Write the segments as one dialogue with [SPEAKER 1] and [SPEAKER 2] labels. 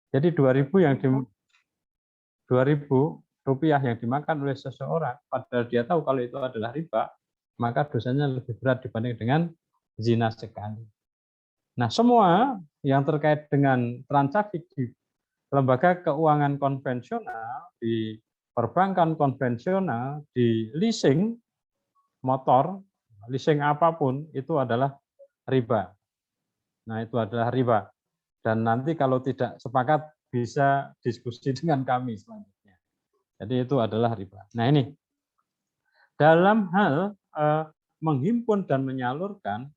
[SPEAKER 1] Jadi 2.000 rupiah yang dimakan oleh seseorang, padahal dia tahu kalau itu adalah riba, maka dosanya lebih berat dibanding dengan zina sekali. Nah, semua yang terkait dengan transaksi di lembaga keuangan konvensional, di perbankan konvensional, di leasing motor, leasing apapun, itu adalah riba. Nah, itu adalah riba. Dan nanti kalau tidak sepakat, bisa diskusi dengan kami selanjutnya. Jadi itu adalah riba. Nah, ini dalam hal menghimpun dan menyalurkan,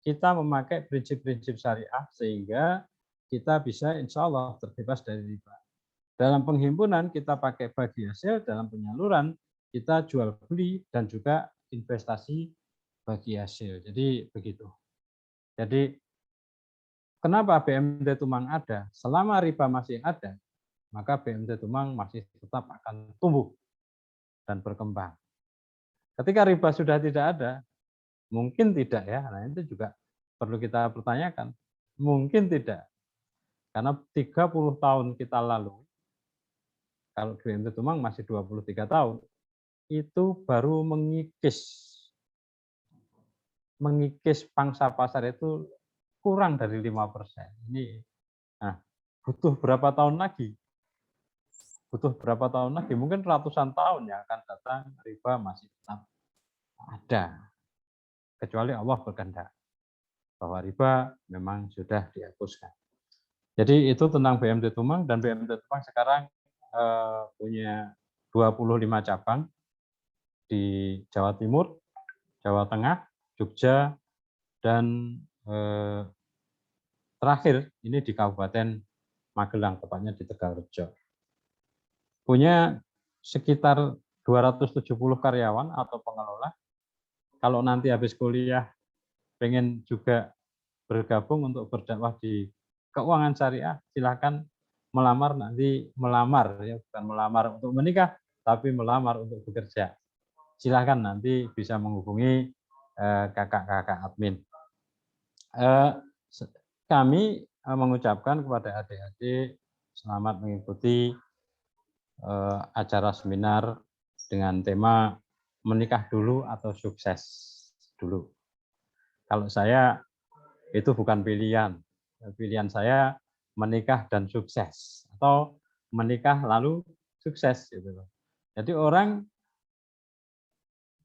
[SPEAKER 1] kita memakai prinsip-prinsip syariah sehingga kita bisa insya Allah terbebas dari riba. Dalam penghimpunan kita pakai bagi hasil, dalam penyaluran kita jual beli dan juga investasi bagi hasil. Jadi begitu. Jadi kenapa BMT Tumang ada? Selama riba masih ada, maka BMT Tumang masih tetap akan tumbuh dan berkembang. Ketika riba sudah tidak ada, mungkin tidak ya. Nah, itu juga perlu kita pertanyakan. Mungkin tidak. Karena 30 tahun kita lalu, kalau BMT Tumang masih 23 tahun, itu baru mengikis pangsa pasar itu kurang dari 5%. Ini nah, butuh berapa tahun lagi? Butuh berapa tahun lagi? Mungkin ratusan tahun yang akan datang, riba masih tetap ada. Kecuali Allah berkehendak bahwa riba memang sudah dihapuskan. Jadi itu tentang BMT Tumang, dan BMT Tumang sekarang punya 25 cabang di Jawa Timur, Jawa Tengah, Jogja, dan terakhir ini di Kabupaten Magelang, tepatnya di Tegalrejo. Punya sekitar 270 karyawan atau pengelola. Kalau nanti habis kuliah pengen juga bergabung untuk berdakwah di keuangan syariah, silakan melamar ya, bukan melamar untuk menikah, tapi melamar untuk bekerja. Silakan nanti bisa menghubungi kakak-kakak admin. Kami mengucapkan kepada adik-adik selamat mengikuti acara seminar dengan tema menikah dulu atau sukses dulu. Kalau saya itu bukan pilihan. Pilihan saya menikah dan sukses atau menikah lalu sukses gitu loh. Jadi orang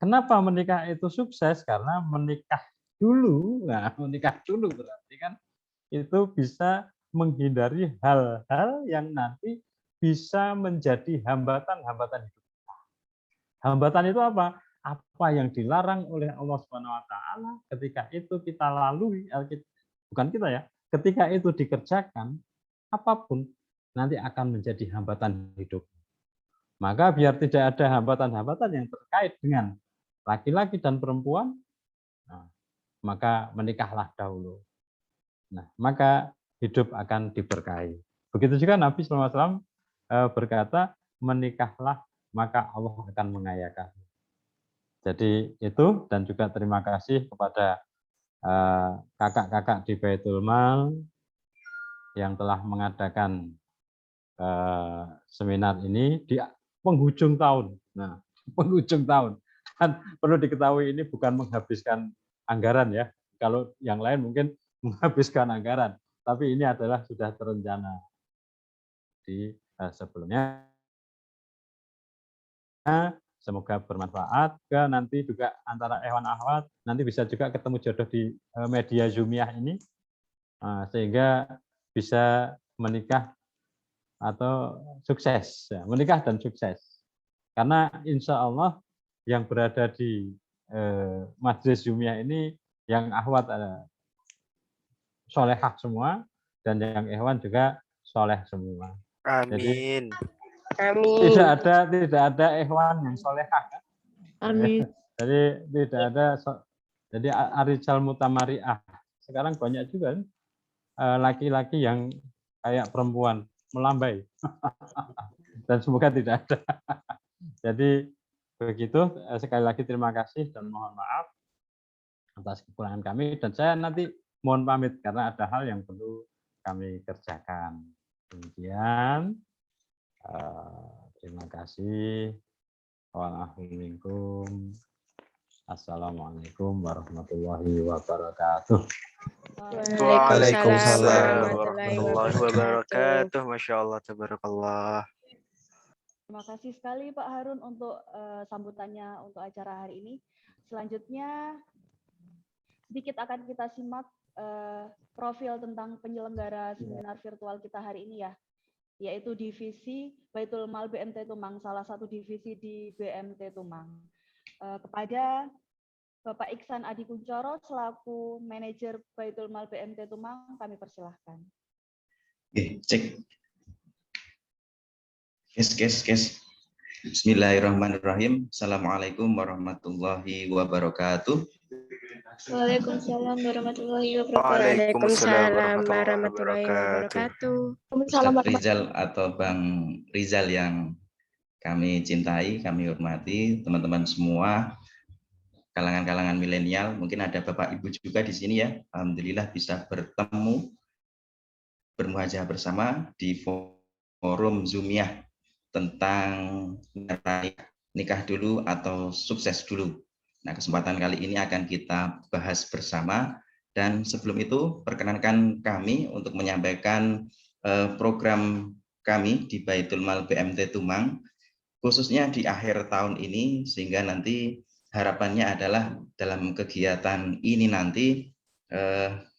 [SPEAKER 1] kenapa menikah itu sukses? Karena menikah dulu. Nah, menikah dulu berarti kan itu bisa menghindari hal-hal yang nanti bisa menjadi hambatan-hambatan hidup. Hambatan itu apa? Apa yang dilarang oleh Allah Subhanahu wa taala ketika itu kita lalui, bukan kita ya, ketika itu dikerjakan, apapun nanti akan menjadi hambatan hidup. Maka biar tidak ada hambatan-hambatan yang terkait dengan laki-laki dan perempuan, nah, maka menikahlah dahulu. Nah, maka hidup akan diberkahi. Begitu juga Nabi SAW berkata, menikahlah maka Allah akan mengayakan. Jadi itu, dan juga terima kasih kepada kakak-kakak di Baitul Mal yang telah mengadakan seminar ini di penghujung tahun. Nah, penghujung tahun. Dan perlu diketahui ini bukan menghabiskan anggaran ya. Kalau yang lain mungkin menghabiskan anggaran, tapi ini adalah sudah terencana di sebelumnya. Semoga bermanfaat. Nanti juga antara Ehwan Ahwat, nanti bisa juga ketemu jodoh di media Zoomiah ini, sehingga bisa menikah atau sukses, menikah dan sukses. Karena insya Allah yang berada di Majelis Zoomiah ini, yang Ahwat solehah semua, dan yang Ehwan juga soleh semua.
[SPEAKER 2] Amin.
[SPEAKER 1] Jadi tidak ada Ehwan yang solehah.
[SPEAKER 3] Amin.
[SPEAKER 1] Jadi tidak ada. Jadi Arijal Mutamari'ah. Sekarang banyak juga laki-laki yang kayak perempuan melambai. Dan semoga tidak ada. Jadi begitu, sekali lagi terima kasih dan mohon maaf atas kekurangan kami, dan saya nanti mohon pamit karena ada hal yang perlu kami kerjakan. Demikian. Terima kasih. Waalaikumsalam. Assalamualaikum warahmatullahi wabarakatuh.
[SPEAKER 2] Waalaikumsalam warahmatullahi wabarakatuh. Masya Allah, tabarakallah.
[SPEAKER 3] Terima kasih sekali Pak Harun untuk sambutannya untuk acara hari ini. Selanjutnya sedikit akan kita simak profil tentang penyelenggara seminar virtual kita hari ini ya, yaitu divisi Baitul Mal BMT Tumang, salah satu divisi di BMT Tumang. Kepada Bapak Iksan Adi Kuncoro selaku manajer Baitul Mal BMT Tumang, kami persilahkan.
[SPEAKER 4] Cek. Kes. Bismillahirrahmanirrahim. Assalamualaikum warahmatullahi wabarakatuh.
[SPEAKER 5] Waalaikumsalam warahmatullahi wabarakatuh.
[SPEAKER 2] Waalaikumsalam warahmatullahi wabarakatuh.
[SPEAKER 4] Ustadz Rizal atau Bang Rizal yang kami cintai, kami hormati, teman-teman semua, kalangan-kalangan milenial, mungkin ada Bapak Ibu juga di sini ya. Alhamdulillah bisa bertemu, bermuhajah bersama di forum Zoomiyah tentang nikah dulu atau sukses dulu. Nah, kesempatan kali ini akan kita bahas bersama, dan sebelum itu perkenankan kami untuk menyampaikan program kami di Baitul Mal BMT Tumang, khususnya di akhir tahun ini, sehingga nanti harapannya adalah dalam kegiatan ini nanti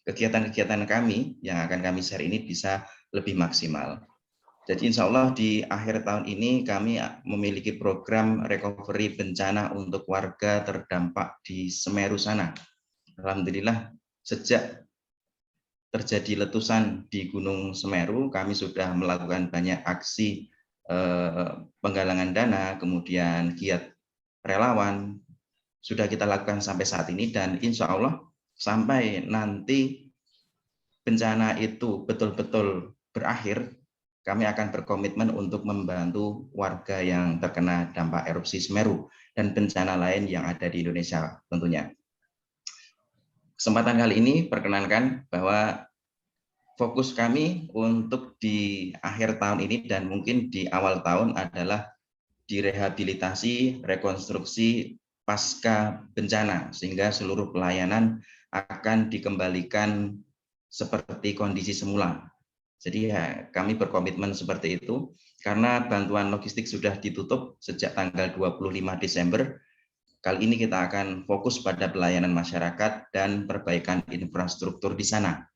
[SPEAKER 4] kegiatan-kegiatan kami yang akan kami share ini bisa lebih maksimal. Jadi insya Allah di akhir tahun ini kami memiliki program recovery bencana untuk warga terdampak di Semeru sana. Alhamdulillah sejak terjadi letusan di Gunung Semeru, kami sudah melakukan banyak aksi penggalangan dana, kemudian giat relawan, sudah kita lakukan sampai saat ini, dan insya Allah sampai nanti bencana itu betul-betul berakhir, kami akan berkomitmen untuk membantu warga yang terkena dampak erupsi Semeru dan bencana lain yang ada di Indonesia tentunya. Kesempatan kali ini perkenankan bahwa fokus kami untuk di akhir tahun ini dan mungkin di awal tahun adalah direhabilitasi, rekonstruksi pasca bencana, sehingga seluruh pelayanan akan dikembalikan seperti kondisi semula. Jadi ya, kami berkomitmen seperti itu karena bantuan logistik sudah ditutup sejak tanggal 25 Desember. Kali ini kita akan fokus pada pelayanan masyarakat dan perbaikan infrastruktur di sana.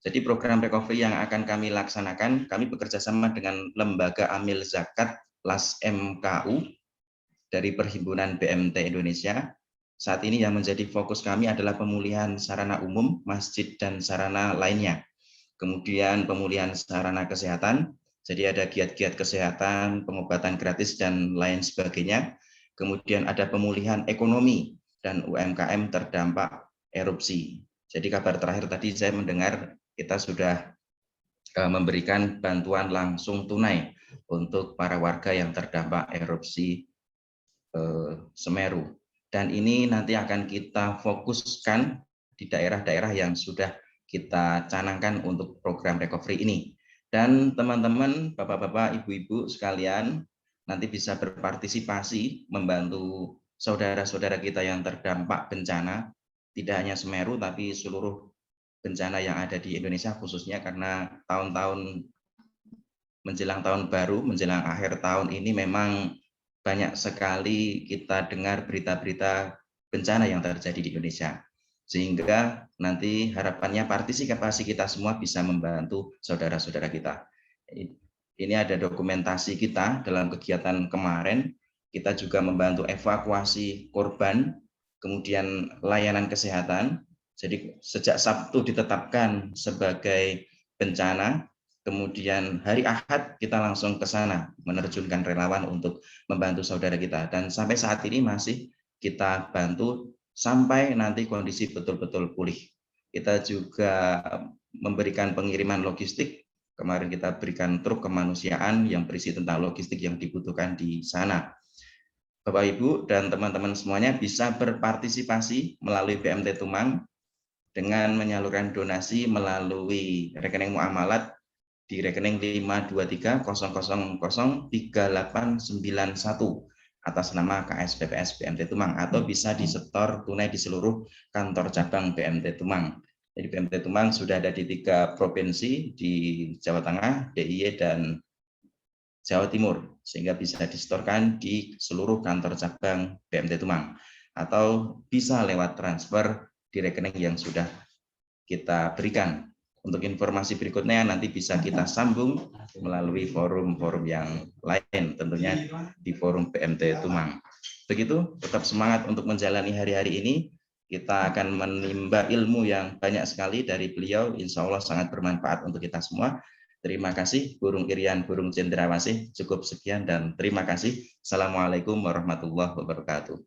[SPEAKER 4] Jadi program recovery yang akan kami laksanakan, kami bekerja sama dengan Lembaga Amil Zakat LAS MKU dari Perhimpunan BMT Indonesia. Saat ini yang menjadi fokus kami adalah pemulihan sarana umum, masjid, dan sarana lainnya. Kemudian pemulihan sarana kesehatan, jadi ada giat-giat kesehatan, pengobatan gratis, dan lain sebagainya. Kemudian ada pemulihan ekonomi dan UMKM terdampak erupsi. Jadi kabar terakhir tadi saya mendengar kita sudah memberikan bantuan langsung tunai untuk para warga yang terdampak erupsi Semeru. Dan ini nanti akan kita fokuskan di daerah-daerah yang sudah kita canangkan untuk program recovery ini. Dan teman-teman, bapak-bapak, ibu-ibu sekalian, nanti bisa berpartisipasi membantu saudara-saudara kita yang terdampak bencana, tidak hanya Semeru, tapi seluruh bencana yang ada di Indonesia, khususnya karena tahun-tahun menjelang tahun baru, menjelang akhir tahun ini memang banyak sekali kita dengar berita-berita bencana yang terjadi di Indonesia. Sehingga nanti harapannya partisipasi kita semua bisa membantu saudara-saudara kita. Ini ada dokumentasi kita dalam kegiatan kemarin. Kita juga membantu evakuasi korban, kemudian layanan kesehatan. Jadi sejak Sabtu ditetapkan sebagai bencana, kemudian hari Ahad kita langsung ke sana menerjunkan relawan untuk membantu saudara kita. Dan sampai saat ini masih kita bantu sampai nanti kondisi betul-betul pulih. Kita juga memberikan pengiriman logistik. Kemarin kita berikan truk kemanusiaan yang berisi tentang logistik yang dibutuhkan di sana. Bapak Ibu dan teman-teman semuanya bisa berpartisipasi melalui BMT Tumang dengan menyalurkan donasi melalui rekening muamalat di rekening 52300003891 atas nama KSPPS BMT Tumang, atau bisa disetor tunai di seluruh kantor cabang BMT Tumang. Jadi BMT Tumang sudah ada di 3 provinsi, di Jawa Tengah, DIY, dan Jawa Timur, sehingga bisa disetorkan di seluruh kantor cabang BMT Tumang, atau bisa lewat transfer di rekening yang sudah kita berikan. Untuk informasi berikutnya nanti bisa kita sambung melalui forum-forum yang lain, tentunya di forum BMT Tumang. Begitu, tetap semangat untuk menjalani hari-hari ini. Kita akan menimba ilmu yang banyak sekali dari beliau, insya Allah sangat bermanfaat untuk kita semua. Terima kasih Burung Irian, Burung Cendrawasih. Cukup sekian dan terima kasih. Assalamualaikum warahmatullahi wabarakatuh.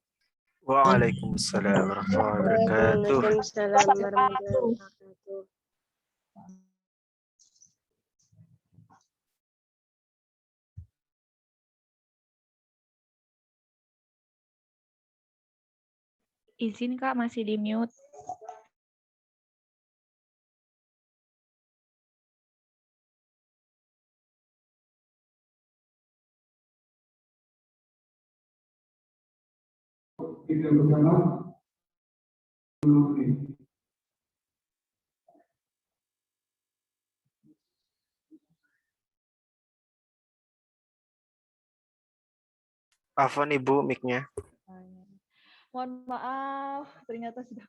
[SPEAKER 2] Waalaikumsalam warahmatullahi wabarakatuh. Waalaikumsalam warahmatullahi wabarakatuh.
[SPEAKER 5] Izin Kak, masih di mute.
[SPEAKER 2] Afwan Ibu, mic-nya.
[SPEAKER 3] Mohon maaf, ternyata sudah.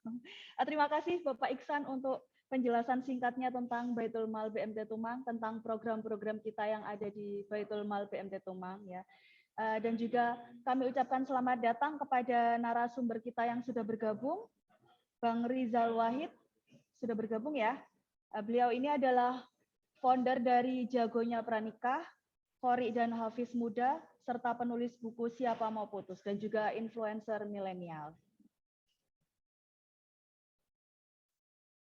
[SPEAKER 3] Terima kasih Bapak Iksan untuk penjelasan singkatnya tentang Baitul Mal BMT Tumang, tentang program-program kita yang ada di Baitul Mal BMT Tumang ya. Dan juga kami ucapkan selamat datang kepada narasumber kita yang sudah bergabung, Bang Rizal Wahid sudah bergabung ya. Beliau ini adalah founder dari Jagonya Pranikah, Qori dan Hafiz Muda, serta penulis buku Siapa Mau Putus, dan juga influencer milenial.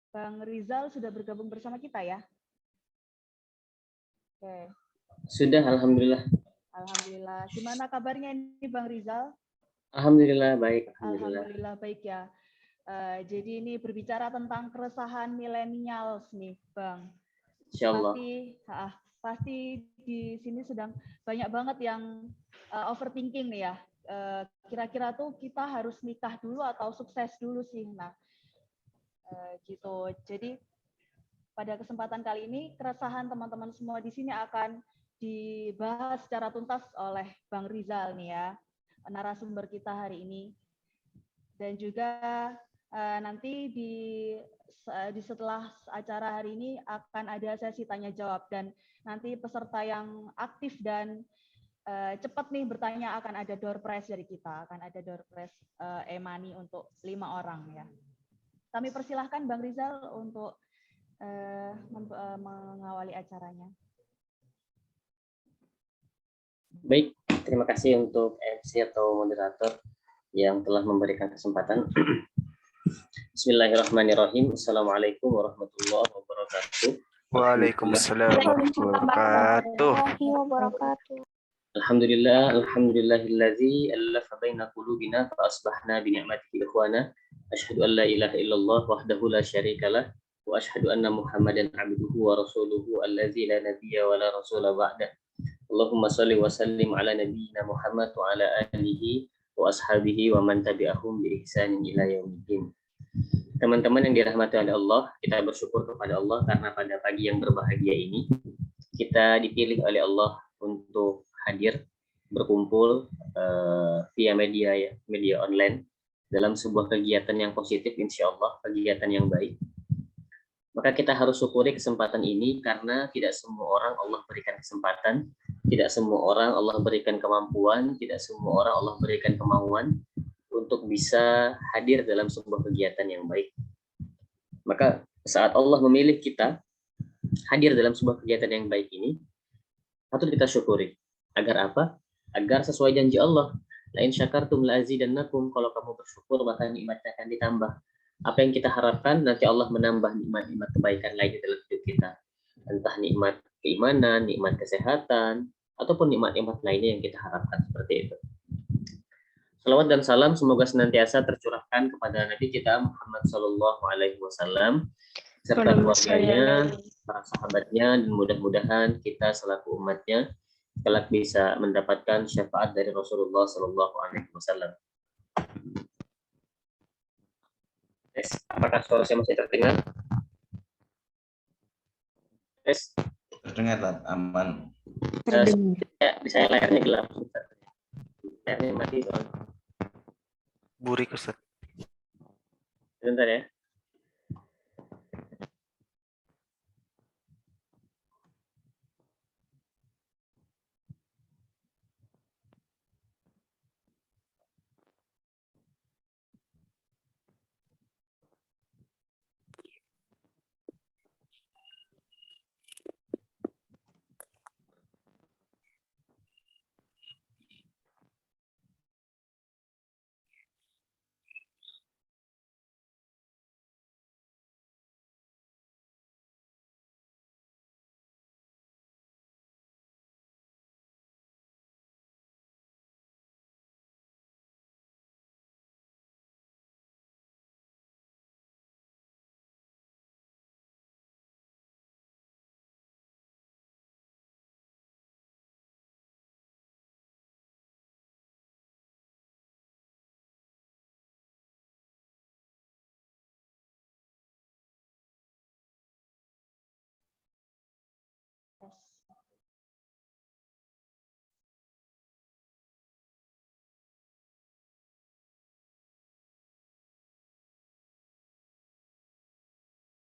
[SPEAKER 3] Bang Rizal sudah bergabung bersama kita ya? Oke.
[SPEAKER 6] Sudah, alhamdulillah.
[SPEAKER 3] Alhamdulillah. Gimana kabarnya ini Bang Rizal?
[SPEAKER 6] Alhamdulillah baik.
[SPEAKER 3] Alhamdulillah baik ya. Jadi ini berbicara tentang keresahan milenials nih, Bang.
[SPEAKER 6] Insyaallah.
[SPEAKER 3] Pasti di sini sedang banyak banget yang overthinking nih ya. Kira-kira tuh kita harus nikah dulu atau sukses dulu sih. Nah, gitu. Jadi pada kesempatan kali ini keresahan teman-teman semua di sini akan dibahas secara tuntas oleh Bang Rizal nih ya, narasumber kita hari ini. Dan juga nanti di setelah acara hari ini akan ada sesi tanya jawab, dan nanti peserta yang aktif dan cepat nih bertanya akan ada door prize dari kita, akan ada door prize e-money untuk 5 orang ya. Kami persilahkan Bang Rizal untuk mengawali acaranya.
[SPEAKER 6] Baik, terima kasih untuk MC atau moderator yang telah memberikan kesempatan. Bismillahirrahmanirrahim. Assalamualaikum warahmatullahi wabarakatuh.
[SPEAKER 2] Waalaikumsalam warahmatullahi wabarakatuh.
[SPEAKER 6] Alhamdulillahillazi allafa baina qulubina fa asbahna bi ni'matihi ikhwana. Asyhadu an la ilaha illallah wahdahu la syarikalah wa asyhadu anna Muhammadan abduhu wa rasuluhu allazi la nabiyya wa la rasula ba'da. Allahumma shalli wa sallim ala nabiyyina Muhammad wa ala alihi wa ashabihi wa man tabi'ahum bi ihsanin ila yaumiddin. Teman-teman yang dirahmati oleh Allah, kita bersyukur kepada Allah karena pada pagi yang berbahagia ini kita dipilih oleh Allah untuk hadir berkumpul via media online dalam sebuah kegiatan yang positif, insya Allah kegiatan yang baik. Maka kita harus syukuri kesempatan ini karena tidak semua orang Allah berikan kesempatan, tidak semua orang Allah berikan kemampuan, tidak semua orang Allah berikan kemauan untuk bisa hadir dalam sebuah kegiatan yang baik. Maka saat Allah memilih kita hadir dalam sebuah kegiatan yang baik ini, patut kita syukuri. Agar apa? Agar sesuai janji Allah. La in syakartum la azidannakum, kalau kamu bersyukur maka nikmatnya akan ditambah. Apa yang kita harapkan, nanti Allah menambah nikmat-nikmat kebaikan lainnya dalam hidup kita. Entah nikmat keimanan, nikmat kesehatan, ataupun nikmat-nikmat lainnya yang kita harapkan, seperti itu. Salawat dan salam semoga senantiasa tercurahkan kepada Nabi kita Muhammad SAW, serta keluarganya, para sahabatnya, dan mudah-mudahan kita selaku umatnya kelak bisa mendapatkan syafaat dari Rasulullah Shallallahu Alaihi Wasallam. Apakah suara saya masih terdengar?
[SPEAKER 4] Terdengar, aman.
[SPEAKER 6] Bisa layarnya gelap. Layarnya mati soalnya.
[SPEAKER 2] Burik Ustaz.
[SPEAKER 6] Sebentar ya.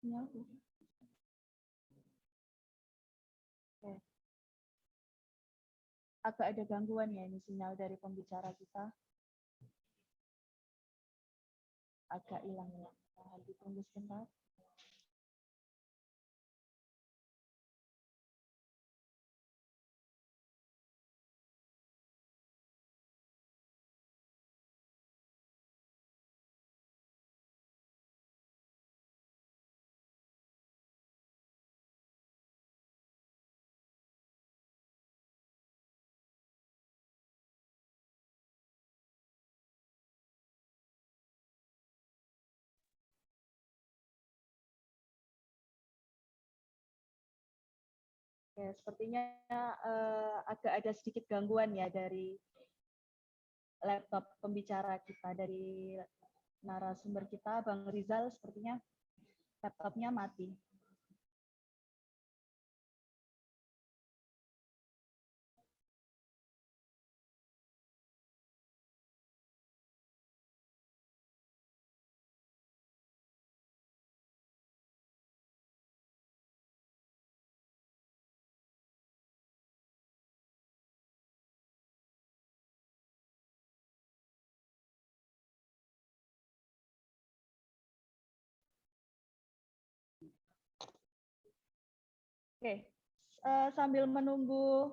[SPEAKER 3] Oke. Agak ada gangguan ya ini sinyal dari pembicara kita. Agak hilang ya. Ditunggu sebentar. Ya, sepertinya agak ada sedikit gangguan ya dari laptop pembicara kita, dari narasumber kita, Bang Rizal, sepertinya laptopnya mati. Oke, sambil menunggu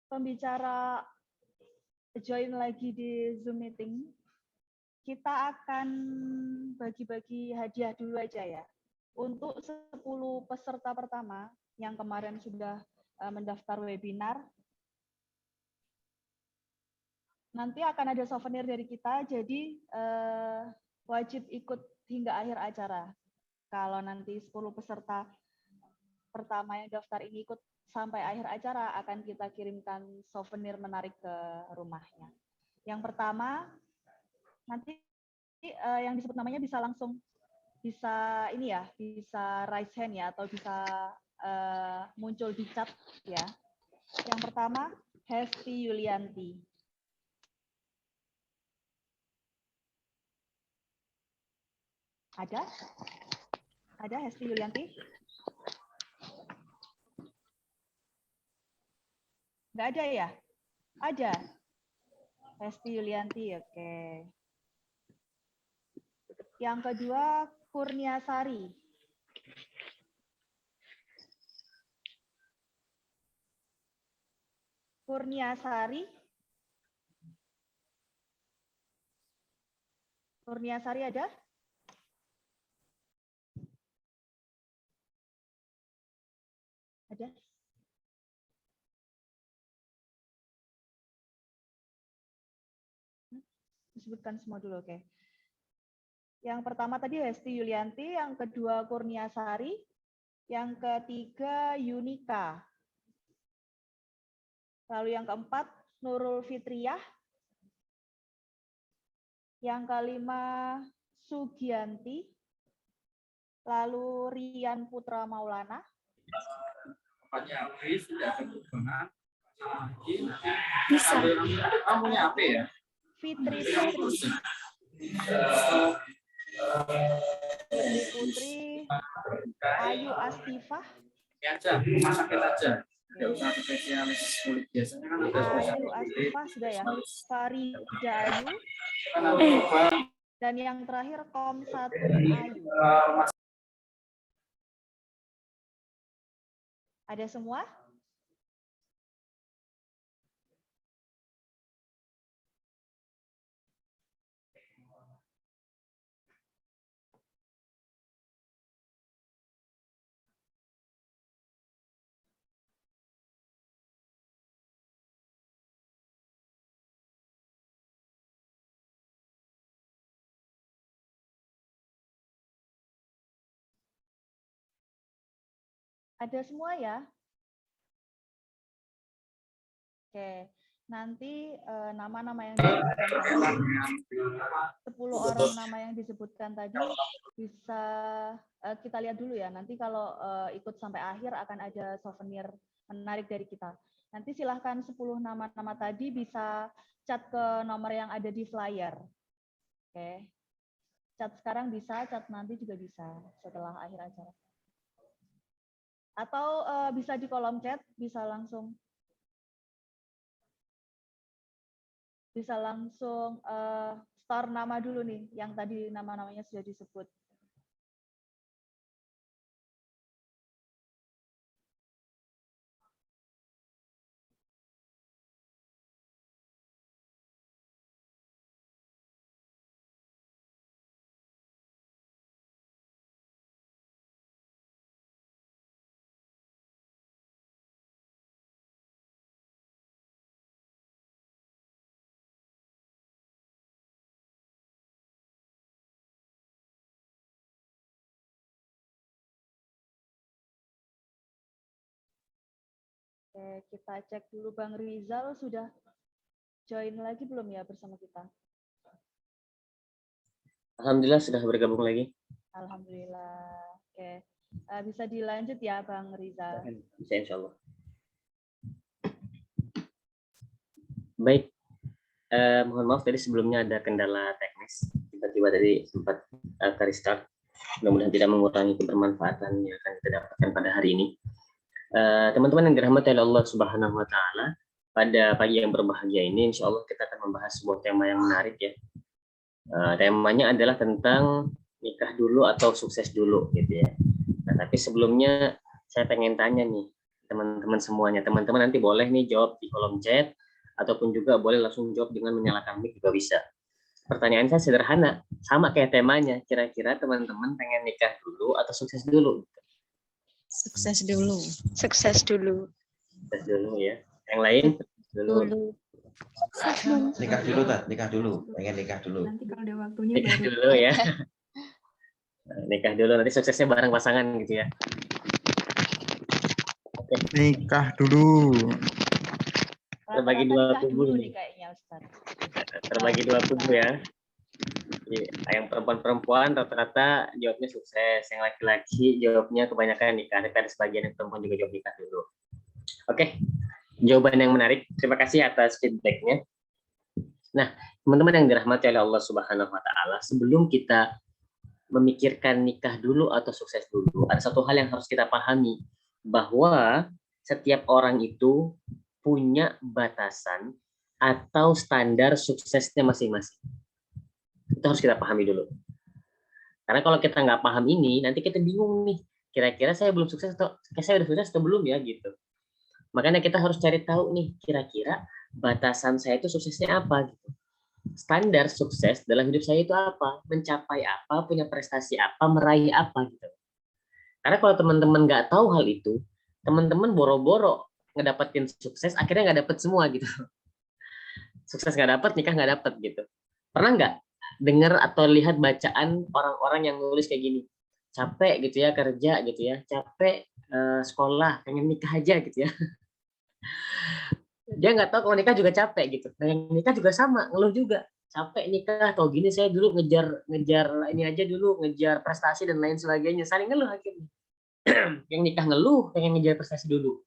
[SPEAKER 3] pembicara join lagi di Zoom meeting, kita akan bagi-bagi hadiah dulu aja ya. Untuk 10 peserta pertama yang kemarin sudah mendaftar webinar, nanti akan ada souvenir dari kita, jadi wajib ikut hingga akhir acara. Kalau nanti 10 peserta pertama yang daftar ini ikut sampai akhir acara, akan kita kirimkan souvenir menarik ke rumahnya. Yang pertama, nanti yang disebut namanya bisa langsung, bisa ini ya, bisa raise hand ya, atau bisa muncul di chat ya. Yang pertama, Hesti Yulianti. Ada? Ada Hesti Yulianti? Nggak ada ya? Ada. Hesti Yulianti, oke. Yang kedua, Kurniasari. Kurniasari. Kurniasari ada? Ada? Disebutkan semua dulu, oke. Yang pertama tadi Hesti Yulianti, yang kedua Kurniasari, yang ketiga Yunika. Lalu yang keempat Nurul Fitriyah. Yang kelima Sugianti. Lalu Rian Putra Maulana.
[SPEAKER 5] Bisa.
[SPEAKER 3] Fitri Putri, Ayu Astifah, Ayu Astifah sudah ya, Farida Ayu, dan yang terakhir Komsatun Ayu. Ada semua? Ada semua ya? Oke, nanti nama-nama yang disebutkan tadi, 10 orang nama yang disebutkan tadi bisa kita lihat dulu ya. Nanti kalau ikut sampai akhir akan ada souvenir menarik dari kita. Nanti silahkan 10 nama-nama tadi bisa chat ke nomor yang ada di flyer. Oke, chat sekarang bisa, chat nanti juga bisa setelah akhir acara. Atau bisa di kolom chat, bisa langsung store nama dulu nih, yang tadi nama-namanya sudah disebut. Oke, kita cek dulu Bang Rizal sudah join lagi belum ya bersama kita?
[SPEAKER 6] Alhamdulillah sudah bergabung lagi.
[SPEAKER 3] Alhamdulillah. Oke, bisa dilanjut ya Bang Rizal.
[SPEAKER 6] Bisa insya Allah. Baik, mohon maaf tadi sebelumnya ada kendala teknis. Tiba-tiba tadi sempat restart. Mudah-mudahan tidak mengurangi kebermanfaatan yang akan kita dapatkan pada hari ini. Teman-teman yang dirahmati oleh Allah Subhanahu wa Ta'ala, pada pagi yang berbahagia ini, insya Allah kita akan membahas sebuah tema yang menarik ya. Temanya adalah tentang nikah dulu atau sukses dulu, gitu ya. Nah, tapi sebelumnya saya pengen tanya nih, teman-teman semuanya, teman-teman nanti boleh nih jawab di kolom chat, ataupun juga boleh langsung jawab dengan menyalakan mic juga bisa. Pertanyaan saya sederhana, sama kayak temanya. Kira-kira teman-teman pengen nikah dulu atau sukses dulu?
[SPEAKER 5] Sukses dulu. Sukses dulu.
[SPEAKER 6] Sukses dulu ya. Yang lain? Dulu.
[SPEAKER 4] Nikah dulu, Tat. Nikah dulu. Pengen nikah dulu.
[SPEAKER 5] Nanti kalau ada waktunya
[SPEAKER 6] Nikah
[SPEAKER 5] baru.
[SPEAKER 6] dulu ya. Nikah dulu, nanti suksesnya bareng pasangan gitu ya. Oke.
[SPEAKER 7] Nikah dulu.
[SPEAKER 6] Terbagi dua kubu
[SPEAKER 3] nih
[SPEAKER 6] nih.
[SPEAKER 3] kayaknya Ustaz.
[SPEAKER 6] Terbagi dua kubu ya. Yang perempuan-perempuan rata-rata jawabnya sukses, yang laki-laki jawabnya kebanyakan nikah, tapi ada sebagian yang perempuan juga jawab nikah dulu. Oke, jawaban yang menarik. Terima kasih atas feedback-nya. Nah, teman-teman yang dirahmati oleh Allah Subhanahu wa Ta'ala, sebelum kita memikirkan nikah dulu atau sukses dulu, ada satu hal yang harus kita pahami, bahwa setiap orang itu punya batasan atau standar suksesnya masing-masing. Itu harus kita pahami dulu. Karena kalau kita nggak paham ini, nanti kita bingung nih. Kira-kira saya belum sukses atau saya udah sukses atau belum ya gitu. Makanya kita harus cari tahu nih, kira-kira batasan saya itu suksesnya apa gitu. Standar sukses dalam hidup saya itu apa? Mencapai apa? Punya prestasi apa? Meraih apa gitu. Karena kalau teman-teman nggak tahu hal itu, teman-teman boro-boro ngedapetin sukses, akhirnya nggak dapet semua gitu. Sukses nggak dapet, nikah nggak dapet gitu. Pernah nggak dengar atau lihat bacaan orang-orang yang nulis kayak gini. Capek gitu ya kerja gitu ya, capek sekolah, pengen nikah aja gitu ya. Dia nggak tahu kalau nikah juga capek gitu. Nah yang nikah juga sama, ngeluh juga. Capek nikah, atau gini saya dulu ngejar ini aja dulu, ngejar prestasi dan lain sebagainya. Saling ngeluh akhirnya. Yang nikah ngeluh, pengen ngejar prestasi dulu.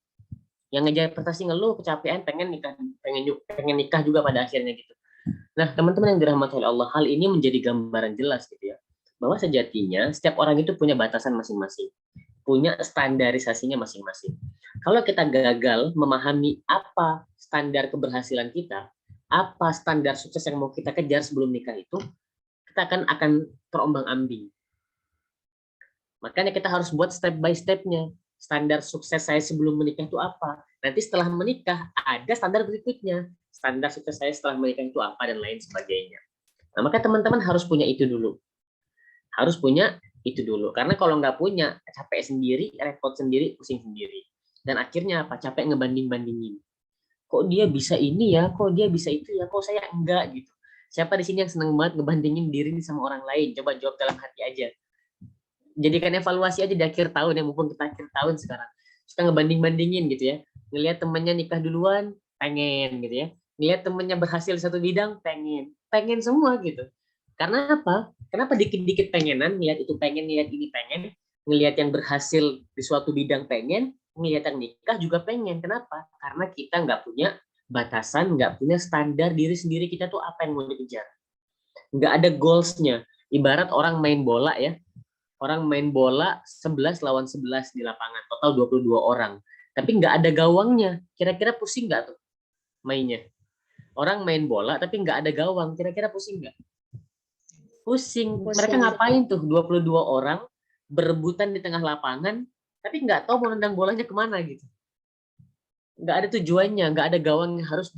[SPEAKER 6] Yang ngejar prestasi ngeluh, kecapean, pengen nikah juga pada akhirnya gitu. Nah, teman-teman yang dirahmati oleh Allah, hal ini menjadi gambaran jelas gitu ya. Bahwa sejatinya setiap orang itu punya batasan masing-masing. Punya standarisasinya masing-masing. Kalau kita gagal memahami apa standar keberhasilan kita, apa standar sukses yang mau kita kejar sebelum nikah itu, kita akan terombang-ambing. Makanya kita harus buat step by step-nya. Standar sukses saya sebelum menikah itu apa? Nanti setelah menikah ada standar berikutnya. Standar sukses saya setelah menikah itu apa dan lain sebagainya. Nah, maka teman-teman harus punya itu dulu. Harus punya itu dulu. Karena kalau nggak punya, capek sendiri, repot sendiri, pusing sendiri. Dan akhirnya apa? Capek ngebanding-bandingin. Kok dia bisa ini ya? Kok dia bisa itu ya? Kok saya enggak gitu? Siapa di sini yang seneng banget ngebandingin diri sama orang lain? Coba jawab dalam hati aja. Jadikan evaluasi aja di akhir tahun ya, mumpung kita akhir tahun sekarang. Suka ngebanding-bandingin gitu ya. Ngelihat temennya nikah duluan, pengen gitu ya. Ngelihat temennya berhasil di satu bidang, pengen. Pengen semua gitu. Karena apa? Kenapa dikit-dikit pengenan, ngelihat itu pengen, ngelihat ini pengen, ngelihat yang berhasil di suatu bidang pengen, ngelihat yang nikah juga pengen. Kenapa? Karena kita nggak punya batasan, nggak punya standar diri sendiri kita tuh apa yang mau dikejar. Nggak ada goals-nya. Ibarat orang main bola ya, orang main bola 11 lawan 11 di lapangan, total 22 orang. Tapi nggak ada gawangnya. Kira-kira pusing nggak tuh mainnya? Orang main bola tapi nggak ada gawang, kira-kira pusing nggak? Pusing. Mereka ngapain tuh 22 orang berebutan di tengah lapangan, tapi nggak tahu mau nendang bolanya kemana gitu. Nggak ada tujuannya, nggak ada gawang yang harus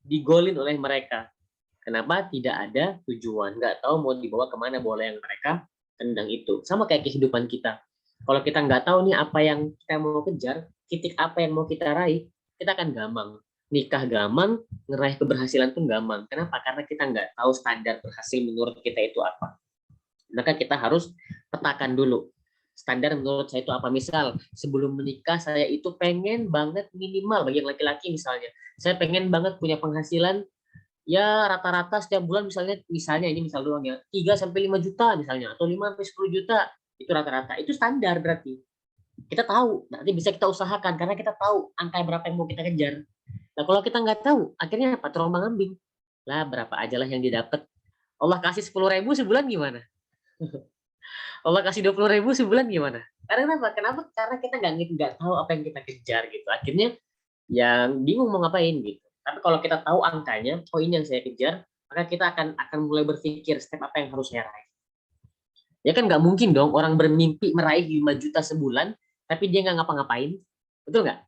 [SPEAKER 6] digolin oleh mereka. Kenapa? Tidak ada tujuan. Nggak tahu mau dibawa kemana bola yang mereka tendang itu. Sama kayak kehidupan kita. Kalau kita nggak tahu nih apa yang kita mau kejar, titik apa yang mau kita raih, kita akan gampang. Nikah gampang, ngeraih keberhasilan pun gampang. Kenapa? Karena kita nggak tahu standar berhasil menurut kita itu apa. Maka kita harus petakan dulu. Standar menurut saya itu apa? Misal, sebelum menikah saya itu pengen banget minimal, bagi yang laki-laki misalnya, saya pengen banget punya penghasilan ya rata-rata setiap bulan misalnya ini misal doang ya 3-5 juta misalnya atau 5-10 juta itu rata-rata, itu standar. Berarti kita tahu, nanti bisa kita usahakan karena kita tahu angka berapa yang mau kita kejar. Nah kalau kita nggak tahu akhirnya apa? Terombang-ambing lah, berapa aja lah yang didapat. Allah kasih 10.000 sebulan gimana? Allah kasih 20.000 sebulan gimana? Karena kenapa? Karena kita nggak tahu apa yang kita kejar gitu. Akhirnya yang bingung mau ngapain gitu. Tapi kalau kita tahu angkanya, oh ini yang saya kejar, maka kita akan mulai berpikir step apa yang harus saya raih. Ya kan nggak mungkin dong orang bermimpi meraih 5 juta sebulan, tapi dia nggak ngapa-ngapain. Betul nggak?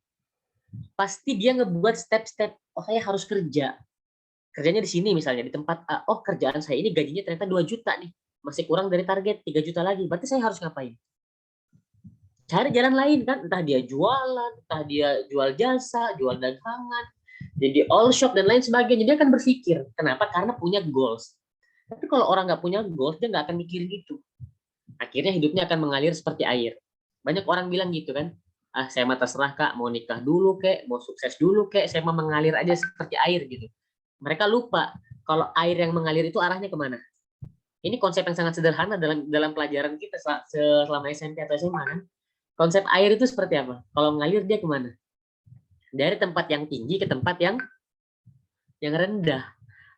[SPEAKER 6] Pasti dia ngebuat step-step, oh saya harus kerja. Kerjanya di sini misalnya, di tempat A, oh kerjaan saya ini gajinya ternyata 2 juta nih. Masih kurang dari target, 3 juta lagi. Berarti saya harus ngapain? Cari jalan lain kan, entah dia jualan, entah dia jual jasa, jual dagangan, jadi all shop dan lain sebagainya. Dia akan berpikir, kenapa? Karena punya goals. Tapi kalau orang nggak punya goals, dia nggak akan mikirin itu. Akhirnya hidupnya akan mengalir seperti air. Banyak orang bilang gitu kan, saya mah terserah kak, mau nikah dulu kek, mau sukses dulu kek, saya mah mengalir aja seperti air gitu. Mereka lupa kalau air yang mengalir itu arahnya kemana. Ini konsep yang sangat sederhana dalam pelajaran kita selama SMP atau SMA kan. Konsep air itu seperti apa? Kalau mengalir dia kemana? Dari tempat yang tinggi ke tempat yang rendah.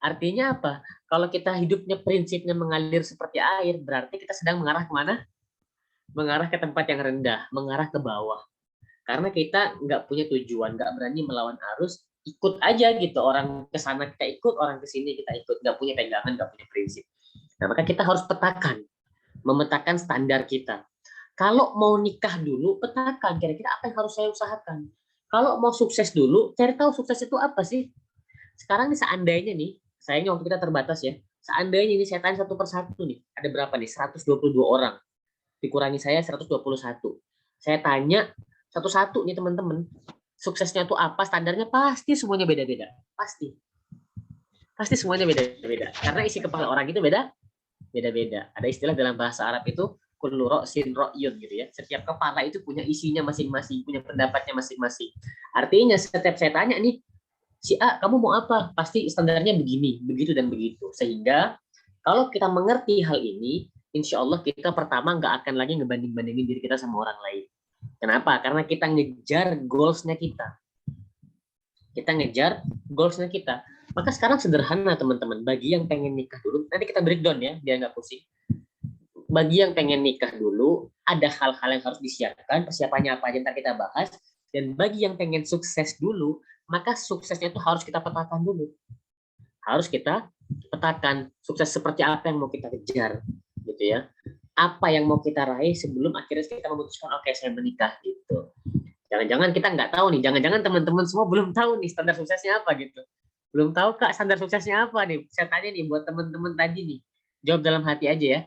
[SPEAKER 6] Artinya apa? Kalau kita hidupnya prinsipnya mengalir seperti air, berarti kita sedang mengarah kemana? Mengarah ke tempat yang rendah, mengarah ke bawah. Karena kita nggak punya tujuan, nggak berani melawan arus, ikut aja gitu. Orang ke sana kita ikut, orang ke sini kita ikut. Nggak punya pegangan, nggak punya prinsip. Nah, maka kita harus petakan, memetakan standar kita. Kalau mau nikah dulu, petakan kira-kira apa yang harus saya usahakan. Kalau mau sukses dulu, cari tahu sukses itu apa sih. Sekarang nih seandainya nih, sayangnya waktu kita terbatas ya, seandainya ini saya tanya satu persatu nih, ada berapa nih? 122 orang. Dikurangi saya 121. Saya tanya satu-satu nih teman-teman, suksesnya itu apa, standarnya pasti semuanya beda-beda. Pasti semuanya beda-beda. Karena isi kepala orang itu beda-beda. Ada istilah dalam bahasa Arab itu kullu ra'sin ra'yun gitu ya. Setiap kepala itu punya isinya masing-masing, punya pendapatnya masing-masing. Artinya setiap saya tanya nih, si A, kamu mau apa? Pasti standarnya begini, begitu dan begitu. Sehingga kalau kita mengerti hal ini, insya Allah kita pertama nggak akan lagi ngebanding-bandingin diri kita sama orang lain. Kenapa? Karena kita ngejar goals-nya kita. Kita ngejar goals-nya kita. Maka sekarang sederhana teman-teman. Bagi yang pengen nikah dulu, nanti kita breakdown ya, biar nggak pusing. Bagi yang pengen nikah dulu, ada hal-hal yang harus disiapkan, persiapannya apa aja ntar kita bahas. Dan bagi yang pengen sukses dulu, maka suksesnya itu harus kita petakan dulu. Harus kita petakan sukses seperti apa yang mau kita kejar, gitu ya. Apa yang mau kita raih sebelum akhirnya kita memutuskan, oke, saya menikah, gitu. Jangan-jangan kita nggak tahu nih, jangan-jangan teman-teman semua belum tahu nih standar suksesnya apa gitu. Belum tahu Kak standar suksesnya apa nih? Saya tanya nih buat teman-teman tadi nih, jawab dalam hati aja ya.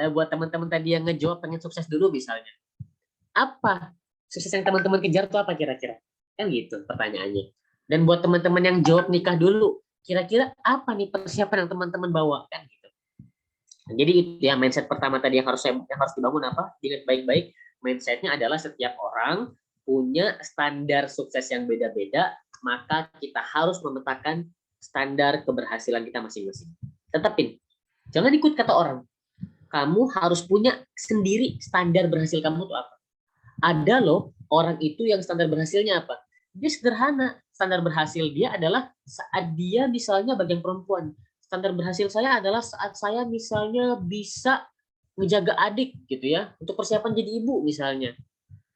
[SPEAKER 6] Buat teman-teman tadi yang ngejawab pengen sukses dulu misalnya. Apa sukses yang teman-teman kejar tuh apa kira-kira? Kan gitu pertanyaannya. Dan buat teman-teman yang jawab nikah dulu, kira-kira apa nih persiapan yang teman-teman bawa kan gitu. Nah, jadi itu ya mindset pertama tadi yang harus dibangun apa? Ingat baik-baik, mindsetnya adalah setiap orang punya standar sukses yang beda-beda, maka kita harus memetakan standar keberhasilan kita masing-masing. Tetapin, jangan ikut kata orang. Kamu harus punya sendiri standar berhasil kamu itu apa. Ada loh orang itu yang standar berhasilnya apa? Dia sederhana. Standar berhasil dia adalah saat dia misalnya bagian perempuan. Standar berhasil saya adalah saat saya misalnya bisa ngejaga adik gitu ya, untuk persiapan jadi ibu misalnya.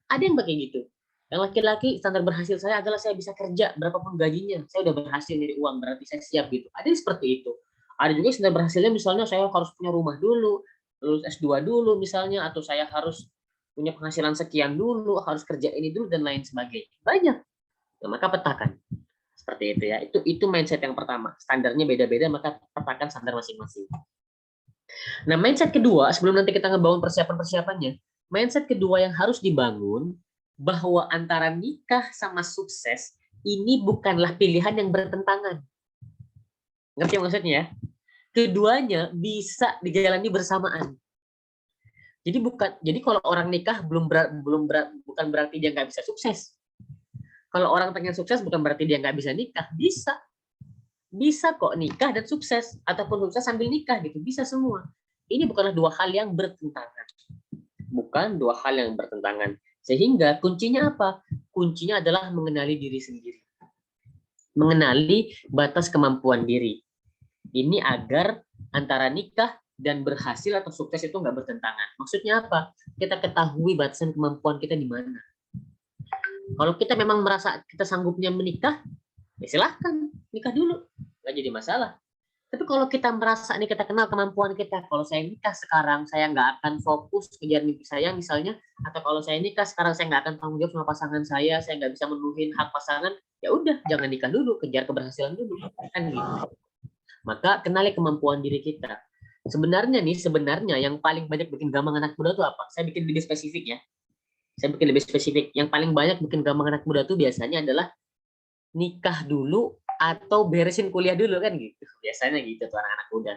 [SPEAKER 6] Ada yang pakai gitu. Yang laki-laki standar berhasil saya adalah saya bisa kerja berapapun gajinya, saya udah berhasil nyari uang, berarti saya siap gitu. Ada yang seperti itu. Ada juga standar berhasilnya misalnya saya harus punya rumah dulu, lulus S2 dulu misalnya, atau saya harus punya penghasilan sekian dulu, harus kerja ini dulu dan lain sebagainya. Banyak. Nah, maka petakan. Seperti itu ya. Itu mindset yang pertama. Standarnya beda-beda, maka petakan standar masing-masing. Nah, mindset kedua, sebelum nanti kita ngebangun persiapan-persiapannya, mindset kedua yang harus dibangun bahwa antara nikah sama sukses ini bukanlah pilihan yang bertentangan. Ngerti maksudnya ya? Keduanya bisa dijalani bersamaan. Jadi kalau orang nikah bukan berarti dia nggak bisa sukses. Kalau orang pengen sukses bukan berarti dia nggak bisa nikah. Bisa kok nikah dan sukses, ataupun sukses sambil nikah gitu, bisa semua. Ini bukanlah dua hal yang bertentangan. Bukan dua hal yang bertentangan. Sehingga kuncinya apa? Kuncinya adalah mengenali diri sendiri. Mengenali batas kemampuan diri. Ini agar antara nikah dan berhasil atau sukses itu nggak bertentangan. Maksudnya apa? Kita ketahui batasan kemampuan kita di mana. Kalau kita memang merasa kita sanggupnya menikah, ya silahkan nikah dulu. Nggak jadi masalah. Tapi kalau kita merasa nih kita kenal kemampuan kita, kalau saya nikah sekarang saya nggak akan fokus kejar mimpi saya misalnya, atau kalau saya nikah sekarang saya nggak akan tanggung jawab sama pasangan saya nggak bisa memenuhi hak pasangan, ya udah jangan nikah dulu, kejar keberhasilan dulu kan gitu. Maka kenali kemampuan diri kita. Sebenarnya yang paling banyak bikin gampang anak muda itu apa? Saya bikin lebih spesifik ya. Yang paling banyak bikin gampang anak muda itu biasanya adalah nikah dulu atau beresin kuliah dulu kan gitu. Biasanya gitu tuh anak-anak muda.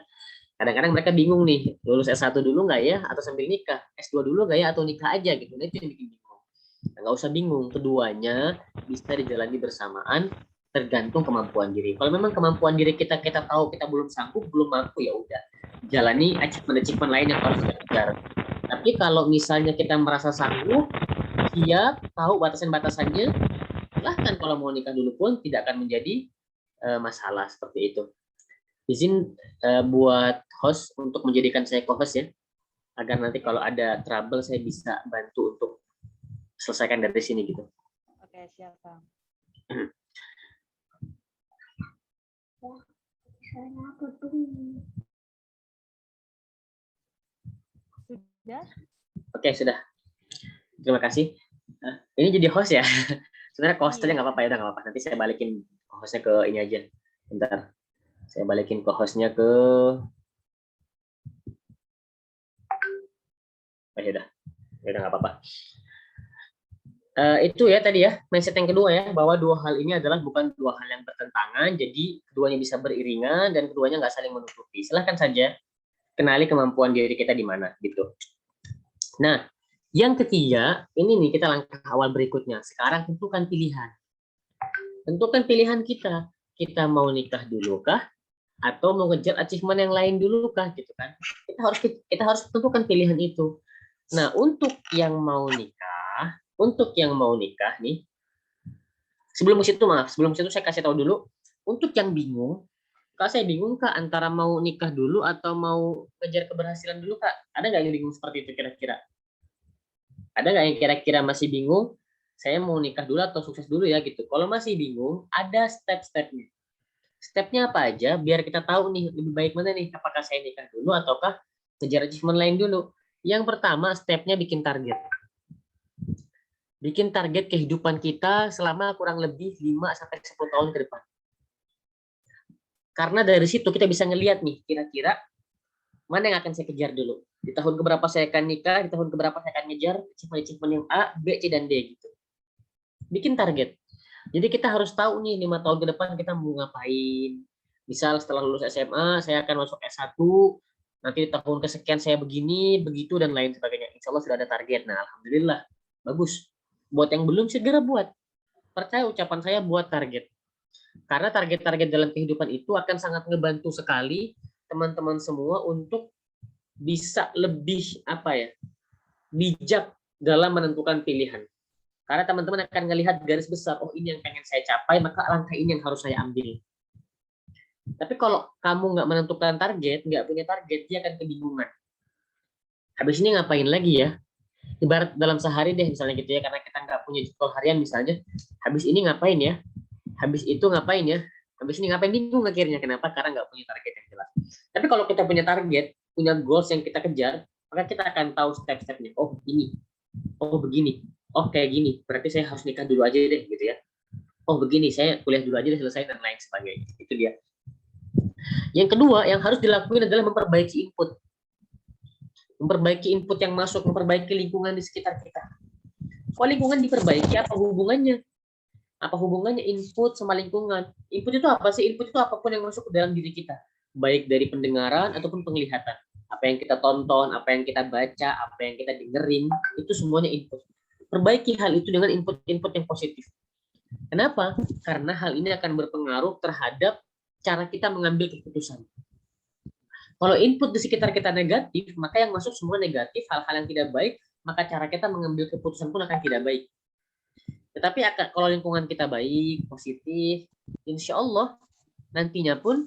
[SPEAKER 6] Kadang-kadang mereka bingung nih, lulus S1 dulu nggak ya atau sambil nikah? S2 dulu nggak ya atau nikah aja gitu. Nah, itu yang bikin bingung. Nah, nggak usah bingung, keduanya bisa dijalani bersamaan tergantung kemampuan diri. Kalau memang kemampuan diri kita tahu kita belum sanggup, belum mampu, ya udah jalani achievement lain yang harus kita kejar. Tapi kalau misalnya kita merasa sanggup, siap, tahu batasan-batasannya, silahkan kalau mau nikah dulu pun tidak akan menjadi masalah seperti itu. Izin buat host untuk menjadikan saya co-host ya, agar nanti kalau ada trouble saya bisa bantu untuk selesaikan dari sini gitu.
[SPEAKER 3] Oke, siap Bang. Sudah?
[SPEAKER 6] Oke, sudah. Terima kasih. Ini jadi host ya. Sebenarnya co-hostnya nggak apa-apa ya, udah nggak apa-apa. Nanti saya balikin hostnya ke ini aja. Bentar. Saya balikin ke hostnya ke. Ya udah nggak apa-apa. Itu ya tadi ya mindset yang kedua ya, bahwa dua hal ini adalah bukan dua hal yang bertentangan, jadi keduanya bisa beriringan dan keduanya nggak saling menutupi. Silahkan saja kenali kemampuan diri kita di mana gitu. Nah, yang ketiga, ini nih kita langkah awal berikutnya. Sekarang tentukan pilihan. Tentukan pilihan kita. Kita mau nikah dulu kah? Atau mau ngejar achievement yang lain dulu kah? Gitu kan? Kita harus tentukan pilihan itu. Nah, untuk yang mau nikah nih, sebelum situ saya kasih tahu dulu. Untuk yang bingung, Kak, saya bingung Kak antara mau nikah dulu atau mau ngejar keberhasilan dulu Kak. Ada nggak yang bingung seperti itu kira-kira? Ada nggak yang kira-kira masih bingung? Saya mau nikah dulu atau sukses dulu ya gitu. Kalau masih bingung, ada step-stepnya. Stepnya apa aja? Biar kita tahu nih lebih baik mana nih. Apakah saya nikah dulu ataukah ngejar achievement lain dulu? Yang pertama, stepnya bikin target. Bikin target kehidupan kita selama kurang lebih 5-10 tahun ke depan. Karena dari situ kita bisa ngelihat nih, kira-kira mana yang akan saya kejar dulu. Di tahun keberapa saya akan nikah, di tahun keberapa saya akan ngejar achievement yang A, B, C, dan D gitu. Bikin target. Jadi kita harus tahu nih 5 tahun ke depan kita mau ngapain. Misal setelah lulus SMA, saya akan masuk S1, nanti di tahun kesekian saya begini, begitu, dan lain sebagainya. Insya Allah sudah ada target. Nah, alhamdulillah. Bagus. Buat yang belum, segera buat. Percaya ucapan saya, buat target. Karena target-target dalam kehidupan itu akan sangat ngebantu sekali teman-teman semua untuk bisa lebih bijak dalam menentukan pilihan. Karena teman-teman akan melihat garis besar, oh ini yang pengen saya capai, maka langkah ini yang harus saya ambil. Tapi kalau kamu nggak menentukan target, nggak punya target, dia akan kebingungan. Habis ini ngapain lagi ya? Ibarat dalam sehari deh misalnya gitu ya, karena kita nggak punya jadwal harian misalnya, habis ini ngapain ya? Habis itu ngapain ya? Habis ini ngapain, bingung akhirnya. Kenapa? Karena nggak punya target yang jelas. Tapi kalau kita punya target, punya goals yang kita kejar, maka kita akan tahu step-stepnya. Oh ini, oh begini, oh kayak gini. Berarti saya harus nikah dulu aja deh gitu ya. Oh begini, saya kuliah dulu aja deh selesai dan lain sebagainya. Itu dia. Yang kedua yang harus dilakukan adalah memperbaiki input. Memperbaiki input yang masuk, memperbaiki lingkungan di sekitar kita. Kalau lingkungan diperbaiki, apa hubungannya? Apa hubungannya input sama lingkungan? Input itu apa sih? Input itu apapun yang masuk ke dalam diri kita. Baik dari pendengaran ataupun penglihatan. Apa yang kita tonton, apa yang kita baca, apa yang kita dengerin, itu semuanya input. Perbaiki hal itu dengan input-input yang positif. Kenapa? Karena hal ini akan berpengaruh terhadap cara kita mengambil keputusan. Kalau input di sekitar kita negatif, maka yang masuk semua negatif, hal-hal yang tidak baik, maka cara kita mengambil keputusan pun akan tidak baik. Tetapi kalau lingkungan kita baik, positif, insya Allah nantinya pun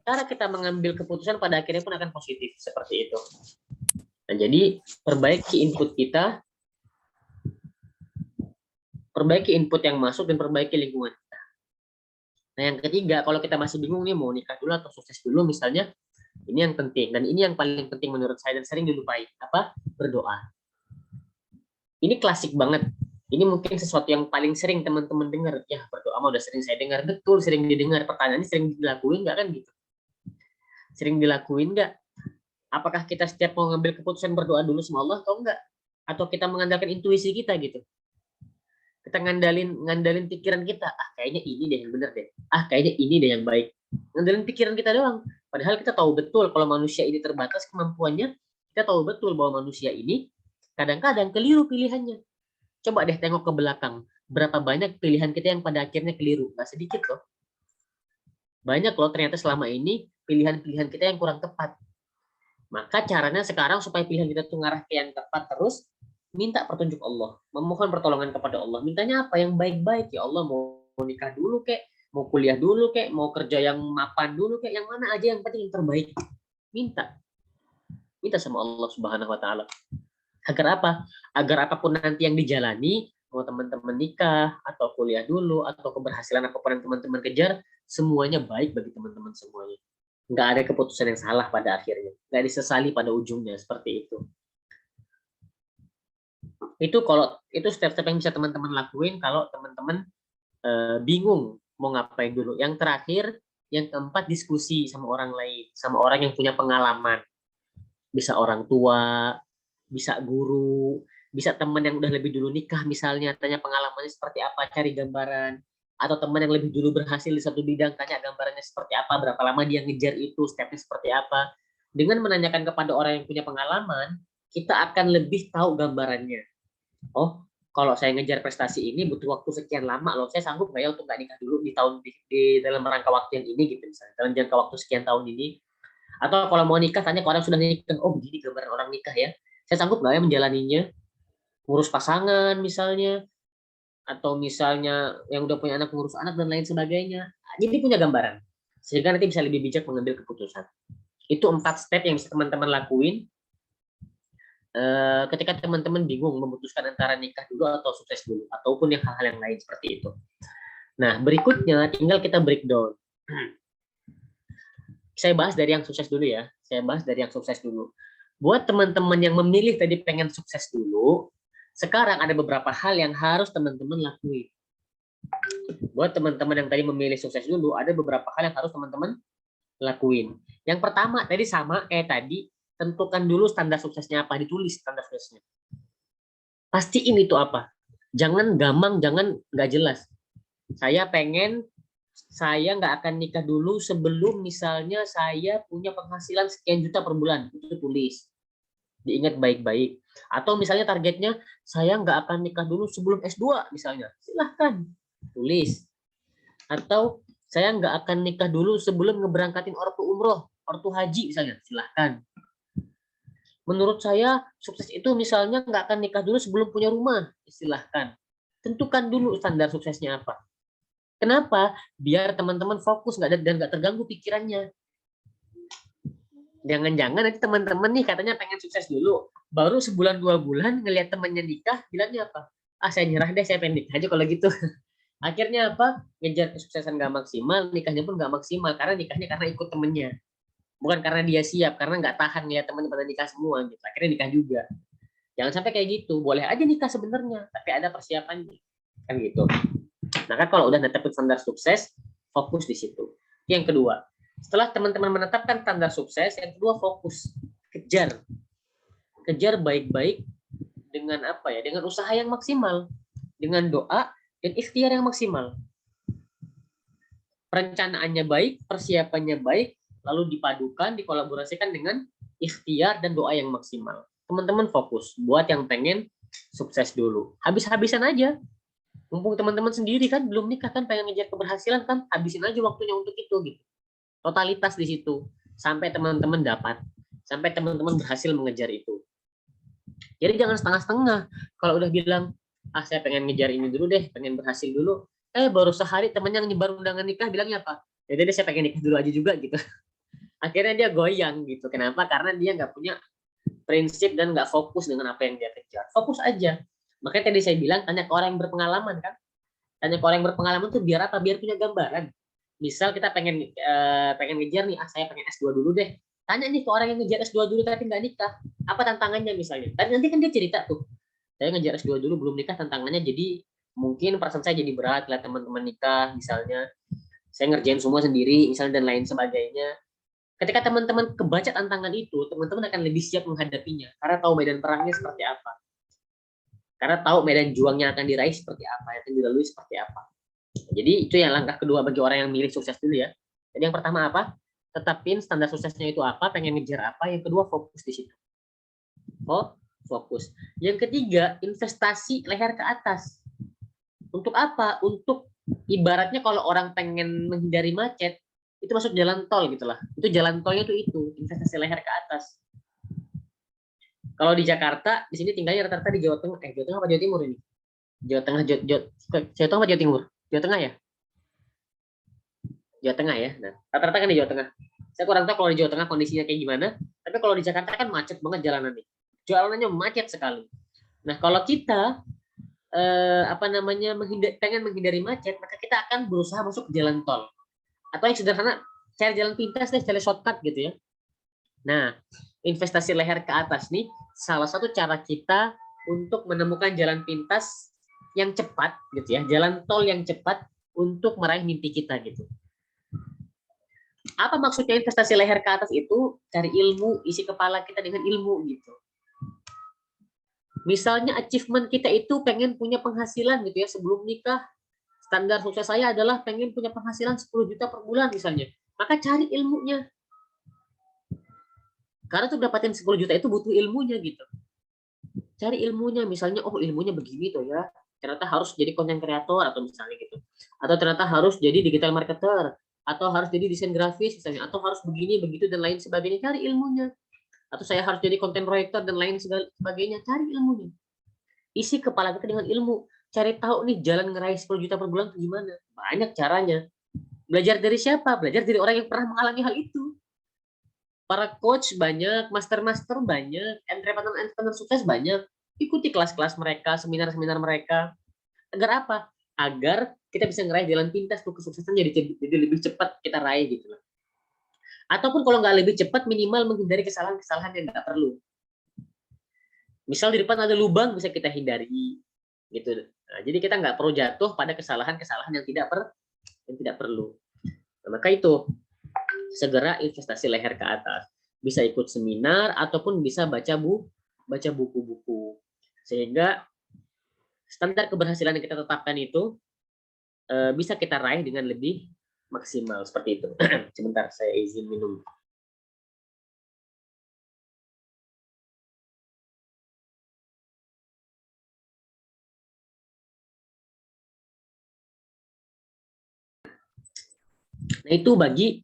[SPEAKER 6] cara kita mengambil keputusan pada akhirnya pun akan positif, seperti itu. Nah, jadi perbaiki input kita, perbaiki input yang masuk dan perbaiki lingkungan kita. Nah, yang ketiga, kalau kita masih bingung nih mau nikah dulu atau sukses dulu misalnya, ini yang penting dan ini yang paling penting menurut saya dan sering dilupai, berdoa. Ini klasik banget. Ini mungkin sesuatu yang paling sering teman-teman dengar. Ya, berdoa mah udah sering saya dengar. Betul, sering didengar. Pertanyaannya sering dilakuin nggak kan gitu? Sering dilakuin nggak? Apakah kita setiap mau ngambil keputusan berdoa dulu sama Allah atau enggak? Atau kita mengandalkan intuisi kita gitu? Kita ngandalin pikiran kita. Kayaknya ini deh yang benar deh. Kayaknya ini deh yang baik. Ngandalin pikiran kita doang. Padahal kita tahu betul kalau manusia ini terbatas kemampuannya. Kita tahu betul bahwa manusia ini kadang-kadang keliru pilihannya. Coba deh tengok ke belakang. Berapa banyak pilihan kita yang pada akhirnya keliru. Nggak sedikit loh. Banyak loh ternyata selama ini pilihan-pilihan kita yang kurang tepat. Maka caranya sekarang supaya pilihan kita tuh ngarah ke yang tepat terus, minta petunjuk Allah. Memohon pertolongan kepada Allah. Mintanya apa? Yang baik-baik. Ya Allah, mau nikah dulu kek, mau kuliah dulu kek, mau kerja yang mapan dulu kek, yang mana aja yang penting yang terbaik. Minta sama Allah Subhanahu wa taala. Agar apa? Agar apapun nanti yang dijalani, mau teman-teman nikah, atau kuliah dulu, atau keberhasilan apapun yang teman-teman kejar, semuanya baik bagi teman-teman semuanya. Nggak ada keputusan yang salah pada akhirnya. Nggak disesali pada ujungnya, seperti itu. Itu step-step yang bisa teman-teman lakuin kalau teman-teman bingung mau ngapain dulu. Yang terakhir, yang keempat, diskusi sama orang lain, sama orang yang punya pengalaman. Bisa orang tua, bisa guru, bisa teman yang udah lebih dulu nikah misalnya, tanya pengalamannya seperti apa, cari gambaran. Atau teman yang lebih dulu berhasil di satu bidang, tanya gambarannya seperti apa, berapa lama dia ngejar itu, stepnya seperti apa. Dengan menanyakan kepada orang yang punya pengalaman, kita akan lebih tahu gambarannya. Oh, kalau saya ngejar prestasi ini butuh waktu sekian lama loh. Saya sanggup nggak ya untuk nggak nikah dulu di dalam rangka waktu yang ini gitu misalnya. Dalam jangka waktu sekian tahun ini. Atau kalau mau nikah tanya ke orang sudah nikah. Oh, begini gambaran orang nikah ya. Saya sanggup nggak ya menjalaninya? Ngurus pasangan misalnya, atau misalnya yang udah punya anak ngurus anak dan lain sebagainya. Jadi punya gambaran. Sehingga nanti bisa lebih bijak mengambil keputusan. Itu 4 step yang bisa teman-teman lakuin ketika teman-teman bingung memutuskan antara nikah dulu atau sukses dulu, ataupun yang hal-hal yang lain seperti itu. Nah, berikutnya tinggal kita breakdown. Saya bahas dari yang sukses dulu ya. Buat teman-teman yang memilih tadi pengen sukses dulu, sekarang ada beberapa hal yang harus teman-teman lakuin. Buat teman-teman yang tadi memilih sukses dulu, ada beberapa hal yang harus teman-teman lakuin. Yang pertama tadi sama kayak tadi, tentukan dulu standar suksesnya apa, ditulis standar suksesnya. Pastiin itu apa. Jangan gamang, jangan nggak jelas. Saya nggak akan nikah dulu sebelum misalnya saya punya penghasilan sekian juta per bulan. Itu tulis. Diingat baik-baik. Atau misalnya targetnya, saya nggak akan nikah dulu sebelum S2 misalnya. Silahkan. Tulis. Atau saya nggak akan nikah dulu sebelum ngeberangkatin ortu umroh, ortu haji misalnya. Silahkan. Menurut saya sukses itu misalnya nggak akan nikah dulu sebelum punya rumah. Silahkan. Tentukan dulu standar suksesnya apa. Kenapa? Biar teman-teman fokus dan nggak terganggu pikirannya. Jangan-jangan nanti teman-teman nih katanya pengen sukses dulu. Baru sebulan 2 bulan ngelihat temannya nikah, bilangnya apa? Ah, saya nyerah deh, saya pengen nikah aja kalau gitu. Akhirnya apa? Ngejar kesuksesan nggak maksimal, nikahnya pun nggak maksimal. Karena nikahnya karena ikut temennya. Bukan karena dia siap, karena nggak tahan lihat temannya pada nikah semua gitu. Akhirnya nikah juga. Jangan sampai kayak gitu. Boleh aja nikah sebenarnya, tapi ada persiapannya. Kan gitu. Nah, kan kalau udah netepin standar sukses, fokus di situ. Yang kedua, setelah teman-teman menetapkan standar sukses, yang kedua fokus. Kejar. Kejar baik-baik dengan apa ya? Dengan usaha yang maksimal. Dengan doa dan ikhtiar yang maksimal. Perencanaannya baik, persiapannya baik, lalu dipadukan, dikolaborasikan dengan ikhtiar dan doa yang maksimal. Teman-teman fokus buat yang pengen sukses dulu. Habis-habisan aja. Mumpung teman-teman sendiri kan belum nikah kan pengen ngejar keberhasilan kan, habisin aja waktunya untuk itu gitu. Totalitas di situ sampai teman-teman dapat, sampai teman-teman berhasil mengejar itu. Jadi jangan setengah-setengah. Kalau udah bilang, ah saya pengen ngejar ini dulu deh, pengen berhasil dulu. Baru sehari temennya nyebar undangan nikah bilangnya apa? Ya jadi saya pengen nikah dulu aja juga gitu. Akhirnya dia goyang gitu. Kenapa? Karena dia nggak punya prinsip dan nggak fokus dengan apa yang dia kejar. Fokus aja. Makanya tadi saya bilang tanya ke orang yang berpengalaman kan. Tanya ke orang yang berpengalaman tuh biar apa? Biar punya gambaran. Misal kita pengen ngejar nih, saya pengen S2 dulu deh. Tanya nih ke orang yang ngejar S2 dulu tapi nggak nikah. Apa tantangannya misalnya? Nanti kan dia cerita tuh. Saya ngejar S2 dulu belum nikah, tantangannya jadi mungkin perasaan saya jadi berat lihat teman-teman nikah misalnya. Saya ngerjain semua sendiri misalnya dan lain sebagainya. Ketika teman-teman kebaca tantangan itu, teman-teman akan lebih siap menghadapinya karena tahu medan perangnya seperti apa. Karena tahu medan juang yang akan diraih seperti apa, yang akan dilalui seperti apa. Jadi itu yang langkah kedua bagi orang yang milih sukses dulu ya. Jadi yang pertama apa? Tetapin standar suksesnya itu apa, pengen ngejar apa. Yang kedua fokus di situ. Fokus. Yang ketiga, investasi leher ke atas. Untuk apa? Untuk ibaratnya kalau orang pengen menghindari macet, itu masuk jalan tol gitulah. Itu jalan tolnya itu investasi leher ke atas. Kalau di Jakarta, di sini tinggalnya rata-rata di Jawa Tengah. Jawa Tengah apa Jawa Timur ini? Jawa Tengah, Jawa Tengah apa Jawa Timur? Jawa Tengah ya? Jawa Tengah ya. Nah, rata-rata kan di Jawa Tengah. Saya kurang tahu kalau di Jawa Tengah kondisinya kayak gimana. Tapi kalau di Jakarta kan macet banget jalanannya. Jalanannya macet sekali. Nah, kalau kita pengen menghindari macet, maka kita akan berusaha masuk ke jalan tol. Atau yang sederhana, cari jalan pintas deh, cari shortcut gitu ya. Nah, investasi leher ke atas nih salah satu cara kita untuk menemukan jalan pintas yang cepat gitu ya, jalan tol yang cepat untuk meraih mimpi kita gitu. Apa maksudnya investasi leher ke atas itu? Cari ilmu, isi kepala kita dengan ilmu gitu. Misalnya achievement kita itu pengen punya penghasilan gitu ya sebelum nikah. Standar sukses saya adalah pengen punya penghasilan 10 juta per bulan misalnya. Maka cari ilmunya. Karena untuk dapatin 10 juta itu butuh ilmunya gitu. Cari ilmunya, misalnya oh ilmunya begini tuh ya. Ternyata harus jadi konten kreator atau misalnya gitu. Atau ternyata harus jadi digital marketer, atau harus jadi desain grafis misalnya, atau harus begini begitu dan lain sebagainya. Cari ilmunya. Atau saya harus jadi content writer dan lain sebagainya. Cari ilmunya. Isi kepala kita dengan ilmu. Cari tahu nih jalan ngeraih 10 juta per bulan itu gimana. Banyak caranya. Belajar dari siapa? Belajar dari orang yang pernah mengalami hal itu. Para coach banyak, master-master banyak, entrepreneur sukses banyak. Ikuti kelas-kelas mereka, seminar-seminar mereka. Agar apa? Agar kita bisa ngeraih jalan pintas tuh kesuksesan jadi lebih cepat kita raih gitu loh. Ataupun kalau nggak lebih cepat, minimal menghindari kesalahan-kesalahan yang nggak perlu. Misal di depan ada lubang, bisa kita hindari gitu. Nah, jadi kita nggak perlu jatuh pada kesalahan-kesalahan yang tidak perlu. Nah, maka itu segera investasi leher ke atas. Bisa ikut seminar ataupun bisa baca buku-buku. Sehingga standar keberhasilan yang kita tetapkan itu bisa kita raih dengan lebih maksimal seperti itu. Sebentar saya izin minum. Nah, itu bagi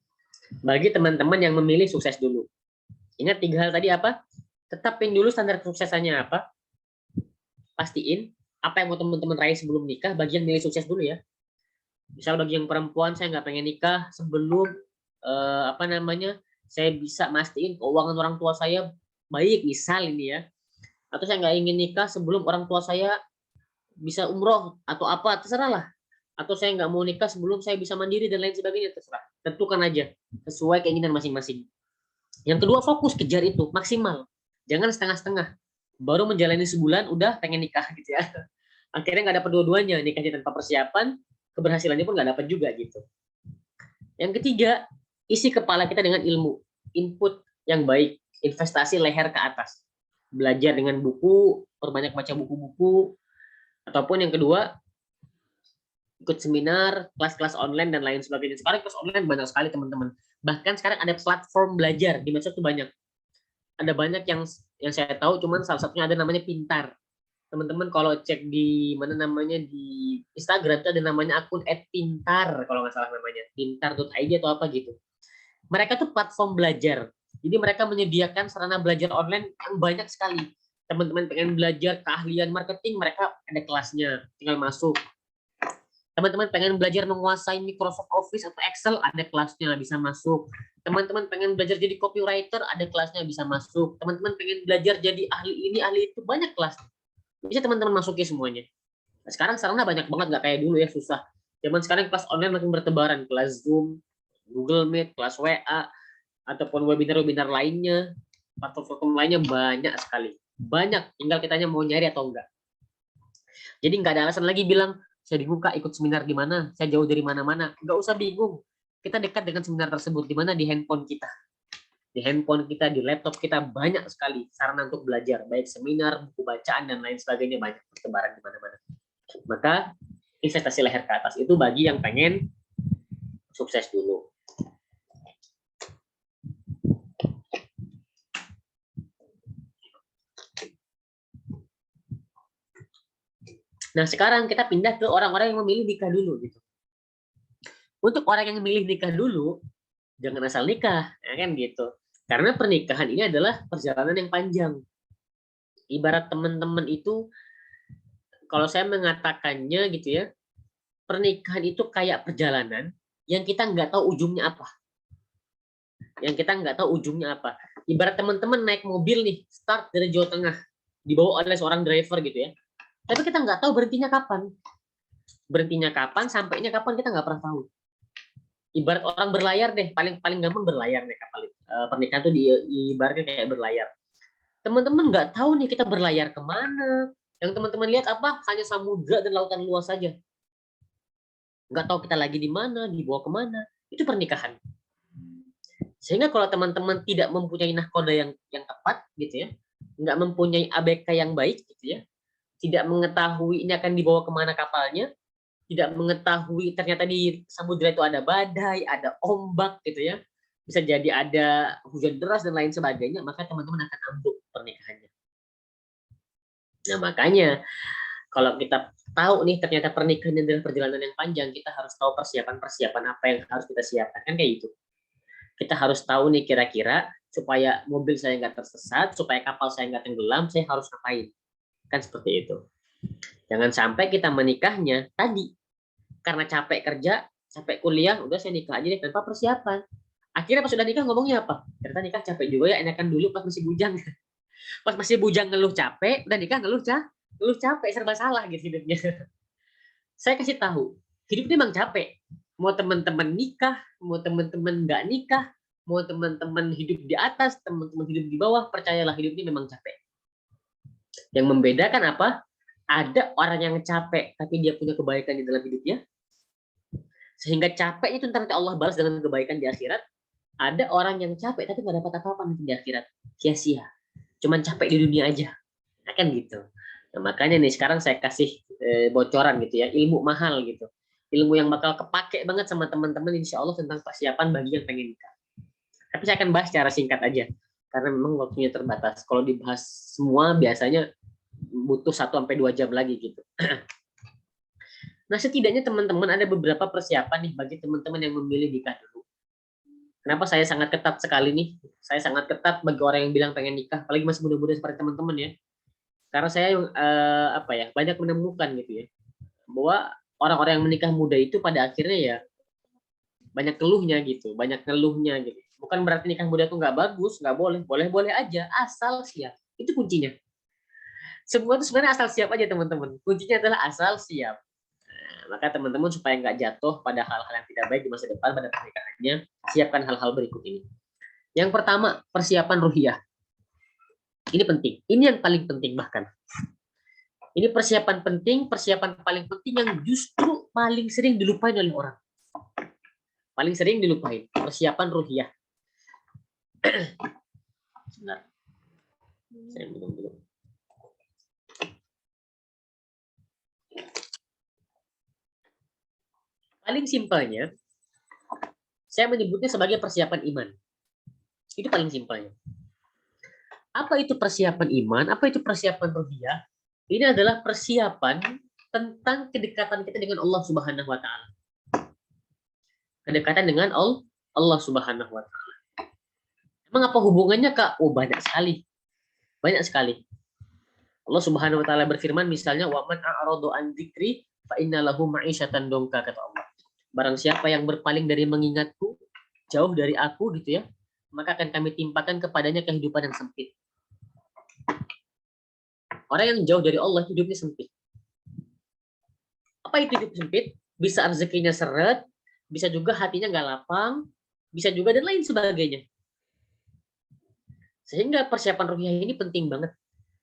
[SPEAKER 6] teman-teman yang memilih sukses dulu. Ingat 3 hal tadi apa? Tetapin dulu standar kesuksesannya apa. Pastiin apa yang mau teman-teman raih sebelum nikah. Bagi yang milih sukses dulu ya. Misal bagi yang perempuan, saya nggak pengen nikah sebelum saya bisa mastiin keuangan orang tua saya baik, misal ini ya. Atau saya nggak ingin nikah sebelum orang tua saya bisa umroh atau apa, terserah lah. Atau saya nggak mau nikah sebelum saya bisa mandiri dan lain sebagainya, terserah. Tentukan aja sesuai keinginan masing-masing. Yang kedua, fokus kejar itu maksimal, jangan setengah-setengah. Baru menjalani sebulan udah pengen nikah gitu ya. Akhirnya nggak dapat dua-duanya, nikahnya tanpa persiapan, keberhasilannya pun nggak dapat juga gitu. Yang ketiga, isi kepala kita dengan ilmu, input yang baik, investasi leher ke atas, belajar dengan buku, perbanyak baca buku-buku, ataupun yang kedua ikut seminar, kelas-kelas online dan lain sebagainya. Sekarang kelas online banyak sekali teman-teman. Bahkan sekarang ada platform belajar di medsos itu banyak. Ada banyak yang saya tahu, cuman salah satunya ada namanya Pintar. Teman-teman kalau cek di mana namanya di Instagram itu ada namanya akun @pintar kalau nggak salah namanya, pintar.id atau apa gitu. Mereka tuh platform belajar. Jadi mereka menyediakan sarana belajar online yang banyak sekali. Teman-teman pengen belajar keahlian marketing, mereka ada kelasnya, tinggal masuk. Teman-teman pengen belajar menguasai Microsoft Office atau Excel, ada kelasnya, bisa masuk. Teman-teman pengen belajar jadi copywriter, ada kelasnya, bisa masuk. Teman-teman pengen belajar jadi ahli ini, ahli itu, banyak kelas. Bisa teman-teman masuki semuanya. Nah, sekarang sarana banyak banget, nggak kayak dulu ya, susah. Zaman sekarang kelas online makin bertebaran, kelas Zoom, Google Meet, kelas WA, ataupun webinar-webinar lainnya, platform lainnya banyak sekali. Banyak, tinggal kitanya mau nyari atau enggak. Jadi nggak ada alasan lagi bilang, saya bingung Kak ikut seminar di mana, saya jauh dari mana-mana. Nggak usah bingung. Kita dekat dengan seminar tersebut, di mana di handphone kita. Di handphone kita, di laptop kita, banyak sekali sarana untuk belajar. Baik seminar, buku bacaan, dan lain sebagainya, banyak bertebaran di mana-mana. Maka investasi leher ke atas itu bagi yang pengen sukses dulu. Nah, sekarang kita pindah ke orang-orang yang memilih nikah dulu gitu. Untuk orang yang memilih nikah dulu, jangan asal nikah, ya kan gitu. Karena pernikahan ini adalah perjalanan yang panjang. Ibarat teman-teman itu, kalau saya mengatakannya gitu ya, pernikahan itu kayak perjalanan yang kita nggak tahu ujungnya apa. Yang kita nggak tahu ujungnya apa. Ibarat teman-teman naik mobil nih, start dari Jawa Tengah, dibawa oleh seorang driver gitu ya. Tapi kita nggak tahu berhentinya kapan. Berhentinya kapan, sampainya kapan, kita nggak pernah tahu. Ibarat orang berlayar deh, paling gampang berlayar deh kapal. Pernikahan tuh ibaratnya kayak berlayar. Teman-teman nggak tahu nih kita berlayar kemana. Yang teman-teman lihat apa? Hanya samudra dan lautan luas saja. Nggak tahu kita lagi di mana, dibawa kemana. Itu pernikahan. Sehingga kalau teman-teman tidak mempunyai nahkoda yang tepat, gitu ya, nggak mempunyai ABK yang baik, gitu ya, tidak mengetahui ini akan dibawa kemana kapalnya, tidak mengetahui ternyata di samudra itu ada badai, ada ombak gitu ya, bisa jadi ada hujan deras dan lain sebagainya, maka teman-teman akan ambruk pernikahannya. Nah, makanya kalau kita tahu nih ternyata pernikahan adalah perjalanan yang panjang, kita harus tahu persiapan-persiapan apa yang harus kita siapkan, kan kayak gitu. Kita harus tahu nih kira-kira supaya mobil saya nggak tersesat, supaya kapal saya nggak tenggelam, saya harus ngapain. Kan seperti itu. Jangan sampai kita menikahnya tadi karena capek kerja, capek kuliah, udah saya nikah aja deh tanpa persiapan. Akhirnya pas sudah nikah ngomongnya apa? Ternyata nikah capek juga ya, enakan dulu pas masih bujang. Pas masih bujang ngeluh capek, udah nikah ngeluh capek, serba salah gitu hidupnya. Saya kasih tahu, hidup ini memang capek. Mau teman-teman nikah, mau teman-teman nggak nikah, mau teman-teman hidup di atas, teman-teman hidup di bawah, percayalah hidup ini memang capek. Yang membedakan apa? Ada orang yang capek, tapi dia punya kebaikan di dalam hidupnya, sehingga capek itu nanti Allah balas dengan kebaikan di akhirat. Ada orang yang capek, tapi nggak dapat apa-apa nanti di akhirat. Sia-sia. Cuman capek di dunia aja. Nah, kan gitu. Nah, makanya nih sekarang saya kasih bocoran gitu ya, ilmu mahal gitu. Ilmu yang bakal kepake banget sama teman-teman insya Allah tentang persiapan bagi yang pengen nikah. Tapi saya akan bahas secara singkat aja. Karena memang waktunya terbatas. Kalau dibahas semua biasanya butuh 1-2 jam lagi gitu. Nah, setidaknya teman-teman ada beberapa persiapan nih bagi teman-teman yang memilih nikah dulu. Kenapa saya sangat ketat sekali nih? Saya sangat ketat bagi orang yang bilang pengen nikah, apalagi masih muda-muda seperti teman-teman ya. Karena saya banyak menemukan gitu ya, bahwa orang-orang yang menikah muda itu pada akhirnya ya banyak keluhnya gitu, Bukan berarti nikah muda itu nggak bagus, nggak boleh, boleh aja, asal siap. Itu kuncinya. Semua itu sebenarnya asal siap aja teman-teman. Kuncinya adalah asal siap. Nah, maka teman-teman supaya nggak jatuh pada hal-hal yang tidak baik di masa depan pada pernikahannya, siapkan hal-hal berikut ini. Yang pertama, persiapan ruhiyah. Ini penting. Ini yang paling penting bahkan. Ini persiapan paling penting yang justru paling sering dilupain oleh orang. Paling sering dilupain, persiapan ruhiyah. Sebentar. Saya minum dulu. Paling simpelnya, saya menyebutnya sebagai persiapan iman. Itu paling simpelnya. Apa itu persiapan iman? Apa itu persiapan ruhiyah? Ini adalah persiapan tentang kedekatan kita dengan Allah Subhanahu wa taala. Kedekatan dengan Allah Subhanahu wa taala. Emang apa hubungannya, Kak? Oh, banyak sekali. Banyak sekali. Allah Subhanahu wa taala berfirman misalnya, "Wa man a'radu an dzikri fa inna lahu ma'isyatan dongka," kata Allah. Barang siapa yang berpaling dari mengingatku, jauh dari aku gitu ya, maka akan kami timpakan kepadanya kehidupan yang sempit. Orang yang jauh dari Allah hidupnya sempit. Apa itu hidup sempit? Bisa rezekinya seret, bisa juga hatinya nggak lapang, bisa juga dan lain sebagainya. Sehingga persiapan ruhiyah ini penting banget.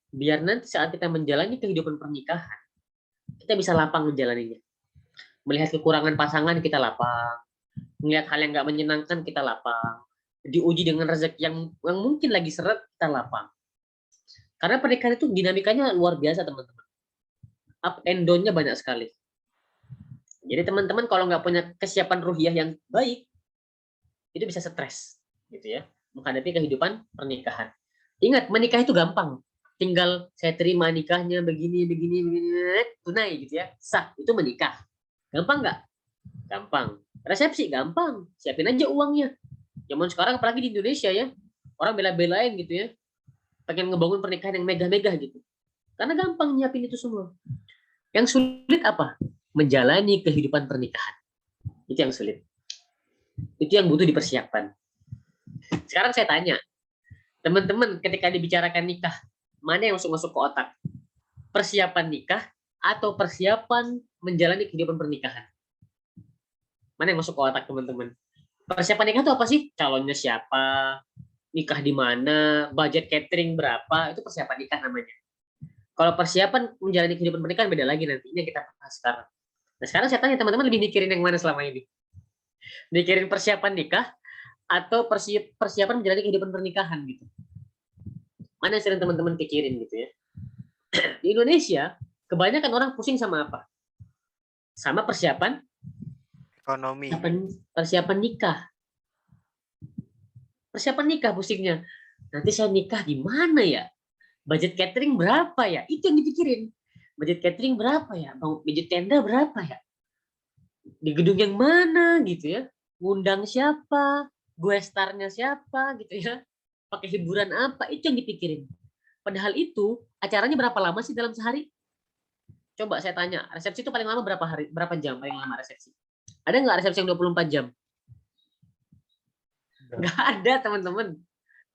[SPEAKER 6] Biar nanti saat kita menjalani kehidupan pernikahan, kita bisa lapang menjalaninya. Melihat kekurangan pasangan kita lapang, melihat hal yang nggak menyenangkan kita lapang, diuji dengan rezeki yang mungkin lagi seret kita lapang. Karena pernikahan itu dinamikanya luar biasa teman-teman. Up and down-nya banyak sekali. Jadi teman-teman kalau nggak punya kesiapan ruhiyah yang baik, itu bisa stres, gitu ya, menghadapi kehidupan pernikahan. Ingat, menikah itu gampang. Tinggal saya terima nikahnya begini, tunai gitu ya, sah, itu menikah. Gampang nggak? Gampang. Resepsi gampang, siapin aja uangnya. Zaman sekarang apalagi di Indonesia ya, orang bela-belain gitu ya, pengen ngebangun pernikahan yang megah-megah gitu. Karena gampang nyiapin itu semua. Yang sulit apa? Menjalani kehidupan pernikahan. Itu yang sulit. Itu yang butuh dipersiapkan. Sekarang saya tanya, teman-teman ketika dibicarakan nikah, mana yang masuk ke otak? Persiapan nikah atau persiapan menjalani kehidupan pernikahan? Mana yang masuk ke otak teman-teman? Persiapan nikah itu apa sih? Calonnya siapa? Nikah di mana? Budget catering berapa? Itu persiapan nikah namanya. Kalau persiapan menjalani kehidupan pernikahan beda lagi nanti. Ini yang kita bahas sekarang. Nah, sekarang saya tanya teman-teman lebih mikirin yang mana selama ini? Mikirin persiapan nikah atau persiapan menjalani kehidupan pernikahan gitu? Mana yang sering teman-teman pikirin gitu ya? Di Indonesia, kebanyakan orang pusing sama apa? Sama persiapan
[SPEAKER 2] ekonomi.
[SPEAKER 6] Persiapan nikah.
[SPEAKER 7] Persiapan nikah pusingnya. Nanti saya nikah di mana ya? Budget catering berapa ya? Itu yang dipikirin. Budget catering berapa ya? Budget tenda berapa ya? Di gedung yang mana gitu ya? Ngundang siapa? Gue starnya siapa gitu ya? Pakai hiburan apa? Itu yang dipikirin. Padahal itu acaranya berapa lama sih dalam sehari? Coba saya tanya, resepsi itu paling lama berapa jam paling lama resepsi? Ada nggak resepsi yang 24 jam? Nggak ada, teman-teman.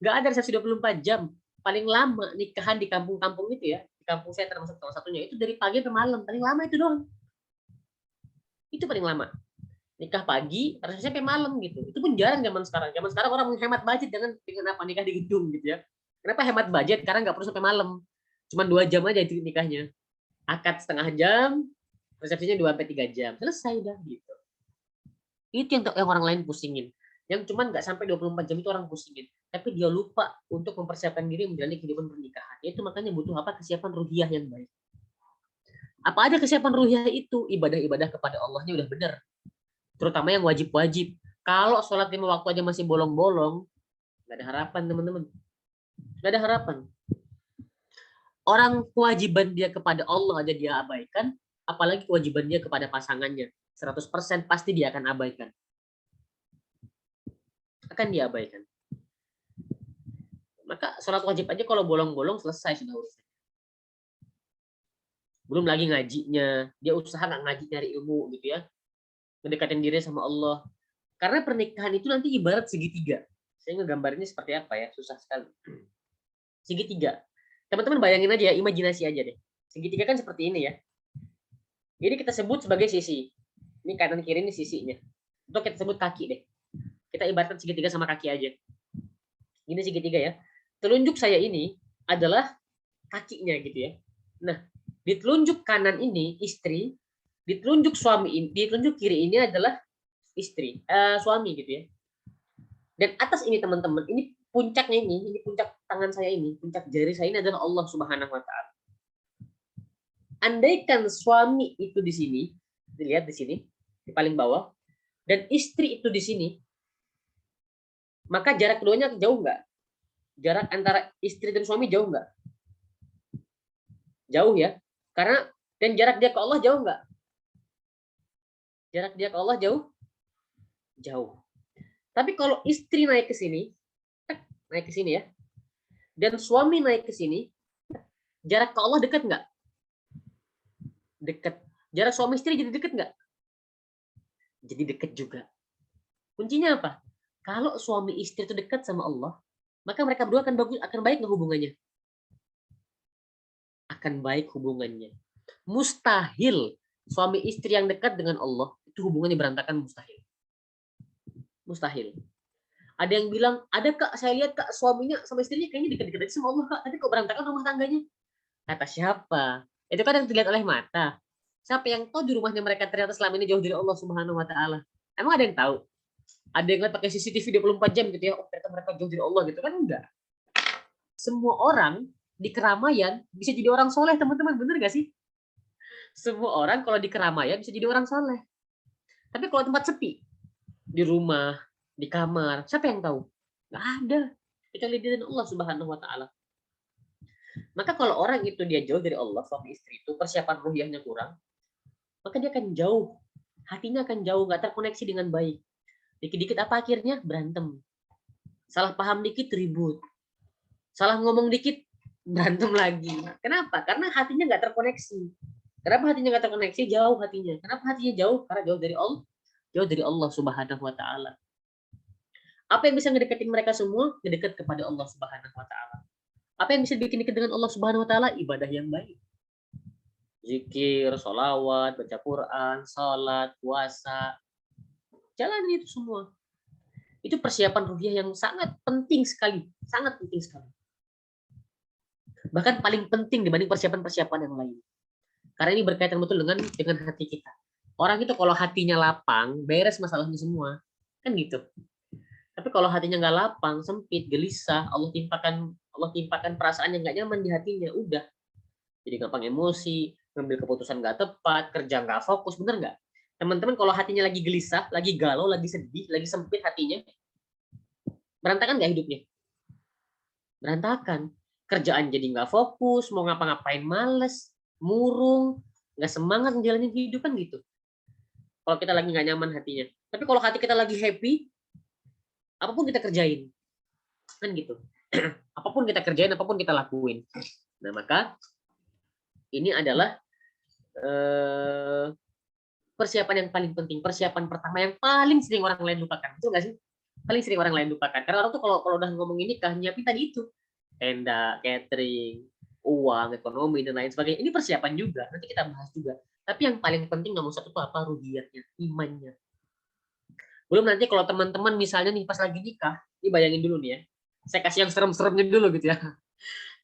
[SPEAKER 7] Nggak ada resepsi 24 jam. Paling lama nikahan di kampung-kampung itu ya, di kampung saya termasuk salah satunya, itu dari pagi sampai malam. Paling lama itu doang. Itu paling lama. Nikah pagi, resepsi sampai malam gitu. Itu pun jarang zaman sekarang. Zaman sekarang orang menghemat budget dengan apa nikah di gedung gitu ya. Kenapa hemat budget? Karena nggak perlu sampai malam. Cuma 2 jam aja itu nikahnya. Akad setengah jam, resepsinya 2-3 jam. Selesai dah gitu. Itu yang orang lain pusingin. Yang cuman nggak sampai 24 jam itu orang pusingin. Tapi dia lupa untuk mempersiapkan diri menjalani kehidupan pernikahan. Itu makanya butuh apa? Kesiapan ruhiyah yang baik. Apa ada kesiapan ruhiyah itu? Ibadah-ibadah kepada Allahnya udah benar. Terutama yang wajib-wajib. Kalau sholat 5 waktu aja masih bolong-bolong, nggak ada harapan teman-teman. Nggak ada harapan. Orang kewajiban dia kepada Allah aja dia abaikan, apalagi kewajiban dia kepada pasangannya. 100% pasti dia akan abaikan. Akan dia abaikan. Maka sholat wajib aja kalau bolong-bolong selesai sudah urusan. Belum lagi ngajinya, dia usaha nggak ngaji nyari ilmu gitu ya. Mendekatin diri sama Allah. Karena pernikahan itu nanti ibarat segitiga. Saya ngegambarnya seperti apa ya, susah sekali. Segitiga. Teman-teman bayangin aja ya, imajinasi aja deh. Segitiga kan seperti ini ya. Jadi kita sebut sebagai sisi. Ini kanan kiri ini sisinya. Atau kita sebut kaki deh. Kita ibaratkan segitiga sama kaki aja. Ini segitiga ya. Telunjuk saya ini adalah kakinya gitu ya. Nah, di telunjuk kanan ini istri, di telunjuk suami ini, di telunjuk kiri ini adalah istri, suami gitu ya. Dan atas ini teman-teman, ini puncaknya ini puncak tangan saya ini, puncak jari saya ini adalah Allah Subhanahu wa taala. Andaikan suami itu di sini, dilihat di sini, di paling bawah, dan istri itu di sini, maka jarak keduanya jauh nggak? Jarak antara istri dan suami jauh nggak? Jauh ya. Karena dan jarak dia ke Allah jauh nggak? Jarak dia ke Allah jauh? Jauh. Tapi kalau istri naik ke sini ya, dan suami naik ke sini, jarak ke Allah dekat nggak? Dekat. Jarak suami istri jadi dekat nggak? Jadi dekat juga. Kuncinya apa? Kalau suami istri itu dekat sama Allah, maka mereka berdua akan baik nggak hubungannya? Akan baik hubungannya. Mustahil suami istri yang dekat dengan Allah itu hubungannya berantakan, mustahil. Mustahil. Ada yang bilang, ada kak, saya lihat kak suaminya sama istrinya kayaknya dekat-dekat aja sama Allah kak, tapi kok berantakan rumah tangganya? Kata siapa? Itu kan yang dilihat oleh mata. Siapa yang tahu di rumahnya mereka ternyata selama ini jauh dari Allah Subhanahu wa taala? Emang ada yang tahu? Ada yang lihat pakai CCTV 24 jam gitu ya, oh ternyata mereka jauh dari Allah gitu kan? Enggak. Semua orang di keramaian bisa jadi orang soleh, teman-teman, bener gak sih? Semua orang kalau di keramaian bisa jadi orang soleh. Tapi kalau tempat sepi, di rumah, di kamar, siapa yang tahu? Nggak ada. Kecuali dia dan Allah Subhanahu wa taala. Maka kalau orang itu dia jauh dari Allah, suami istri itu persiapan ruhiyahnya kurang, maka dia akan jauh. Hatinya akan jauh, nggak terkoneksi dengan baik. Dikit-dikit apa akhirnya? Berantem. Salah paham dikit ribut. Salah ngomong dikit berantem lagi. Kenapa? Karena hatinya nggak terkoneksi. Kenapa hatinya nggak terkoneksi? Jauh hatinya. Kenapa hatinya jauh? Karena jauh dari Allah. Jauh dari Allah Subhanahu wa taala. Apa yang bisa ngedeketin mereka semua? Ngedekat kepada Allah Subhanahu wa taala. Apa yang bisa bikin dekat dengan Allah Subhanahu wa taala? Ibadah yang baik. Zikir, sholawat, baca Quran, salat, puasa. Jalani itu semua. Itu persiapan ruhiyah yang sangat penting sekali, sangat penting sekali. Bahkan paling penting dibanding persiapan-persiapan yang lain. Karena ini berkaitan betul dengan hati kita. Orang itu kalau hatinya lapang, beres masalahnya semua. Kan gitu. Tapi kalau hatinya nggak lapang, sempit, gelisah, Allah timpakan perasaan yang nggak nyaman di hatinya, udah. Jadi gampang emosi, ngambil keputusan nggak tepat, kerja nggak fokus, bener nggak? Teman-teman kalau hatinya lagi gelisah, lagi galau, lagi sedih, lagi sempit hatinya, Berantakan nggak hidupnya? Berantakan. Kerjaan jadi nggak fokus, mau ngapa-ngapain males, murung, nggak semangat ngejalanin hidup kan gitu. Kalau kita lagi nggak nyaman hatinya. Tapi kalau hati kita lagi happy, apapun kita kerjain. Kan gitu. Apapun kita kerjain, apapun kita lakuin. Nah, maka ini adalah persiapan yang paling penting, persiapan pertama yang paling sering orang lain lupakan. Betul nggak sih? Paling sering orang lain lupakan. Karena orang tuh kalau udah ngomong ini kah, nyiapin tadi itu. Tenda, catering, uang, ekonomi, dan lain sebagainya. Ini persiapan juga, nanti kita bahas juga. Tapi yang paling penting nomor satu itu apa? Ruhiyatnya, imannya. Belum nanti kalau teman-teman misalnya nih pas lagi nikah, ini bayangin dulu nih ya. Saya kasih yang serem-seremnya dulu gitu ya.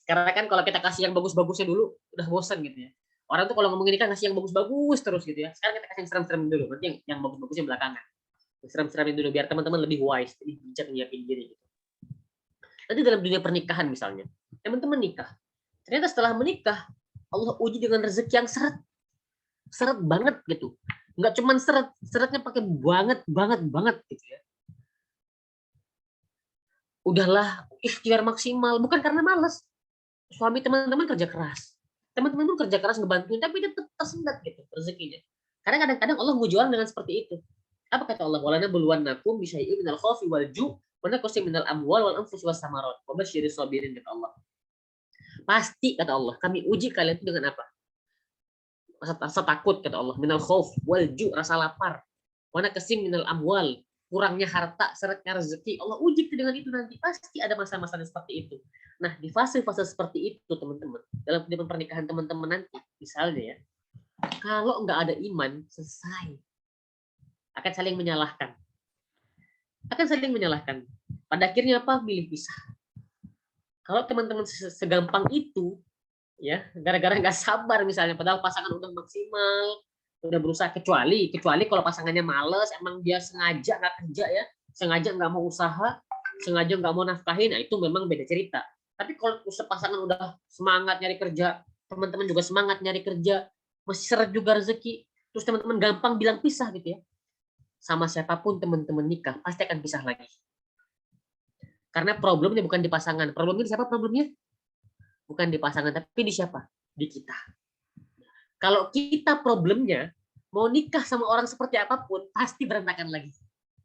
[SPEAKER 7] Karena kan kalau kita kasih yang bagus-bagusnya dulu, udah bosan gitu ya. Orang tuh kalau ngomongin nikah kasih yang bagus-bagus terus gitu ya. Sekarang kita kasih yang serem-serem dulu, nanti yang bagus-bagusnya belakangan. Serem-seremin dulu biar teman-teman lebih wise, lebih bijak nyiapin diri gitu. Nanti dalam dunia pernikahan misalnya, teman-teman nikah. Ternyata setelah menikah, Allah uji dengan rezeki yang seret banget gitu. Nggak cuman seretnya pakai banget gitu ya. Udahlah ikhtiar maksimal, bukan karena malas. Suami teman-teman kerja keras. Teman-teman tuh kerja keras ngebantuin, tapi dia tetap tersendat gitu rezekinya. Karena kadang-kadang Allah mau jual dengan seperti itu. Apa kata Allah? Walana buluwannakum bisyai'in minal khaufi wal ju' wa naqsin minal amwal wal anfusi was samarat. Wa basyiris sabirin kata Allah. Pasti kata Allah, kami uji kalian itu dengan apa? Rasa takut kata Allah, minal khauf wal ju', rasa lapar. Wa naqsin minal amwal, kurangnya harta, seretnya rezeki. Allah uji dengan itu nanti. Pasti ada masa-masa seperti itu. Nah, di fase-fase seperti itu teman-teman, dalam kehidupan pernikahan teman-teman nanti, misalnya ya, kalau nggak ada iman, selesai. Akan saling menyalahkan. Pada akhirnya apa? Milih pisah. Kalau teman-teman segampang itu, ya, gara-gara nggak sabar misalnya, padahal pasangan udah maksimal, udah berusaha, kecuali kalau pasangannya males, emang dia sengaja nggak kerja ya, sengaja nggak mau usaha, sengaja nggak mau nafkahin, nah itu memang beda cerita. Tapi kalau pasangan udah semangat nyari kerja, teman-teman juga semangat nyari kerja, masih seret juga rezeki, terus teman-teman gampang bilang pisah gitu ya. Sama siapapun teman-teman nikah pasti akan pisah lagi. Karena problemnya bukan di pasangan. Problemnya di siapa problemnya? Bukan di pasangan, tapi di siapa? Di kita. Kalau kita problemnya mau nikah sama orang seperti apapun, pasti berantakan lagi.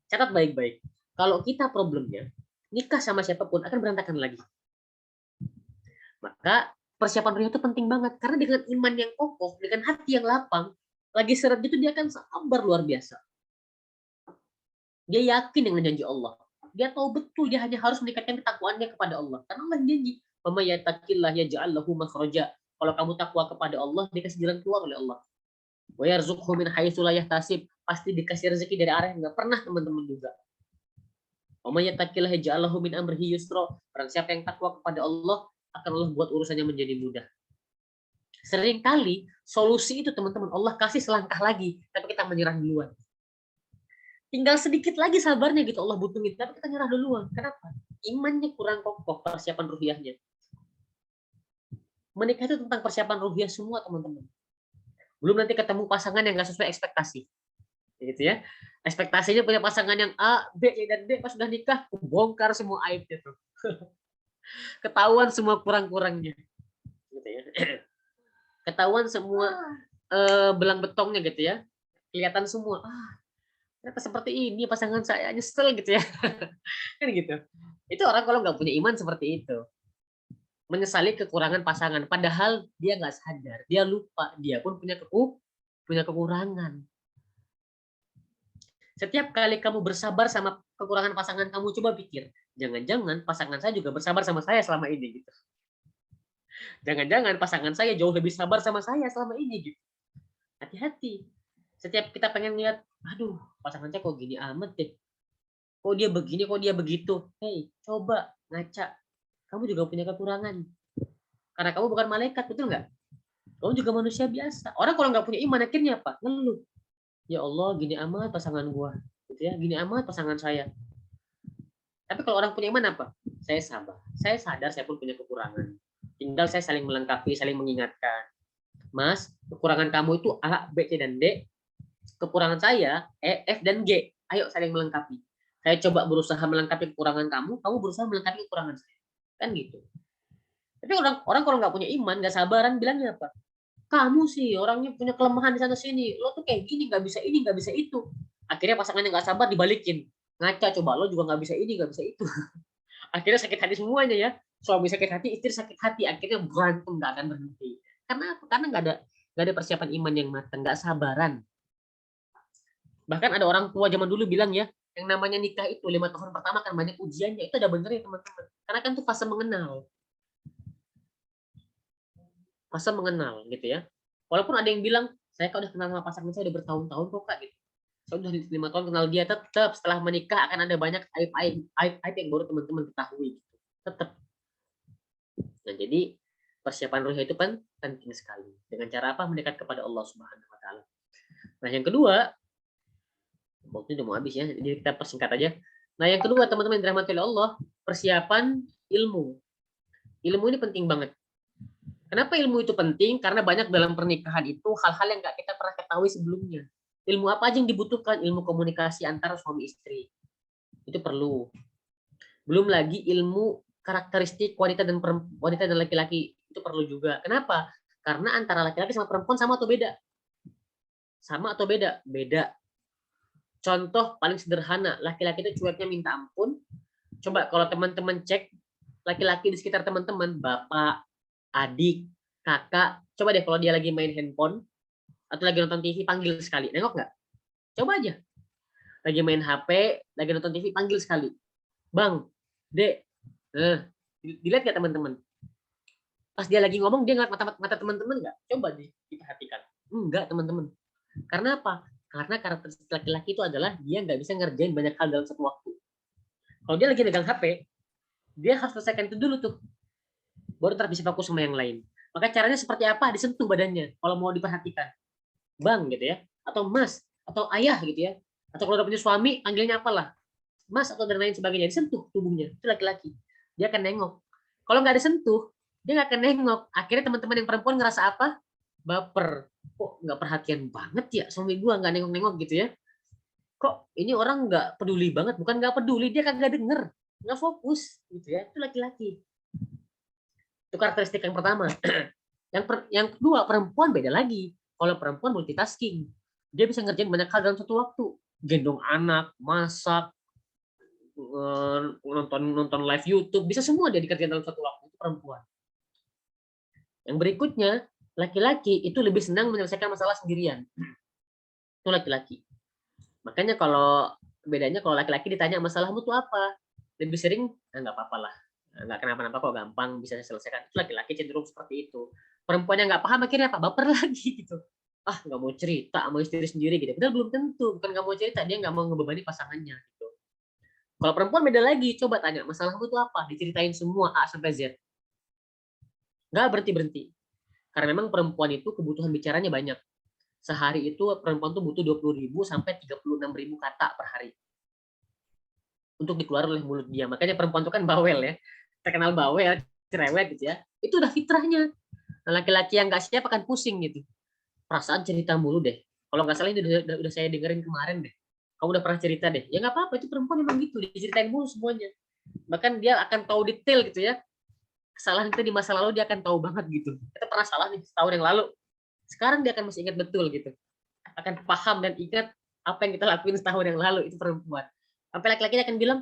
[SPEAKER 7] Catat baik-baik. Kalau kita problemnya nikah sama siapapun akan berantakan lagi. Maka persiapan ruhiyah itu penting banget. Karena dengan iman yang kokoh, dengan hati yang lapang, lagi seret itu dia akan sabar luar biasa. Dia yakin dengan janji Allah. Dia tahu betul dia hanya harus meningkatkan ketakwaannya kepada Allah. Karena Allah janji, "Wa may yattaqillah yaj'al lahu makhraja." Kalau kamu takwa kepada Allah, dikasih jalan keluar oleh Allah. Wa yarzuqhu min haitsu la yahtasib. Pasti dikasih rezeki dari arah yang enggak pernah teman-teman duga. Wa may yattaqillah yaj'al lahu min amrihi yusra. Barang siapa yang takwa kepada Allah, akan Allah buat urusannya menjadi mudah. Seringkali solusi itu teman-teman Allah kasih selangkah lagi, tapi kita menyerah duluan. Tinggal sedikit lagi sabarnya gitu Allah butuhin, tapi kita nyerah duluan. Kenapa? Imannya kurang kokoh, persiapan ruhiyahnya. Menikah itu tentang persiapan ruhiyah semua teman-teman. Belum nanti ketemu pasangan yang nggak sesuai ekspektasi, gitu ya. Ekspektasinya punya pasangan yang A, B, C, dan D, pas sudah nikah, bongkar semua aibnya tuh. Ketahuan semua kurang-kurangnya, gitu ya. Ketahuan semua belang betongnya gitu ya. Kelihatan semua. Ternyata seperti ini pasangan saya, nyesel gitu ya. Kan gitu. Itu orang kalau nggak punya iman seperti itu. Menyesali kekurangan pasangan. Padahal dia nggak sadar. Dia lupa. Dia pun punya kekurangan. Setiap kali kamu bersabar sama kekurangan pasangan kamu, coba pikir. Jangan-jangan pasangan saya juga bersabar sama saya selama ini. Gitu. Jangan-jangan pasangan saya jauh lebih sabar sama saya selama ini. Gitu. Hati-hati. Setiap kita pengen lihat, aduh, pasangan saya kok gini amat deh. Kok dia begini, kok dia begitu. Hei, coba ngaca. Kamu juga punya kekurangan. Karena kamu bukan malaikat, betul nggak? Kamu juga manusia biasa. Orang kalau nggak punya iman, akhirnya apa? Ngeluh. Ya Allah, gini amat pasangan gua. Gitu ya, gini amat pasangan saya. Tapi kalau orang punya iman apa? Saya sabar. Saya sadar saya pun punya kekurangan. Tinggal saya saling melengkapi, saling mengingatkan. Mas, kekurangan kamu itu A, B, C, dan D. Kekurangan saya E, F, dan G. Ayo saling melengkapi. Saya coba berusaha melengkapi kekurangan kamu, kamu berusaha melengkapi kekurangan saya. Kan gitu. Tapi orang kalau nggak punya iman, nggak sabaran, bilangnya apa? Kamu sih orangnya punya kelemahan di sana sini. Lo tuh kayak gini, nggak bisa ini, nggak bisa itu. Akhirnya pasangannya nggak sabar dibalikin. Ngaca, coba lo juga nggak bisa ini, nggak bisa itu. Akhirnya sakit hati semuanya ya. Suami sakit hati, istri sakit hati. Akhirnya berantem, nggak akan berhenti. Karena apa? Karena nggak ada persiapan iman yang matang, nggak sabaran. Bahkan ada orang tua zaman dulu bilang ya, yang namanya nikah itu 5 tahun pertama kan banyak ujiannya. Itu ada benernya teman-teman. Karena kan itu fase mengenal. Fase mengenal gitu ya. Walaupun ada yang bilang, saya kan udah kenal sama pasangan saya udah bertahun-tahun kok kak gitu. Saya udah 5 tahun kenal dia, tetap setelah menikah akan ada banyak aib yang baru teman-teman ketahui gitu. Tetap. Nah, jadi persiapan ruhiyah itu kan penting sekali. Dengan cara apa? Mendekat kepada Allah Subhanahu wa taala. Nah, yang kedua, waktu udah mau habis ya, jadi kita persingkat aja. Nah, yang kedua teman-teman yang dirahmati oleh Allah, persiapan ilmu. Ilmu ini penting banget. Kenapa ilmu itu penting? Karena banyak dalam pernikahan itu hal-hal yang nggak kita pernah ketahui sebelumnya. Ilmu apa aja yang dibutuhkan? Ilmu komunikasi antara suami istri. Itu perlu. Belum lagi ilmu karakteristik wanita dan laki-laki itu perlu juga. Kenapa? Karena antara laki-laki sama perempuan sama atau beda? Sama atau beda? Beda. Contoh paling sederhana, laki-laki itu cueknya minta ampun. Coba kalau teman-teman cek laki-laki di sekitar teman-teman, bapak, adik, kakak, coba deh kalau dia lagi main handphone atau lagi nonton TV, panggil sekali. Nengok nggak? Coba aja. Lagi main HP, lagi nonton TV, panggil sekali. Bang, Dek. Dilihat nggak teman-teman? Pas dia lagi ngomong, dia ngeliat mata teman-teman nggak? Coba diperhatikan. Enggak, teman-teman. Karena apa? Karena karakteristik laki-laki itu adalah dia nggak bisa ngerjain banyak hal dalam satu waktu. Kalau dia lagi megang HP, dia harus selesaikan itu dulu tuh. Baru ntar bisa fokus sama yang lain. Maka caranya seperti apa? Disentuh badannya. Kalau mau diperhatikan. Bang gitu ya. Atau mas. Atau ayah gitu ya. Atau kalau udah punya suami, panggilnya apalah. Mas atau dan lain sebagainya. Disentuh tubuhnya. Itu laki-laki. Dia akan nengok. Kalau nggak disentuh, dia nggak akan nengok. Akhirnya teman-teman yang perempuan ngerasa apa? Baper. Kok nggak perhatian banget ya suami gua nggak nengok-nengok gitu ya. Kok ini orang nggak peduli banget. Bukan nggak peduli, dia kagak denger. Nggak fokus gitu ya. Itu laki-laki. Itu karakteristik yang pertama. Yang kedua, perempuan beda lagi. Kalau perempuan multitasking. Dia bisa ngerjain banyak hal dalam satu waktu. Gendong anak, masak, nonton live YouTube, bisa semua dia dikerjain dalam satu waktu. Itu perempuan. Yang berikutnya, laki-laki itu lebih senang menyelesaikan masalah sendirian. Itu laki-laki. Makanya kalau bedanya kalau laki-laki ditanya masalahmu tuh apa? Lebih sering, nggak apa-apa lah. Nggak kenapa-napa kok, gampang bisa selesaikan. Itu laki-laki cenderung seperti itu. Perempuan yang nggak paham akhirnya apa? Baper lagi gitu. Nggak mau cerita sama istri sendiri gitu. Padahal belum tentu. Bukan nggak mau cerita, dia nggak mau ngebebani pasangannya gitu. Kalau perempuan beda lagi. Coba tanya, masalahmu itu apa? Diceritain semua A sampai Z. Nggak berhenti-berhenti. Karena memang perempuan itu kebutuhan bicaranya banyak. Sehari itu perempuan tuh butuh 20.000 sampai 36.000 kata per hari. Untuk dikeluarkan oleh mulut dia. Makanya perempuan itu kan bawel ya. Terkenal bawel, cerewet gitu ya. Itu udah fitrahnya. Nah, laki-laki yang nggak siap akan pusing gitu. Perasaan cerita mulu deh. Kalau nggak salah ini udah saya dengerin kemarin deh. Kamu udah pernah cerita deh. Ya nggak apa-apa, itu perempuan memang gitu. Diceritain mulu semuanya. Bahkan dia akan tahu detail gitu ya. Kesalahan itu di masa lalu dia akan tahu banget gitu. Kita pernah salah nih setahun yang lalu. Sekarang dia akan masih ingat betul gitu. Akan paham dan ingat apa yang kita lakuin setahun yang lalu. Itu perempuan. Sampai laki-laki akan bilang,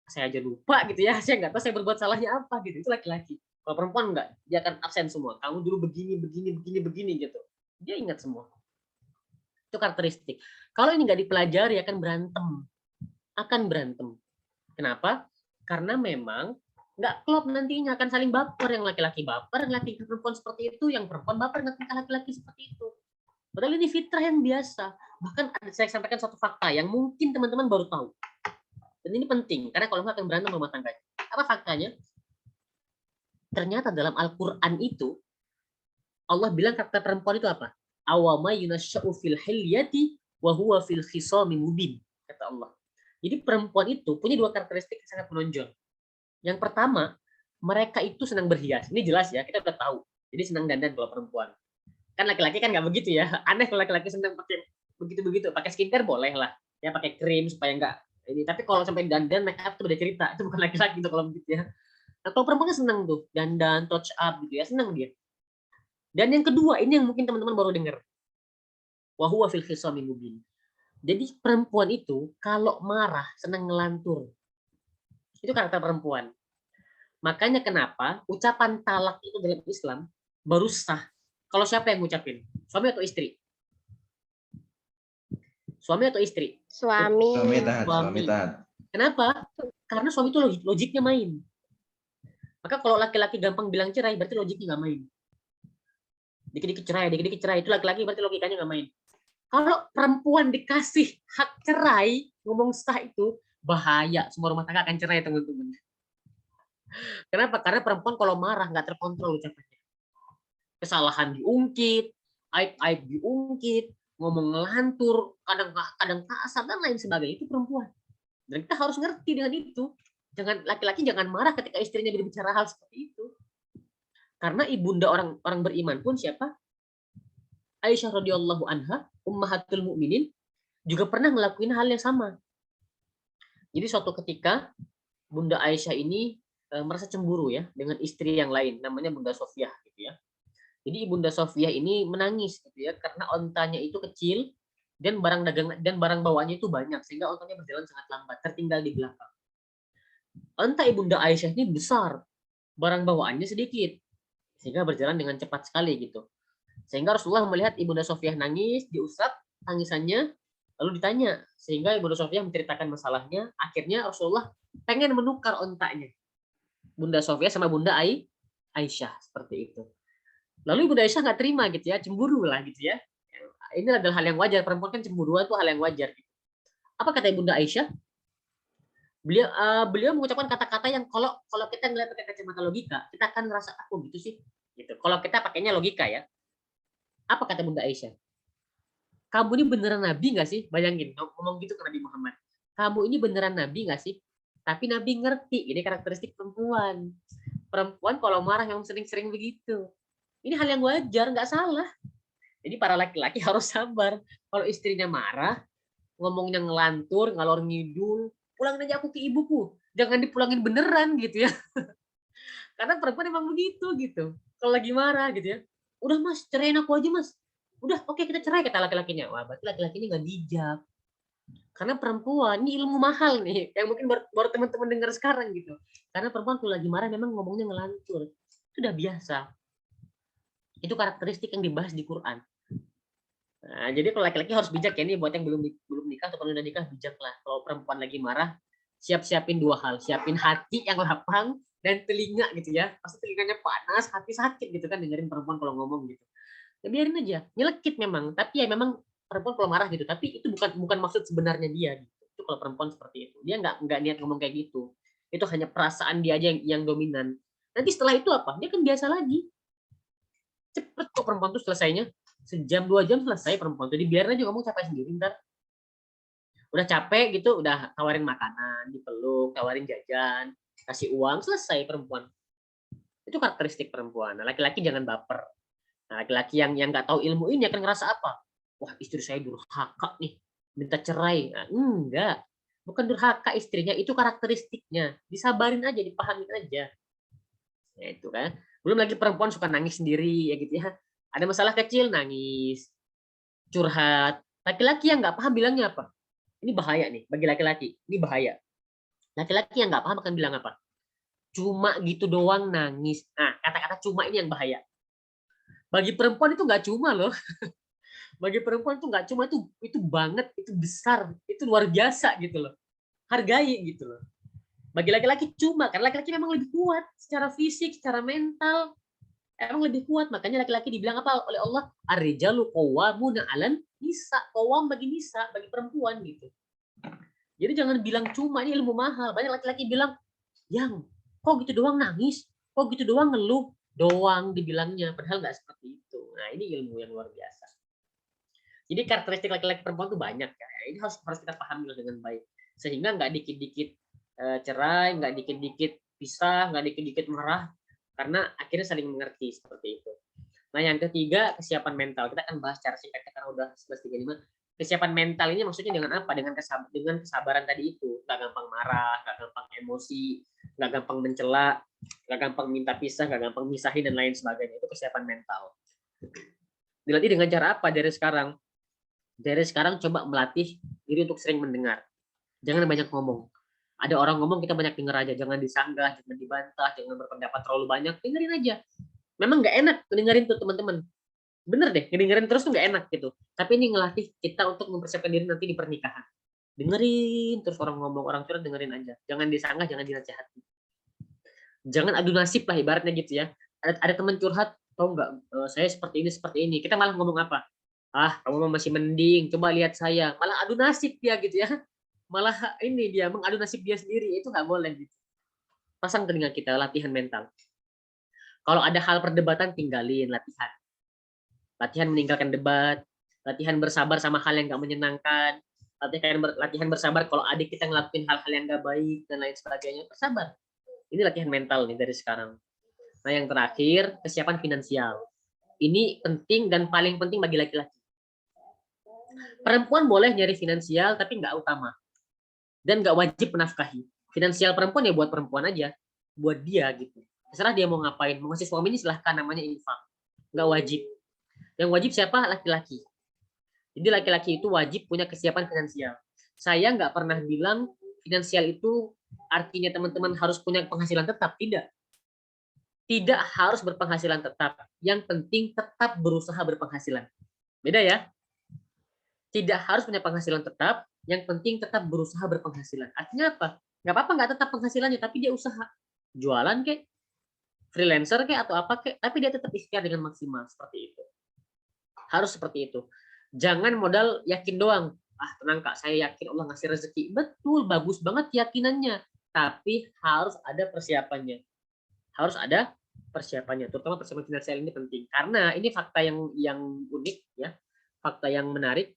[SPEAKER 7] saya aja lupa gitu ya. Saya nggak tahu saya berbuat salahnya apa gitu. Itu laki-laki. Kalau perempuan enggak, dia akan absen semua. Kamu dulu begini gitu. Dia ingat semua. Itu karakteristik. Kalau ini nggak dipelajari akan berantem. Kenapa? Karena memang nggak klop nantinya, akan saling baper. Yang laki-laki baper, yang laki-laki perempuan seperti itu, yang perempuan baper dengan laki-laki seperti itu. Padahal ini fitrah yang biasa. Bahkan saya sampaikan satu fakta yang mungkin teman-teman baru tahu. Dan ini penting, karena kalau nggak akan berantem rumah tangganya. Apa faktanya? Ternyata dalam Al-Quran itu, Allah bilang kata perempuan itu apa? Awama yunasya'u fil hilyati wa huwa fil khisami mubin. Kata Allah. Jadi perempuan itu punya dua karakteristik yang sangat menonjol. Yang pertama, mereka itu senang berhias. Ini jelas ya, kita udah tahu. Jadi senang dandan kalau perempuan. Kan laki-laki kan nggak begitu ya. Aneh kalau laki-laki senang pakai begitu-begitu. Pakai skincare boleh lah. Ya pakai krim supaya nggak Ini tapi kalau sampai dandan make up itu beda cerita, itu bukan laki-laki tuh kalau begitu ya. Nah, kalau perempuan kan seneng tuh dandan, touch up gitu ya, seneng dia. Dan yang kedua ini yang mungkin teman-teman baru dengar, wa huwa fil khisami mubin. Jadi perempuan itu kalau marah senang ngelantur. Itu karakter perempuan. Makanya kenapa ucapan talak itu dalam Islam baru sah kalau siapa yang ngucapin? Suami atau istri? Suami atau istri?
[SPEAKER 5] Suami.
[SPEAKER 4] Suami taat.
[SPEAKER 7] Kenapa? Karena suami itu logiknya main. Maka kalau laki-laki gampang bilang cerai, berarti logiknya nggak main. Dikit-dikit cerai, itu laki-laki berarti logikanya nggak main. Kalau perempuan dikasih hak cerai, ngomong sah itu bahaya. Semua rumah tangga akan cerai, teman-teman. Kenapa? Karena perempuan kalau marah nggak terkontrol ucapannya. Kesalahan diungkit, aib-aib diungkit, ngomong ngelantur, kadang kasar dan lain sebagainya, itu perempuan. Dan kita harus ngerti dengan itu. Jangan laki-laki jangan marah ketika istrinya berbicara hal seperti itu. Karena ibunda orang beriman pun siapa? Aisyah radhiyallahu anha, ummahatul mukminin, juga pernah ngelakuin hal yang sama. Jadi suatu ketika Bunda Aisyah ini merasa cemburu ya dengan istri yang lain, namanya Bunda Sofiyah gitu ya. Jadi Bunda Sofiyah ini menangis gitu ya karena ontanya itu kecil dan barang dagangan dan barang bawaannya itu banyak sehingga ontanya berjalan sangat lambat, tertinggal di belakang. Onta Ibunda Aisyah ini besar, barang bawaannya sedikit sehingga berjalan dengan cepat sekali gitu. Sehingga Rasulullah melihat Ibunda Sofiyah nangis, diusap tangisannya, lalu ditanya. Sehingga Ibunda Sofiyah menceritakan masalahnya. Akhirnya Rasulullah pengen menukar ontanya. Bunda Sofiyah sama Bunda Aisyah seperti itu. Lalu Ibunda Aisyah nggak terima gitu ya, cemburu lah gitu ya. Ini adalah hal yang wajar, perempuan kan cemburuan itu hal yang wajar. Apa kata Ibunda Aisyah? Beliau mengucapkan kata-kata yang kalau kita ngelihat pakai kacamata logika, kita akan merasa aku gitu sih. Gitu. Kalau kita pakainya logika ya. Apa kata Bunda Aisyah? Kamu ini beneran Nabi nggak sih? Bayangin, ngomong gitu ke Nabi Muhammad. Kamu ini beneran Nabi nggak sih? Tapi Nabi ngerti, ini karakteristik perempuan. Perempuan kalau marah yang sering-sering begitu. Ini hal yang wajar, nggak salah. Jadi para laki-laki harus sabar. Kalau istrinya marah, ngomongnya ngelantur, ngalor ngidul, pulangin aja aku ke ibuku. Jangan dipulangin beneran gitu ya. Karena perempuan emang begitu gitu. Kalau lagi marah gitu ya. Udah mas, ceraiin aku aja mas. Udah, oke kita cerai kata laki-lakinya. Wah, berarti laki-lakinya nggak bijak. Karena perempuan ini ilmu mahal nih, yang mungkin baru teman-teman dengar sekarang gitu. Karena perempuan kalau lagi marah memang ngomongnya ngelantur. Itu udah biasa. Itu karakteristik yang dibahas di Quran. Nah, jadi kalau laki-laki harus bijak ya, ini buat yang belum nikah atau udah nikah, bijak lah. Kalau perempuan lagi marah, siapin dua hal. Siapin hati yang lapang dan telinga gitu ya. Pasti telinganya panas, hati sakit gitu kan dengerin perempuan kalau ngomong gitu. Ya biarin aja, nyelekit memang. Tapi ya memang perempuan kalau marah gitu. Tapi itu bukan maksud sebenarnya dia. Gitu. Itu kalau perempuan seperti itu. Dia nggak niat ngomong kayak gitu. Itu hanya perasaan dia aja yang dominan. Nanti setelah itu apa? Dia kan biasa lagi. Cepet kok perempuan tuh selesainya. Sejam 2 jam selesai perempuan. Jadi biarin aja kamu capek sendiri ntar. Udah capek gitu, udah tawarin makanan, dipeluk, tawarin jajan, kasih uang, selesai perempuan. Itu karakteristik perempuan. Nah, laki-laki jangan baper. Nah, laki-laki yang nggak tahu ilmu ini akan ngerasa apa? Wah, istri saya durhaka nih, minta cerai. Nah, enggak, bukan durhaka istrinya, itu karakteristiknya. Disabarin aja, dipahamin aja. Ya itu kan. Belum lagi perempuan suka nangis sendiri ya gitu ya. Ada masalah kecil nangis, curhat. Laki-laki yang nggak paham bilangnya apa? Ini bahaya nih bagi laki-laki. Ini bahaya. Laki-laki yang nggak paham akan bilang apa? Cuma gitu doang nangis. Nah, kata-kata cuma ini yang bahaya. Bagi perempuan itu nggak cuma loh. Bagi perempuan itu nggak cuma, itu banget, itu besar, itu luar biasa gitu loh. Hargai gitu loh. Bagi laki-laki cuma, karena laki-laki memang lebih kuat secara fisik, secara mental. Emang lebih kuat, makanya laki-laki dibilang apa oleh Allah? Ar-rijalu qawwamuna 'alan nisa, qawwam bagi nisa, bagi perempuan gitu. Jadi jangan bilang cuma ini ilmu mahal. Banyak laki-laki bilang, "Yang, kok gitu doang nangis? Kok gitu doang ngeluh?" Doang dibilangnya, padahal nggak seperti itu. Nah, ini ilmu yang luar biasa. Jadi karakteristik laki-laki perempuan itu banyak ya. Ini harus kita pahami dengan baik. Sehingga nggak dikit-dikit cerai, nggak dikit-dikit pisah, nggak dikit-dikit marah, karena akhirnya saling mengerti seperti itu. Nah, yang ketiga, kesiapan mental. Kita akan bahas secara singkat karena udah 11.35. Kesiapan mental ini maksudnya dengan apa? Dengan kesabaran tadi itu. Nggak gampang marah, nggak gampang emosi, nggak gampang mencela, nggak gampang minta pisah, nggak gampang misahin, dan lain sebagainya. Itu kesiapan mental. Dilatih dengan cara apa dari sekarang? Dari sekarang coba melatih diri untuk sering mendengar. Jangan banyak ngomong. Ada orang ngomong, kita banyak denger aja. Jangan disanggah, jangan dibantah, jangan berpendapat terlalu banyak. Dengerin aja. Memang nggak enak dengerin tuh teman-teman. Bener deh, ngedengerin terus tuh nggak enak gitu. Tapi ini ngelatih kita untuk mempersiapkan diri nanti di pernikahan. Dengerin terus orang ngomong, orang curhat, dengerin aja. Jangan disanggah, jangan dinasihati. Jangan adu nasib lah ibaratnya gitu ya. Ada teman curhat, tau nggak, saya seperti ini. Kita malah ngomong apa? Ah, kamu masih mending, coba lihat saya. Malah adu nasib dia gitu ya. Malah ini dia mengadu nasib dia sendiri, itu nggak boleh gitu. Pasang telinga kita, latihan mental. Kalau ada hal perdebatan, tinggalin, latihan meninggalkan debat, latihan bersabar sama hal yang nggak menyenangkan, latihan bersabar kalau adik kita ngelakuin hal-hal yang nggak baik dan lain sebagainya, bersabar. Ini latihan mental nih dari sekarang. Nah, yang terakhir, kesiapan finansial. Ini penting dan paling penting bagi laki-laki. Perempuan boleh nyari finansial tapi nggak utama. Dan nggak wajib menafkahi. Finansial perempuan ya buat perempuan aja, buat dia gitu. Terserah dia mau ngapain. Mau ngasih suami ini silahkan, namanya infak. Nggak wajib. Yang wajib siapa? Laki-laki. Jadi laki-laki itu wajib punya kesiapan finansial. Saya nggak pernah bilang finansial itu artinya teman-teman harus punya penghasilan tetap. Tidak. Tidak harus berpenghasilan tetap. Yang penting tetap berusaha berpenghasilan. Beda ya. Tidak harus punya penghasilan tetap, yang penting tetap berusaha berpenghasilan. Artinya apa? Nggak apa-apa nggak tetap penghasilannya, tapi dia usaha. Jualan kek, freelancer kek, atau apa kek, tapi dia tetap ikhtiar dengan maksimal. Seperti itu. Harus seperti itu. Jangan modal yakin doang. Ah, tenang Kak, saya yakin Allah ngasih rezeki. Betul, bagus banget keyakinannya. Tapi harus ada persiapannya. Harus ada persiapannya. Terutama persiapan finansial ini penting. Karena ini fakta yang unik, ya, fakta yang menarik.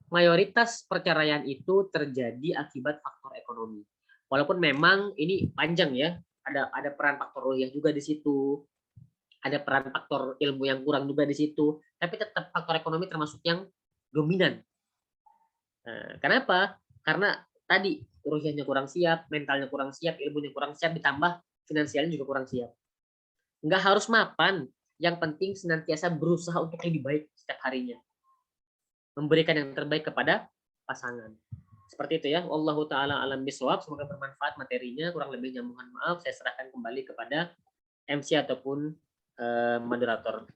[SPEAKER 7] Mayoritas perceraian itu terjadi akibat faktor ekonomi. Walaupun memang ini panjang ya, ada peran faktor ruhiyah juga di situ, ada peran faktor ilmu yang kurang juga di situ, tapi tetap faktor ekonomi termasuk yang dominan. Nah, kenapa? Karena tadi ruhiyahnya kurang siap, mentalnya kurang siap, ilmunya kurang siap, ditambah finansialnya juga kurang siap. Nggak harus mapan, yang penting senantiasa berusaha untuk lebih baik setiap harinya. Memberikan yang terbaik kepada pasangan. Seperti itu ya. Wallahu taala alam bisawab. Semoga bermanfaat materinya. Kurang lebihnya mohon maaf. Saya serahkan kembali kepada MC ataupun moderator.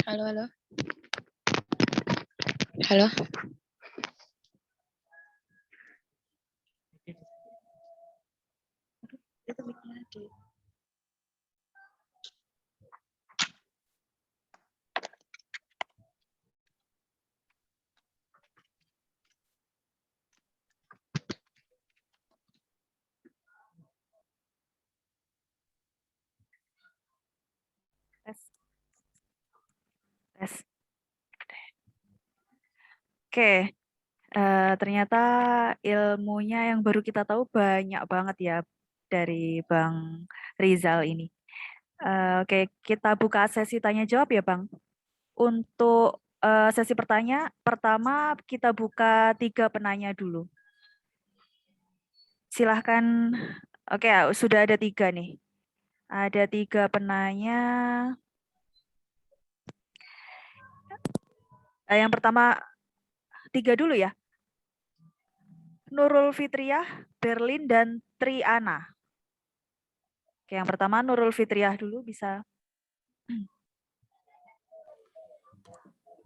[SPEAKER 5] Halo, halo. Halo.
[SPEAKER 3] Tes. Oke, ternyata ilmunya yang baru kita tahu banyak banget ya dari Bang Rizal ini. Oke, kita buka sesi tanya jawab ya Bang. Untuk sesi pertama kita buka 3 penanya dulu. Silahkan. Oke, sudah ada 3 nih. Ada 3 penanya. Yang pertama 3 dulu ya. Nurul Fitriah, Berlin, dan Triana. Oke, yang pertama Nurul Fitriah dulu bisa.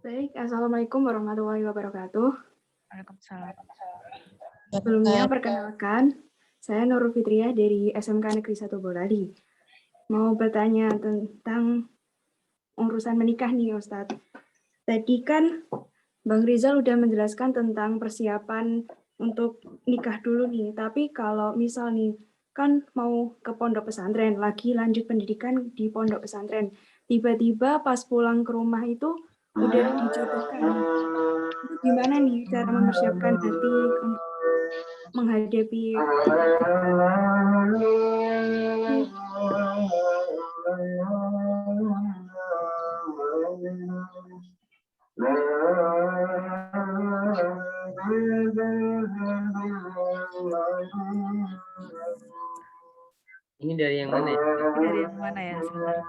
[SPEAKER 5] Baik, Assalamualaikum warahmatullahi wabarakatuh.
[SPEAKER 8] Waalaikumsalam.
[SPEAKER 5] Sebelumnya perkenalkan, saya Nurul Fitriah dari SMK Negeri 1 Bolalali. Mau bertanya tentang urusan menikah nih Ustadz. Tadi kan Bang Rizal udah menjelaskan tentang persiapan untuk nikah dulu nih, tapi kalau misal nih, kan mau ke pondok pesantren, lagi lanjut pendidikan di pondok pesantren, tiba-tiba pas pulang ke rumah itu udah dijodohkan. Itu gimana nih cara mempersiapkan hati untuk menghadapi
[SPEAKER 7] Ini dari yang mana ya?
[SPEAKER 8] Dari yang mana ya? Sebentar.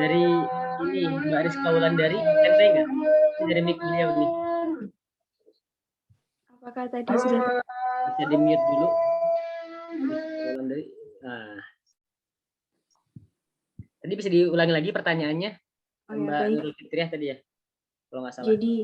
[SPEAKER 7] Dari ini Mbak Rizka Wulandari, ente enggak? Ini dari mic beliau nih.
[SPEAKER 5] apakah tadi sudah
[SPEAKER 7] Bisa di mute dulu. Wulandari. Nah. Tadi bisa diulangi lagi pertanyaannya,
[SPEAKER 5] Oh ya,
[SPEAKER 7] Mbak
[SPEAKER 5] baik.
[SPEAKER 7] Nurul Fitriah tadi ya, kalau nggak salah.
[SPEAKER 5] Jadi,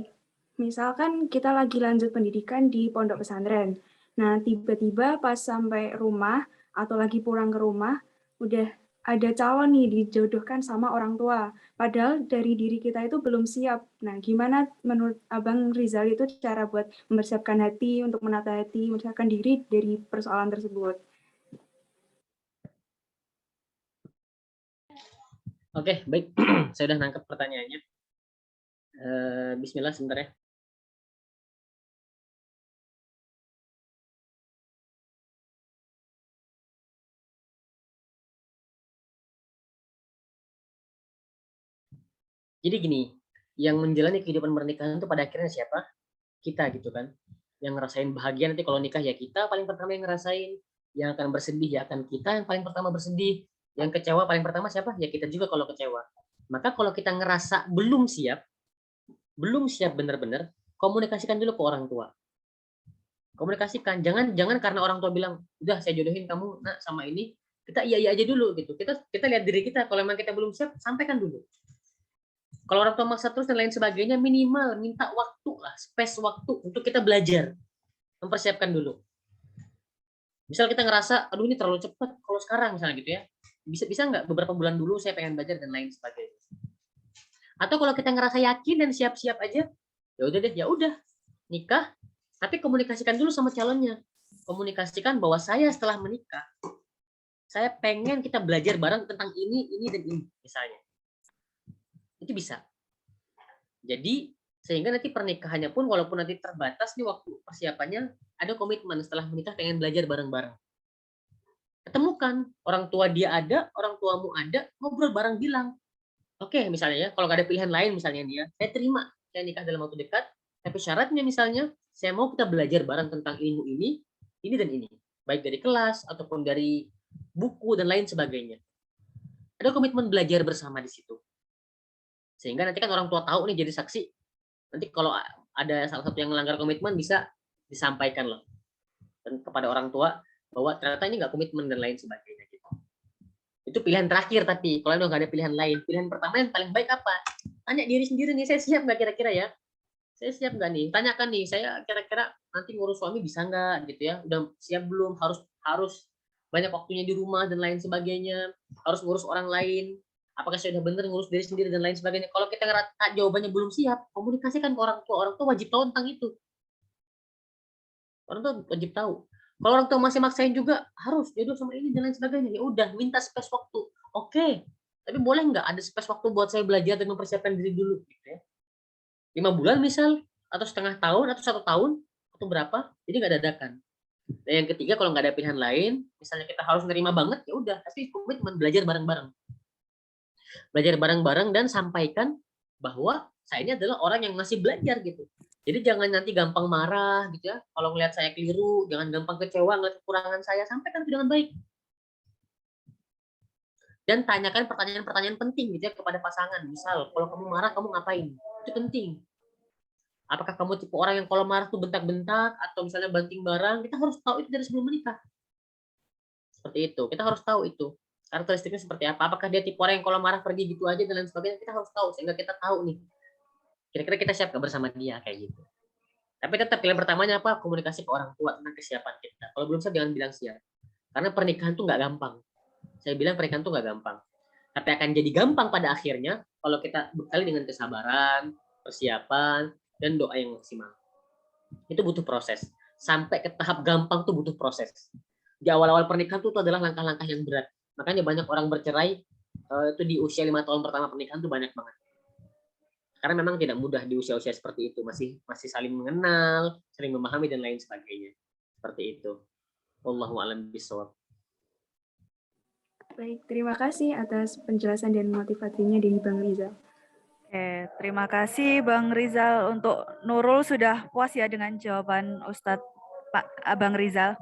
[SPEAKER 5] misalkan kita lagi lanjut pendidikan di pondok pesantren. Nah, tiba-tiba pas sampai rumah atau lagi pulang ke rumah, udah ada calon nih dijodohkan sama orang tua. Padahal dari diri kita itu belum siap. Nah, gimana menurut Abang Rizal itu cara buat mempersiapkan hati, untuk menata hati, mempersiapkan diri dari persoalan tersebut?
[SPEAKER 7] Oke, baik. Saya udah nangkep pertanyaannya. Bismillah sebentar ya. Jadi gini, yang menjalani kehidupan pernikahan itu pada akhirnya siapa? Kita gitu kan. Yang ngerasain bahagia nanti kalau nikah ya kita paling pertama yang ngerasain. Yang akan bersedih ya akan kita yang paling pertama bersedih. Yang kecewa paling pertama siapa? Ya kita juga kalau kecewa. Maka kalau kita ngerasa belum siap benar-benar, komunikasikan dulu ke orang tua. Komunikasikan, jangan karena orang tua bilang, udah saya jodohin kamu nak sama ini, kita iya aja dulu gitu. Kita lihat diri kita, kalau memang kita belum siap, sampaikan dulu. Kalau orang tua maksa terus dan lain sebagainya, minimal minta waktu lah, space waktu untuk kita belajar, mempersiapkan dulu. Misal kita ngerasa, aduh ini terlalu cepat, kalau sekarang misalnya gitu ya, bisa nggak beberapa bulan dulu saya pengen belajar dan lain sebagainya. Atau kalau kita ngerasa yakin dan siap-siap aja, ya udah deh, ya udah nikah, tapi komunikasikan dulu sama calonnya. Komunikasikan bahwa saya setelah menikah, saya pengen kita belajar bareng tentang ini dan ini misalnya. Itu bisa. Jadi sehingga nanti pernikahannya pun walaupun nanti terbatas nih waktu persiapannya, ada komitmen setelah menikah pengen belajar bareng-bareng. Ketemukan orang tua dia ada, orang tuamu ada, ngobrol bareng bilang, oke, misalnya ya, kalau nggak ada pilihan lain misalnya dia, saya terima saya nikah dalam waktu dekat, tapi syaratnya misalnya saya mau kita belajar bareng tentang ilmu ini dan ini, baik dari kelas ataupun dari buku dan lain sebagainya. Ada komitmen belajar bersama di situ. Sehingga nanti kan orang tua tahu nih jadi saksi. Nanti kalau ada salah satu yang melanggar komitmen bisa disampaikan loh dan kepada orang tua bahwa ternyata ini nggak komitmen dan lain sebagainya gitu. Itu pilihan terakhir, tapi kalau udah nggak ada pilihan lain, pilihan pertama yang paling baik apa? Tanya diri sendiri nih, saya siap nggak kira-kira ya? Saya siap nggak nih? Tanyakan nih, saya kira-kira nanti ngurus suami bisa nggak gitu ya? Udah siap belum? Harus banyak waktunya di rumah dan lain sebagainya. Harus ngurus orang lain. Apakah saya udah bener ngurus diri sendiri dan lain sebagainya? Kalau kita ngerasa jawabannya belum siap, komunikasikan ke orang tua. Orang tua wajib tahu tentang itu. Orang tua wajib tahu. Kalau orang tua masih maksain juga harus jodoh sama ini dan lain sebagainya. Ya udah, minta space waktu. Oke. Tapi boleh nggak ada space waktu buat saya belajar dan mempersiapkan diri dulu gitu ya. 5 bulan misal, atau setengah tahun, atau 1 tahun, atau berapa, jadi nggak dadakan. Dan yang ketiga, kalau nggak ada pilihan lain, misalnya kita harus nerima banget, ya udah, tapi komitmen belajar bareng-bareng. Belajar bareng-bareng dan sampaikan bahwa saya ini adalah orang yang masih belajar gitu. Jadi jangan nanti gampang marah gitu ya. Kalau ngelihat saya keliru, jangan gampang kecewa ngelihat kekurangan saya, sampaikan itu dengan baik. Dan tanyakan pertanyaan-pertanyaan penting gitu ya kepada pasangan. Misal, kalau kamu marah, kamu ngapain? Itu penting. Apakah kamu tipe orang yang kalau marah tuh bentak-bentak atau misalnya banting barang? Kita harus tahu itu dari sebelum menikah. Seperti itu. Kita harus tahu itu. Karakteristiknya seperti apa? Apakah dia tipe orang yang kalau marah pergi gitu aja dan lain sebagainya? Kita harus tahu sehingga kita tahu nih. Kira-kira kita siap nggak bersama dia kayak gitu. Tapi tetap pilihan pertamanya apa? Komunikasi ke orang tua tentang kesiapan kita. Kalau belum siap jangan bilang siap. Karena pernikahan tuh nggak gampang. Saya bilang pernikahan tuh nggak gampang. Tapi akan jadi gampang pada akhirnya kalau kita bekali dengan kesabaran, persiapan, dan doa yang maksimal. Itu butuh proses. Sampai ke tahap gampang tuh butuh proses. Di awal-awal pernikahan itu adalah langkah-langkah yang berat. Makanya banyak orang bercerai itu di usia 5 tahun pertama pernikahan tuh banyak banget. Karena memang tidak mudah di usia-usia seperti itu, masih saling mengenal, saling memahami dan lain sebagainya. Seperti itu. Wallahu a'lam bishawab.
[SPEAKER 5] Baik, terima kasih atas penjelasan dan motivasinya dari Bang Rizal.
[SPEAKER 8] Oke, terima kasih Bang Rizal. Untuk Nurul sudah puas ya dengan jawaban Ustadz Bang Rizal?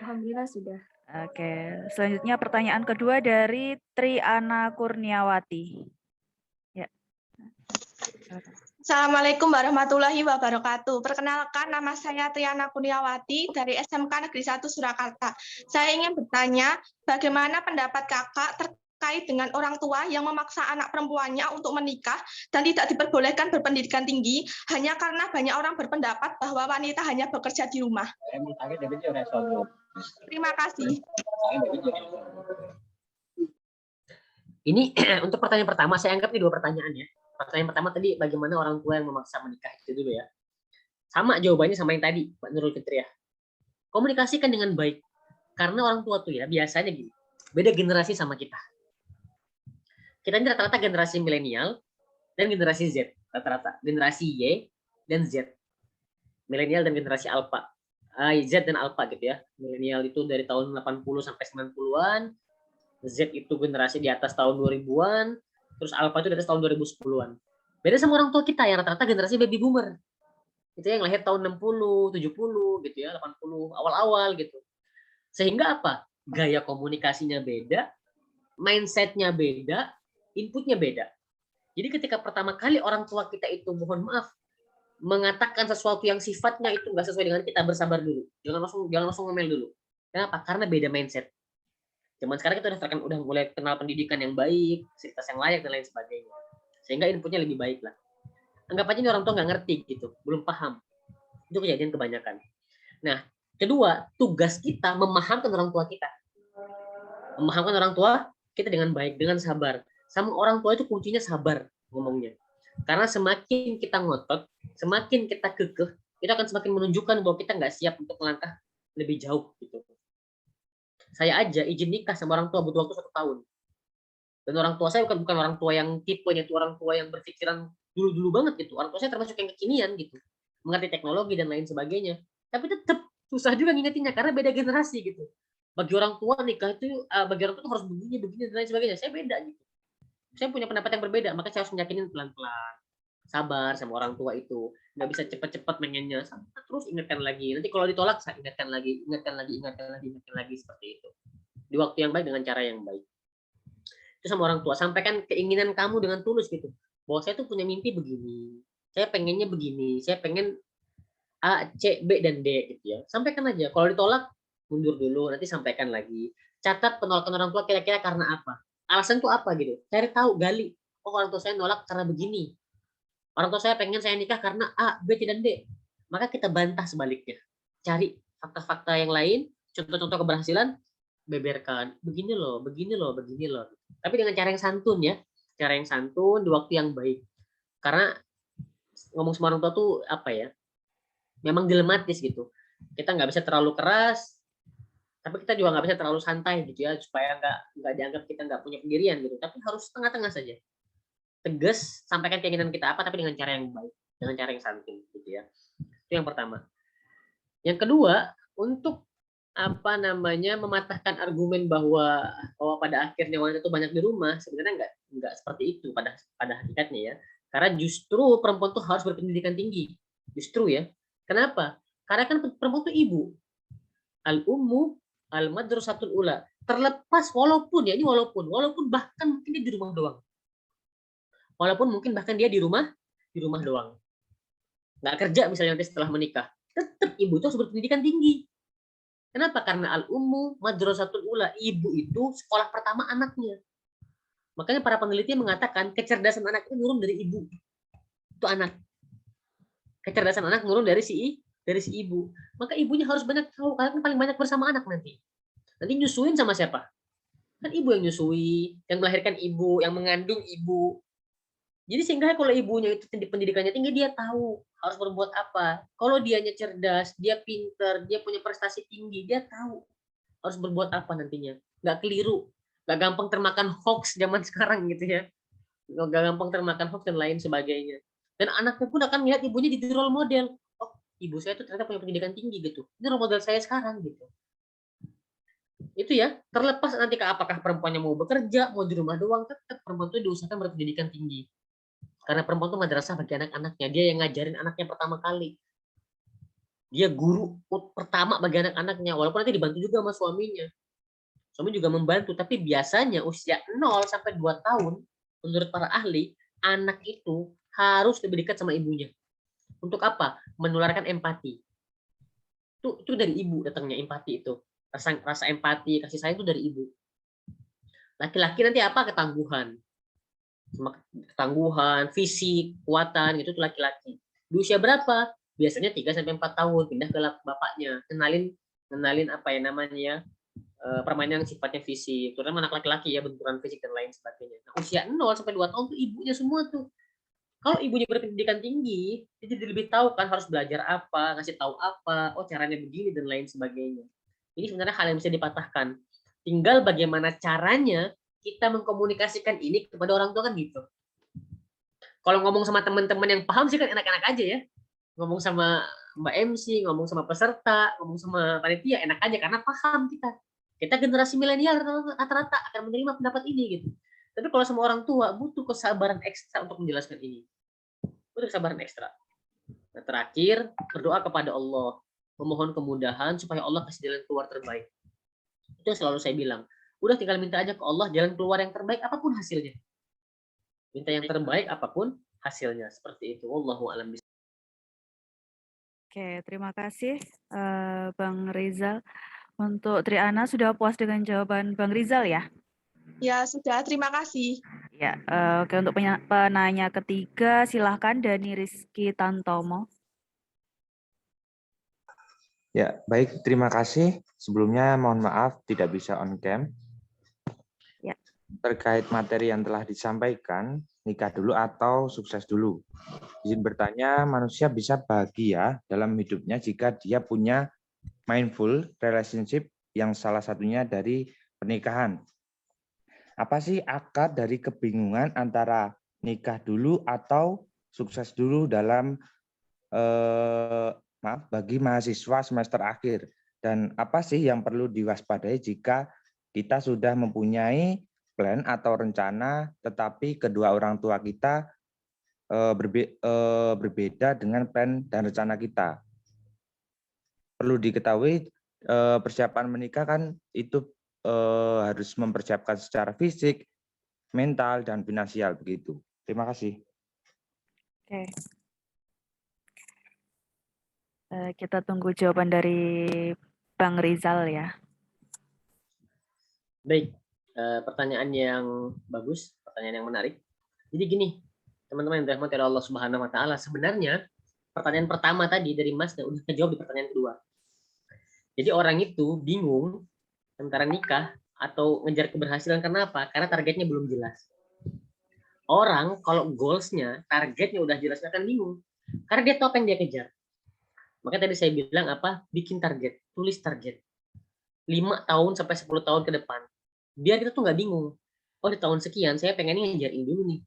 [SPEAKER 5] Alhamdulillah sudah.
[SPEAKER 8] Oke, selanjutnya pertanyaan kedua dari Triana Kurniawati. Ya.
[SPEAKER 9] Assalamualaikum warahmatullahi wabarakatuh. Perkenalkan, nama saya Triana Kurniawati dari SMK Negeri 1 Surakarta. Saya ingin bertanya, bagaimana pendapat kakak terkait dengan orang tua yang memaksa anak perempuannya untuk menikah dan tidak diperbolehkan berpendidikan tinggi hanya karena banyak orang berpendapat bahwa wanita hanya bekerja di rumah. Terima kasih.
[SPEAKER 7] Ini untuk pertanyaan pertama, saya anggap ini 2 pertanyaan ya. Pertanyaan pertama tadi, bagaimana orang tua yang memaksa menikah, itu dulu ya. Sama jawabannya sama yang tadi, Mbak Nurul Fitriah. Komunikasikan dengan baik. Karena orang tua tuh ya, biasanya gini, beda generasi sama kita. Kita ini rata-rata generasi milenial dan generasi Z. Rata-rata. Generasi Y dan Z. Milenial dan generasi Alpha. Z dan Alpha gitu ya. Milenial itu dari tahun 80 sampai 90-an. Z itu generasi di atas tahun 2000-an. Terus Alpha itu di atas tahun 2010-an. Beda sama orang tua kita yang rata-rata generasi baby boomer. Itu yang lahir tahun 60, 70 gitu ya, 80 awal-awal gitu. Sehingga apa? Gaya komunikasinya beda, mindset-nya beda, inputnya beda. Jadi ketika pertama kali orang tua kita itu, mohon maaf, mengatakan sesuatu yang sifatnya itu nggak sesuai dengan kita, bersabar dulu. Jangan langsung ngomel dulu. Kenapa? Karena beda mindset. Zaman sekarang kita udah mulai kenal pendidikan yang baik, fasilitas yang layak dan lain sebagainya. Sehingga inputnya lebih baik lah. Anggap aja ini orang tua nggak ngerti gitu, belum paham. Itu kejadian kebanyakan. Nah, kedua, tugas kita memahamkan orang tua kita. Memahamkan orang tua kita dengan baik, dengan sabar. Sama orang tua itu kuncinya sabar ngomongnya. Karena semakin kita ngotot, semakin kita kekeh, itu akan semakin menunjukkan bahwa kita nggak siap untuk melangkah lebih jauh gitu. Saya aja izin nikah sama orang tua butuh waktu 1 tahun. Dan orang tua saya bukan orang tua yang tipenya itu orang tua yang berpikiran dulu-dulu banget gitu. Orang tua saya termasuk yang kekinian gitu. Mengerti teknologi dan lain sebagainya. Tapi tetap susah juga ngingetinnya karena beda generasi gitu. Bagi orang tua nikah itu, bagi orang tua itu harus begini dan lain sebagainya. Saya beda gitu. Saya punya pendapat yang berbeda, maka saya harus menyakinin pelan-pelan. Sabar sama orang tua itu. Nggak bisa cepat-cepat pengennya. Terus ingatkan lagi. Nanti kalau ditolak, saya ingatkan lagi seperti itu. Di waktu yang baik dengan cara yang baik. Itu sama orang tua. Sampaikan keinginan kamu dengan tulus gitu. Bahwa saya tuh punya mimpi begini. Saya pengennya begini. Saya pengen A, C, B, dan D gitu ya. Sampaikan aja. Kalau ditolak, mundur dulu. Nanti sampaikan lagi. Catat penolakan orang tua kira-kira karena apa. Alasan tuh apa gitu. Cari tahu, gali. Oh, orang tua saya nolak karena begini. Orang tua saya pengen saya nikah karena A, B, C, dan D. Maka kita bantah sebaliknya. Cari fakta-fakta yang lain, contoh-contoh keberhasilan, beberkan. Begini loh. Tapi dengan cara yang santun ya. Cara yang santun, di waktu yang baik. Karena ngomong sama orang tua tuh apa ya, memang dilematis gitu. Kita nggak bisa terlalu keras, tapi kita juga nggak bisa terlalu santai gitu ya, supaya nggak dianggap kita nggak punya pendirian gitu. Tapi harus tengah-tengah saja. Tegas, sampaikan keinginan kita apa, tapi dengan cara yang baik, dengan cara yang santun gitu ya. Itu yang pertama. Yang kedua, untuk mematahkan argumen bahwa pada akhirnya wanita itu banyak di rumah, sebenarnya nggak seperti itu pada hakikatnya ya. Karena justru perempuan tuh harus berpendidikan tinggi. Justru ya. Kenapa? Karena kan perempuan itu ibu. Al-ummu al-madrasatul ula. Terlepas walaupun bahkan mungkin dia di rumah doang. Walaupun mungkin bahkan dia di rumah doang. nggak kerja misalnya nanti setelah menikah, tetap ibu itu harus berpendidikan tinggi. Kenapa? Karena al-ummu madrasatul ula, ibu itu sekolah pertama anaknya. Makanya para peneliti mengatakan kecerdasan anak itu nurun dari ibu. Itu anak. Kecerdasan anak nurun dari si ibu. Maka ibunya harus banyak tahu, karena kan paling banyak bersama anak nanti. Nanti nyusuin sama siapa? Kan ibu yang nyusui, yang melahirkan ibu, yang mengandung ibu. Jadi sehingga kalau ibunya itu pendidikannya tinggi, dia tahu harus berbuat apa. Kalau dianya cerdas, dia pinter, dia punya prestasi tinggi, dia tahu harus berbuat apa nantinya. Nggak keliru, nggak gampang termakan hoax zaman sekarang gitu ya. Nggak gampang termakan hoax dan lain sebagainya. Dan anaknya pun akan melihat ibunya jadi role model. Oh, ibu saya itu ternyata punya pendidikan tinggi gitu. Ini role model saya sekarang gitu. Itu ya, terlepas nanti apakah perempuannya mau bekerja, mau di rumah doang, tetap perempuan itu diusahakan berpendidikan tinggi. Karena perempuan itu madrasah bagi anak-anaknya. Dia yang ngajarin anaknya pertama kali. Dia guru pertama bagi anak-anaknya. Walaupun nanti dibantu juga sama suaminya. Suami juga membantu. Tapi biasanya usia 0 sampai 2 tahun, menurut para ahli, anak itu harus lebih dekat sama ibunya. Untuk apa? Menularkan empati. Itu dari ibu datangnya empati itu. Rasa empati, kasih sayang itu dari ibu. Laki-laki nanti apa? Ketangguhan, fisik, kuatan, itu tuh laki-laki. Di usia berapa? Biasanya 3 sampai 4 tahun pindah ke bapaknya, kenalin apa ya namanya, permainan yang sifatnya fisik, terutama anak laki-laki ya, benturan fisik dan lain sebagainya. Nah, usia 0 sampai 2 tahun tuh ibunya semua tuh. Kalau ibunya berpendidikan tinggi, dia jadi lebih tahu kan harus belajar apa, ngasih tahu apa, oh caranya begini dan lain sebagainya. Ini sebenarnya hal yang bisa dipatahkan. Tinggal bagaimana caranya kita mengkomunikasikan ini kepada orang tua kan gitu. Kalau ngomong sama teman-teman yang paham sih kan enak-enak aja ya. Ngomong sama Mbak MC, ngomong sama peserta, ngomong sama panitia enak aja karena paham kita. Kita generasi milenial rata-rata akan menerima pendapat ini gitu. Tapi kalau sama orang tua butuh kesabaran ekstra untuk menjelaskan ini. Butuh kesabaran ekstra. Nah, terakhir berdoa kepada Allah, memohon kemudahan supaya Allah kasih jalan keluar terbaik. Itu yang selalu saya bilang. Udah tinggal minta aja ke Allah jalan keluar yang terbaik apapun hasilnya. Minta yang terbaik apapun hasilnya. Seperti itu. Wallahu a'lam bishawab.
[SPEAKER 8] Oke, terima kasih Bang Rizal. Untuk Triana sudah puas dengan jawaban Bang Rizal ya?
[SPEAKER 9] Ya, sudah. Terima kasih.
[SPEAKER 8] Ya, oke, untuk penanya ketiga silahkan Dani Rizky Tantomo.
[SPEAKER 10] Ya, baik. Terima kasih. Sebelumnya mohon maaf tidak bisa on cam.
[SPEAKER 8] Ya.
[SPEAKER 10] Terkait materi yang telah disampaikan, nikah dulu atau sukses dulu. Izin bertanya, manusia bisa bahagia dalam hidupnya jika dia punya mindful relationship yang salah satunya dari pernikahan. Apa sih akar dari kebingungan antara nikah dulu atau sukses dulu dalam bagi mahasiswa semester akhir? Dan apa sih yang perlu diwaspadai jika kita sudah mempunyai plan atau rencana, tetapi kedua orang tua kita berbeda dengan plan dan rencana kita? Perlu diketahui persiapan menikah kan itu harus mempersiapkan secara fisik, mental, dan finansial begitu. Terima kasih.
[SPEAKER 8] Oke. Kita tunggu jawaban dari Bang Rizal ya.
[SPEAKER 7] Baik, pertanyaan yang bagus, pertanyaan yang menarik. Jadi gini, teman-teman yang dirahmati oleh Allah Subhanahu wa taala, sebenarnya pertanyaan pertama tadi dari Mas udah kejawab di pertanyaan kedua. Jadi orang itu bingung antara nikah atau ngejar keberhasilan karena apa? Karena targetnya belum jelas. Orang kalau goals-nya, targetnya udah jelas akan bingung. Karena dia tahu apa yang dia kejar. Makanya tadi saya bilang apa? Bikin target, tulis target. 5 tahun sampai 10 tahun ke depan. Biar kita tuh nggak bingung. Oh, di tahun sekian saya pengennya ngejar ini dulu nih.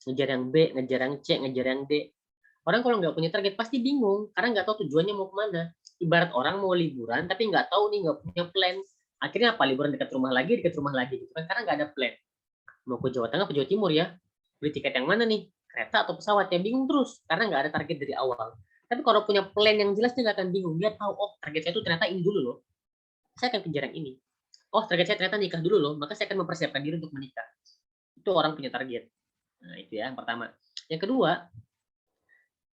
[SPEAKER 7] Ngejar yang B, ngejar yang C, ngejar yang D. Orang kalau nggak punya target pasti bingung. Karena nggak tahu tujuannya mau kemana. Ibarat orang mau liburan tapi nggak tahu nih, nggak punya plan. Akhirnya apa? Liburan dekat rumah lagi gitu kan. Karena nggak ada plan. Mau ke Jawa Tengah, ke Jawa Timur ya. Beli tiket yang mana nih? Kereta atau pesawat? Ya bingung terus. Karena nggak ada target dari awal. Tapi kalau punya plan yang jelas, dia nggak akan bingung. Dia tahu, oh target saya itu ternyata ini dulu loh. Saya akan kejar yang ini. Oh target saya ternyata nikah dulu loh. Maka saya akan mempersiapkan diri untuk menikah. Itu orang punya target. Nah itu ya yang pertama. Yang kedua,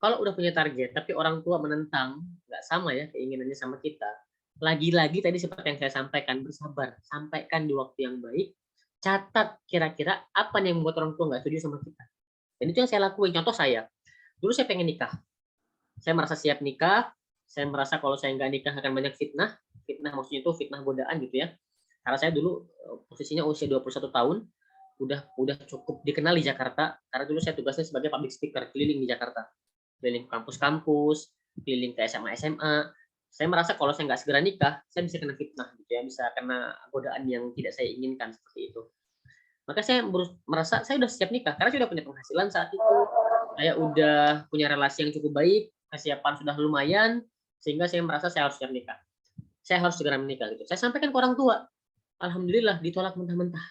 [SPEAKER 7] Kalau udah punya target, tapi orang tua menentang, nggak sama ya keinginannya sama kita. Lagi-lagi tadi seperti yang saya sampaikan, bersabar, sampaikan di waktu yang baik, catat kira-kira apa yang membuat orang tua nggak setuju sama kita. Dan itu yang saya lakuin. Contoh saya, dulu saya pengen nikah. Saya merasa siap nikah, saya merasa kalau saya nggak nikah akan banyak fitnah. Fitnah maksudnya itu fitnah godaan gitu ya. Karena saya dulu posisinya usia 21 tahun, udah cukup dikenal di Jakarta, karena dulu saya tugasnya sebagai public speaker keliling di Jakarta. Keliling kampus-kampus, keliling ke SMA. Saya merasa kalau saya nggak segera nikah, saya bisa kena fitnah gitu ya, bisa kena godaan yang tidak saya inginkan seperti itu. Maka saya merasa saya udah siap nikah karena saya udah punya penghasilan saat itu, saya udah punya relasi yang cukup baik, kesiapan sudah lumayan, sehingga saya merasa saya harus siap nikah. Saya harus segera menikah gitu. Saya sampaikan ke orang tua. Alhamdulillah ditolak mentah-mentah.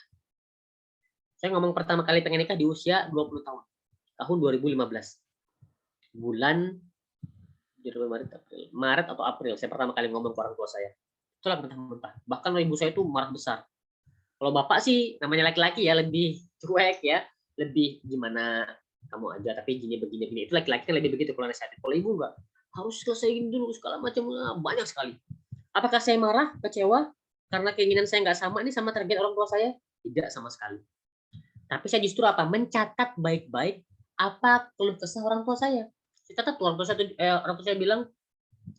[SPEAKER 7] Saya ngomong pertama kali pengen nikah di usia 20 tahun. Tahun 2015. Bulan Maret atau April saya pertama kali ngomong ke orang tua saya. Tolak mentah-mentah. Bahkan ibu saya itu marah besar. Kalau bapak sih namanya laki-laki ya lebih cuek ya, lebih gimana kamu aja tapi gini begini. Itu laki-laki kan lebih begitu kalau nasihatin. Kalau ibu enggak, harus selesaiin dulu segala macam, banyak sekali. Apakah saya marah, kecewa karena keinginan saya nggak sama ini sama target orang tua saya? Tidak sama sekali. Tapi saya justru apa? Mencatat baik-baik apa keluh kesah orang tua saya. Saya catat orang tua saya bilang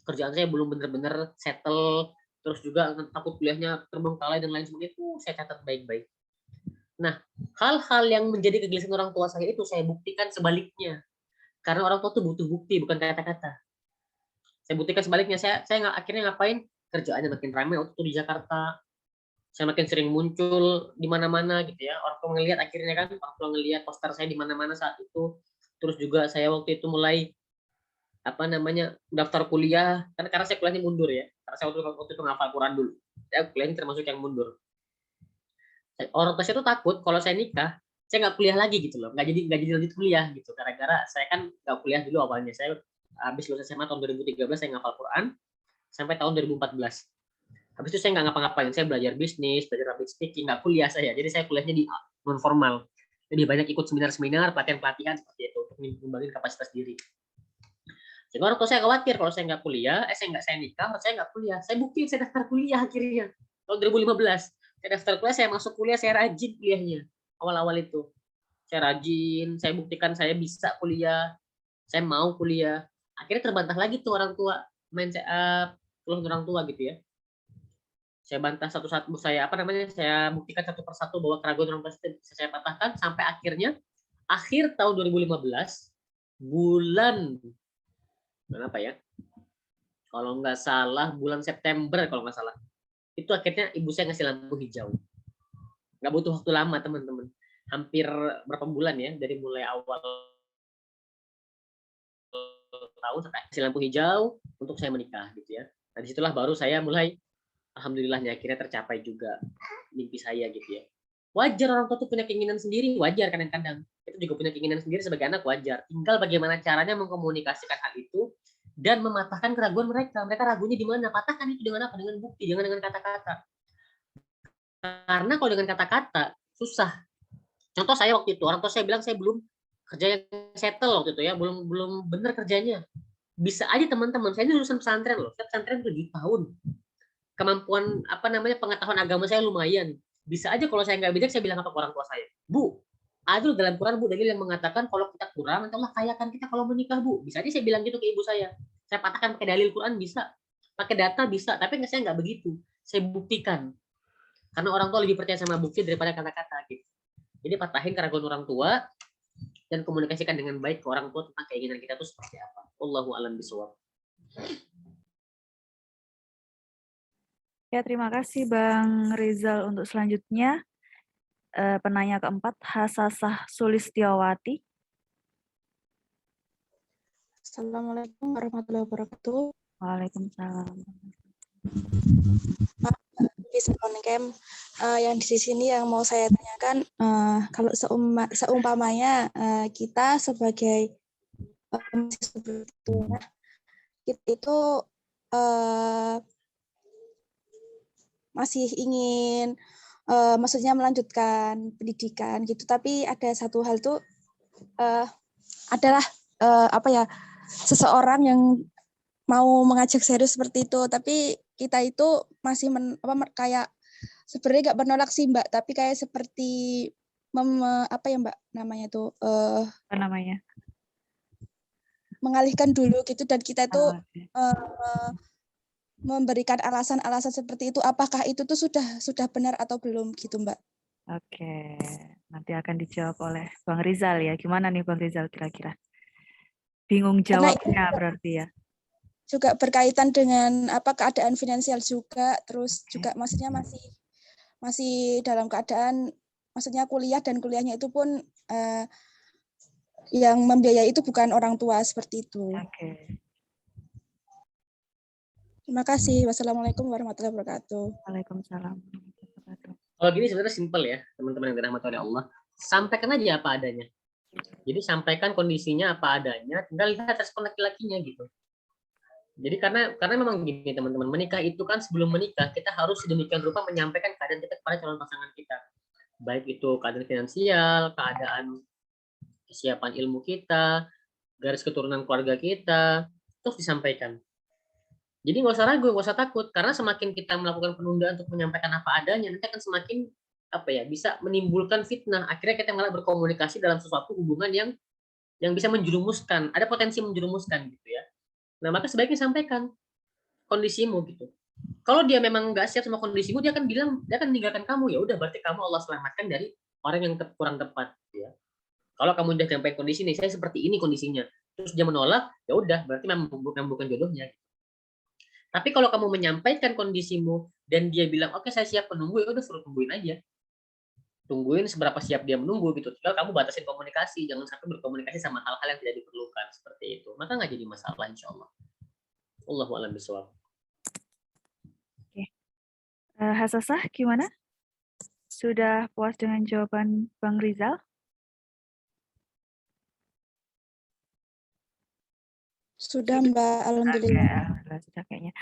[SPEAKER 7] kerjaan saya belum benar-benar settle, terus juga takut kuliahnya terbengkalai dan lain sebagainya, itu saya catat baik-baik. Nah, hal-hal yang menjadi kegelisahan orang tua saya itu saya buktikan sebaliknya. Karena orang tua itu butuh bukti, bukan kata-kata. Saya buktikan sebaliknya. Saya akhirnya ngapain? Kerjaannya makin ramai waktu itu di Jakarta. Saya makin sering muncul di mana-mana gitu ya. Orang tua ngelihat akhirnya kan, orang tua ngelihat poster saya di mana-mana saat itu. Terus juga saya waktu itu mulai daftar kuliah, karena saya kuliahnya mundur ya. Karena saya waktu itu ngafal Quran dulu. Saya kuliahnya termasuk yang mundur. Orang tua saya tuh takut kalau saya nikah, saya nggak kuliah lagi gitu loh. Nggak jadi lanjut kuliah gitu. Gara-gara saya kan nggak kuliah dulu awalnya. Saya habis lulus SMA tahun 2013 saya ngafal Quran sampai tahun 2014. Habis itu saya nggak ngapa-ngapain. Saya belajar bisnis, belajar public speaking, nggak kuliah saya. Jadi saya kuliahnya di non formal. Jadi banyak ikut seminar-seminar, pelatihan-pelatihan seperti itu untuk mengembangkan kapasitas diri. Jadi orang tua saya khawatir kalau saya nggak kuliah, saya nikah, saya nggak kuliah. Saya buktiin saya daftar kuliah akhirnya tahun 2015. Saya daftar kuliah, saya masuk kuliah, saya rajin kuliahnya awal-awal itu. Saya rajin, saya buktikan saya bisa kuliah, saya mau kuliah. Akhirnya terbantah lagi tuh orang tua, keluh orang tua gitu ya. Saya bantah satu-satu, saya buktikan satu persatu bahwa keraguan orang tua saya patahkan sampai akhirnya akhir tahun 2015 bulan apa ya? Kalau nggak salah bulan September kalau nggak salah. Itu akhirnya ibu saya ngasih lampu hijau. Nggak butuh waktu lama teman-teman. Hampir berapa bulan ya dari mulai awal tahun sampai ngasih lampu hijau untuk saya menikah gitu ya. Nah disitulah baru saya mulai alhamdulillahnya akhirnya tercapai juga mimpi saya gitu ya. Wajar orang tua tuh punya keinginan sendiri, wajar kadang-kadang. Itu juga punya keinginan sendiri sebagai anak, wajar. Tinggal bagaimana caranya mengkomunikasikan hal itu dan mematahkan keraguan mereka. Mereka ragunya di mana? Patahkan itu dengan apa? Dengan bukti, jangan dengan kata-kata. Karena kalau dengan kata-kata susah. Contoh saya waktu itu, orang tua saya bilang saya belum kerja yang settle waktu itu ya, belum benar kerjanya. Bisa aja teman-teman, saya ini lulusan pesantren loh. Saya pesantren 7 tahun. Kemampuan pengetahuan agama saya lumayan. Bisa aja kalau saya nggak bijak, saya bilang apa ke orang tua saya, Bu, ada dalam Quran Bu dalil yang mengatakan kalau kita kurang, nanti Allah kayakan kita kalau menikah Bu. Bisa aja saya bilang gitu ke ibu saya. Saya patahkan pakai dalil Quran bisa, pakai data bisa, tapi saya nggak begitu. Saya buktikan. Karena orang tua lebih percaya sama bukti daripada kata-kata gitu. Jadi patahin keraguan orang tua dan komunikasikan dengan baik ke orang tua tentang keinginan kita itu seperti apa. Wallahu a'lam bishawab.
[SPEAKER 8] Ya, terima kasih Bang Rizal. Untuk selanjutnya, penanya keempat, Hasasah Sulistiawati.
[SPEAKER 11] Assalamualaikum warahmatullahi wabarakatuh.
[SPEAKER 8] Waalaikumsalam.
[SPEAKER 11] Yang di sini yang mau saya tanyakan, kalau seumpamanya kita sebagai mahasiswa kita itu masih ingin maksudnya melanjutkan pendidikan gitu, tapi ada satu hal tuh adalah seseorang yang mau mengajak serius seperti itu, tapi kita itu masih kayak sebenarnya nggak menolak sih Mbak, tapi kayak seperti apa ya Mbak namanya tuh
[SPEAKER 8] Apa namanya?
[SPEAKER 11] mengalihkan dulu gitu, dan kita itu memberikan alasan-alasan seperti itu, apakah itu tuh sudah benar atau belum gitu Mbak.
[SPEAKER 8] Oke, nanti akan dijawab oleh Bang Rizal ya. Gimana nih Bang Rizal kira-kira? Bingung jawabnya berarti ya?
[SPEAKER 11] Juga berkaitan dengan keadaan finansial juga, terus juga maksudnya masih dalam keadaan maksudnya kuliah, dan kuliahnya itu pun yang membiayai itu bukan orang tua seperti itu.
[SPEAKER 8] Oke.
[SPEAKER 11] Terima kasih. Wassalamualaikum warahmatullahi wabarakatuh.
[SPEAKER 8] Waalaikumsalam.
[SPEAKER 7] Kalau gini sebenarnya simpel ya, teman-teman yang dirahmati oleh Allah. Sampaikan aja apa adanya. Jadi sampaikan kondisinya apa adanya, tinggal lihat respon laki-lakinya gitu. Jadi karena memang gini teman-teman, menikah itu kan sebelum menikah kita harus sedemikian rupa menyampaikan keadaan kita kepada calon pasangan kita. Baik itu keadaan finansial, keadaan kesiapan ilmu kita, garis keturunan keluarga kita, terus disampaikan. Jadi nggak usah ragu, nggak usah takut, karena semakin kita melakukan penundaan untuk menyampaikan apa adanya, nanti akan semakin bisa menimbulkan fitnah. Akhirnya kita malah berkomunikasi dalam sesuatu hubungan yang bisa menjerumuskan, ada potensi menjerumuskan gitu ya. Nah maka sebaiknya sampaikan kondisimu gitu. Kalau dia memang nggak siap sama kondisimu, dia akan bilang, dia akan meninggalkan kamu, ya udah berarti kamu Allah selamatkan dari orang yang kurang tepat. Gitu ya. Kalau kamu udah sampai kondisi nih, saya seperti ini kondisinya, terus dia menolak, ya udah berarti memang bukan jodohnya. Tapi kalau kamu menyampaikan kondisimu dan dia bilang oke saya siap menunggu, ya udah suruh tungguin aja. Tungguin seberapa siap dia menunggu gitu. Tinggal kamu batasin komunikasi, jangan sampai berkomunikasi sama hal-hal yang tidak diperlukan seperti itu. Maka nggak jadi masalah insyaallah. Allahu a'lam bishawab.
[SPEAKER 8] Oke. Hasasah gimana? Sudah puas dengan jawaban Bang Rizal?
[SPEAKER 11] Sudah Mbak, alhamdulillah.
[SPEAKER 8] Oke, alhamdulillah sudah kayaknya.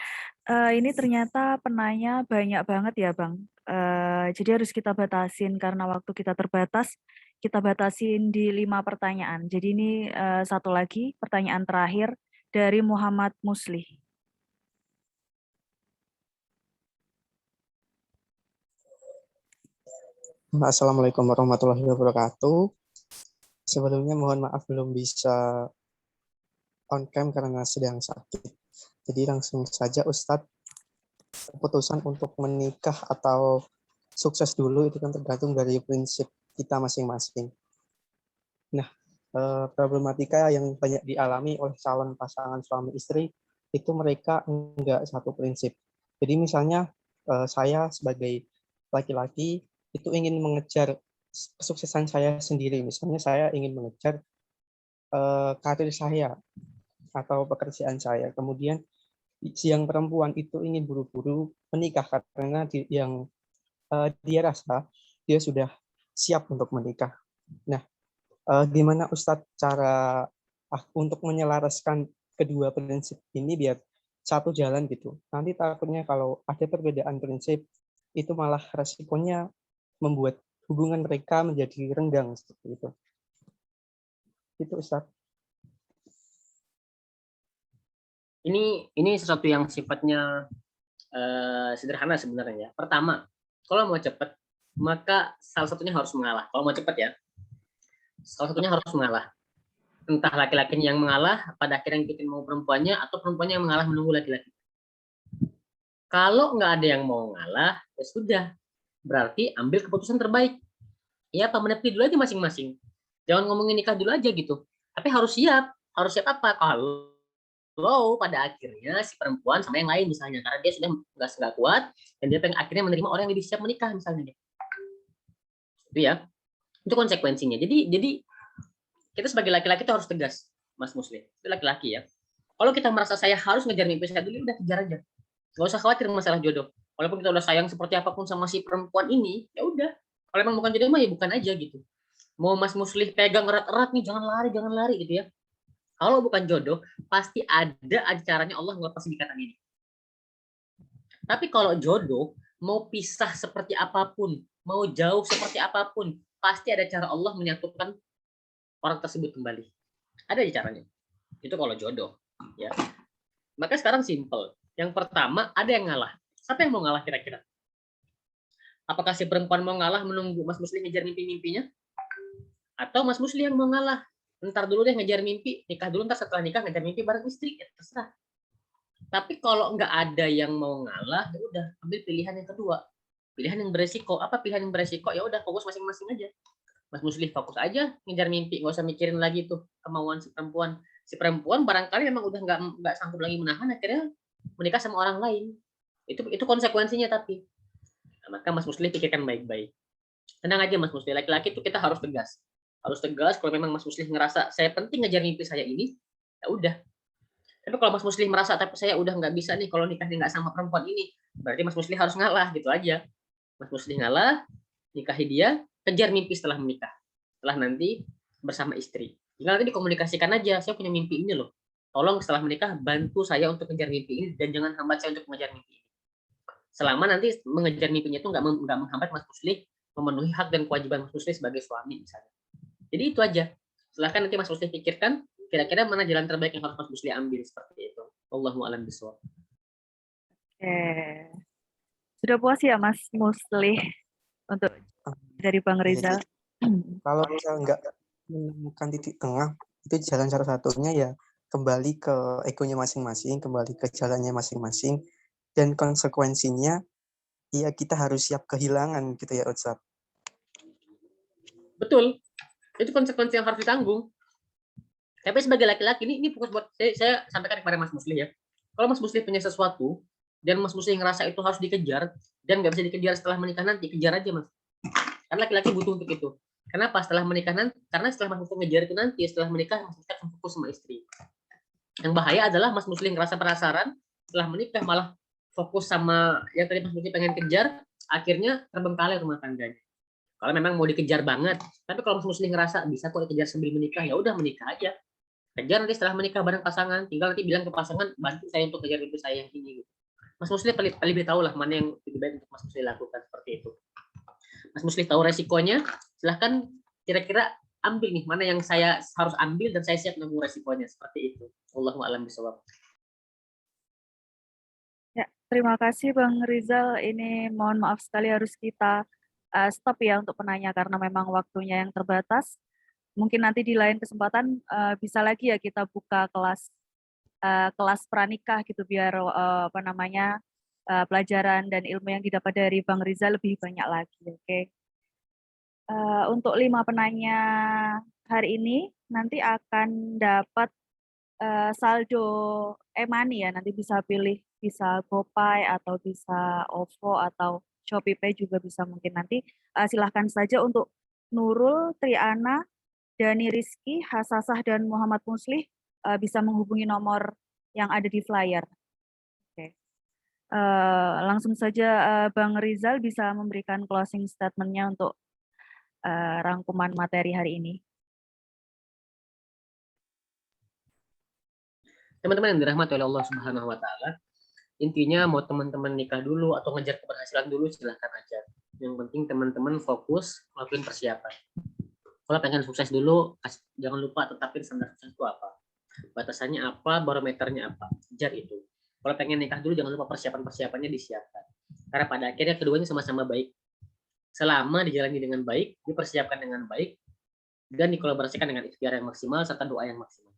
[SPEAKER 8] Ini ternyata penanya banyak banget ya Bang. Jadi harus kita batasin karena waktu kita terbatas. Kita batasin di 5 pertanyaan. Jadi ini satu lagi pertanyaan terakhir dari Muhammad Muslih.
[SPEAKER 12] Assalamualaikum warahmatullahi wabarakatuh. Sebelumnya mohon maaf belum bisa on cam karena sedang sakit. Jadi langsung saja Ustadz, keputusan untuk menikah atau sukses dulu itu kan tergantung dari prinsip kita masing-masing. Nah, problematika yang banyak dialami oleh calon pasangan suami istri itu mereka enggak satu prinsip. Jadi misalnya saya sebagai laki-laki itu ingin mengejar kesuksesan saya sendiri. Misalnya saya ingin mengejar karir saya atau pekerjaan saya. Kemudian yang perempuan itu ingin buru-buru menikah karena dia rasa dia sudah siap untuk menikah. Nah, gimana Ustadz cara untuk menyelaraskan kedua prinsip ini biar satu jalan gitu. Nanti takutnya kalau ada perbedaan prinsip itu malah resikonya membuat hubungan mereka menjadi renggang seperti itu. Itu Ustadz.
[SPEAKER 7] Ini sesuatu yang sifatnya sederhana sebenarnya. Pertama, kalau mau cepat, maka salah satunya harus mengalah. Kalau mau cepat ya, salah satunya harus mengalah. Entah laki-laki yang mengalah, pada akhirnya ngikutin mau perempuannya, atau perempuannya yang mengalah menunggu laki-laki. Kalau nggak ada yang mau ngalah, ya sudah. Berarti ambil keputusan terbaik. Ya, menepi dulu aja masing-masing. Jangan ngomongin nikah dulu aja gitu. Tapi harus siap. Harus siap apa? Kalau pada akhirnya si perempuan sama yang lain misalnya, karena dia sudah nggak kuat dan dia pengen akhirnya menerima orang yang lebih siap menikah misalnya. Itu ya. Itu konsekuensinya. Jadi kita sebagai laki-laki itu harus tegas, Mas Muslim. Itu laki-laki ya. Kalau kita merasa saya harus ngejar mimpi saya dulu, udah kejar aja. Nggak usah khawatir masalah jodoh. Walaupun kita udah sayang seperti apapun sama si perempuan ini, ya udah. Kalau memang bukan jodoh mah ya bukan aja gitu. Mau Mas Muslim pegang erat-erat nih, jangan lari gitu ya. Kalau bukan jodoh, pasti ada caranya Allah ngelepasin ikatan ini. Tapi kalau jodoh, mau pisah seperti apapun, mau jauh seperti apapun, pasti ada cara Allah menyatukan orang tersebut kembali. Ada caranya. Itu kalau jodoh, ya. Maka sekarang simple. Yang pertama, ada yang ngalah. Siapa yang mau ngalah kira-kira? Apakah si perempuan mau ngalah menunggu Mas Musli ngejar mimpi-mimpinya? Atau Mas Musli yang mau ngalah? Ntar dulu deh ngejar mimpi, nikah dulu, ntar setelah nikah ngejar mimpi bareng istri, ya terserah. Tapi kalau nggak ada yang mau ngalah, ya udah ambil pilihan yang kedua. Pilihan yang beresiko. Apa pilihan yang beresiko? Ya udah fokus masing-masing aja. Mas Musli fokus aja ngejar mimpi, nggak usah mikirin lagi tuh kemauan si perempuan. Si perempuan barangkali memang udah nggak sanggup lagi menahan, akhirnya menikah sama orang lain. Itu konsekuensinya tapi. Nah, maka Mas Musli pikirkan baik-baik. Tenang aja Mas Musli, laki-laki itu kita harus tegas. Harus tegas kalau memang Mas Musli ngerasa saya penting ngejar mimpi saya ini, ya udah. Tapi kalau Mas Musli merasa tapi saya udah nggak bisa nih kalau nikahnya nggak sama perempuan ini, berarti Mas Musli harus ngalah gitu aja. Mas Musli ngalah, nikahi dia, kejar mimpi setelah menikah. Setelah nanti bersama istri. Tinggal nanti dikomunikasikan aja, saya punya mimpi ini loh. Tolong setelah menikah bantu saya untuk kejar mimpi ini dan jangan hambat saya untuk mengejar mimpi ini. Selama nanti mengejar mimpinya itu nggak menghambat Mas Musli memenuhi hak dan kewajiban Mas Musli sebagai suami misalnya. Jadi itu aja. Silahkan nanti Mas Musli pikirkan kira-kira mana jalan terbaik yang harus Mas Musli ambil seperti itu. Wallahu a'lam bishawab.
[SPEAKER 8] Oke. Sudah puas ya Mas Musli untuk dari Bang Rizal?
[SPEAKER 12] Kalau misal nggak menemukan titik tengah, itu jalan satu-satunya ya kembali ke egonya masing-masing, kembali ke jalannya masing-masing, dan konsekuensinya ya kita harus siap kehilangan gitu ya Ustaz.
[SPEAKER 7] Betul. Itu konsekuensi yang harus ditanggung. Tapi sebagai laki-laki ini fokus buat saya sampaikan kepada Mas Musli ya. Kalau Mas Musli punya sesuatu dan Mas Musli ngerasa itu harus dikejar dan nggak bisa dikejar setelah menikah nanti, kejar aja Mas. Karena laki-laki butuh untuk itu. Kenapa? Setelah menikah nanti, karena setelah Mas Musli ngejar itu nanti, setelah menikah Mas Musli akan fokus sama istri. Yang bahaya adalah Mas Musli ngerasa penasaran, setelah menikah malah fokus sama yang tadi Mas Musli pengen kejar, akhirnya terbengkalai rumah tangganya. Kalau memang mau dikejar banget, tapi kalau Mas Musli ngerasa bisa kok dikejar sambil menikah, ya udah menikah aja. Kejar nanti setelah menikah bareng pasangan, tinggal nanti bilang ke pasangan, bantu saya untuk kejar mimpi saya yang ini. Mas Musli lebih tahu lah mana yang lebih baik untuk Mas Musli lakukan seperti itu. Mas Musli tahu resikonya, silahkan kira-kira ambil nih mana yang saya harus ambil dan saya siap menanggung resikonya seperti itu. Wallahu a'lam bishawab.
[SPEAKER 8] Ya, terima kasih Bang Rizal. Ini mohon maaf sekali harus kita stop ya untuk penanya karena memang waktunya yang terbatas. Mungkin nanti di lain kesempatan bisa lagi ya kita buka kelas pranikah gitu biar pelajaran dan ilmu yang didapat dari Bang Rizal lebih banyak lagi. Oke. Untuk 5 penanya hari ini nanti akan dapat saldo e-money ya, nanti bisa pilih bisa GoPay atau bisa OVO atau ShopeePay juga bisa mungkin nanti. Silahkan saja untuk Nurul, Triana, Dani Rizky, Hasasah, dan Muhammad Musli bisa menghubungi nomor yang ada di flyer. Oke. Langsung saja Bang Rizal bisa memberikan closing statement-nya untuk rangkuman materi hari ini.
[SPEAKER 7] Teman-teman yang dirahmati oleh Allah Subhanahu wa taala, intinya mau teman-teman nikah dulu atau ngejar keberhasilan dulu silahkan aja. Yang penting teman-teman fokus ngelakuin persiapan. Kalau pengen sukses dulu, jangan lupa tetapin standar sukses itu apa. Batasannya apa, barometernya apa. Kejar itu. Kalau pengen nikah dulu, jangan lupa persiapan-persiapannya disiapkan. Karena pada akhirnya keduanya sama-sama baik. Selama dijalani dengan baik, dipersiapkan dengan baik, dan dikolaborasikan dengan ikhtiar yang maksimal, serta doa yang maksimal.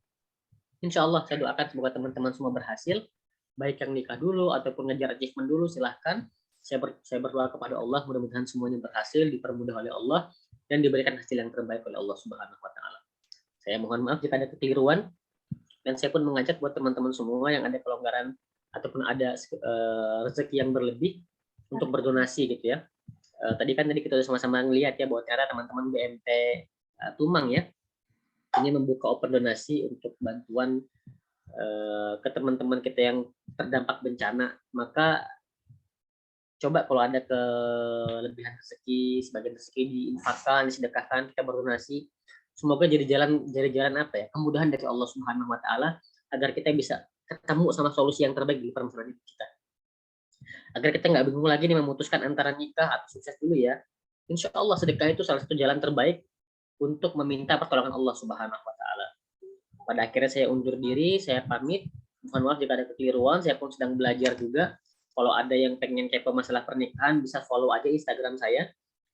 [SPEAKER 7] Insya Allah, saya doakan semoga teman-teman semua berhasil. Baik yang nikah dulu, ataupun ngejar achievement dulu, silahkan. Saya berdoa kepada Allah, mudah-mudahan semuanya berhasil, dipermudah oleh Allah, dan diberikan hasil yang terbaik oleh Allah Subhanahu wa taala. Saya mohon maaf jika ada kekeliruan, dan saya pun mengajak buat teman-teman semua yang ada kelonggaran ataupun ada rezeki yang berlebih untuk berdonasi gitu ya. Tadi kita sudah sama-sama ngelihat ya bahwa ternyata teman-teman BMT Tumang ya ini membuka open donasi untuk bantuan ke teman-teman kita yang terdampak bencana. Maka coba kalau ada kelebihan rezeki, sebagian rezeki diinfakkan, disedekahkan, kita berdonasi. Semoga jadi jalan apa ya, kemudahan dari Allah Subhanahu wa taala agar kita bisa ketemu sama solusi yang terbaik di permasalahan kita. Agar kita nggak bingung lagi nih memutuskan antara nikah atau sukses dulu ya. Insya Allah sedekah itu salah satu jalan terbaik untuk meminta pertolongan Allah Subhanahu wa taala. Pada akhirnya saya undur diri, saya pamit. Mohon maaf jika ada kekeliruan, saya pun sedang belajar juga. Kalau ada yang pengen kepo masalah pernikahan, bisa follow aja Instagram saya,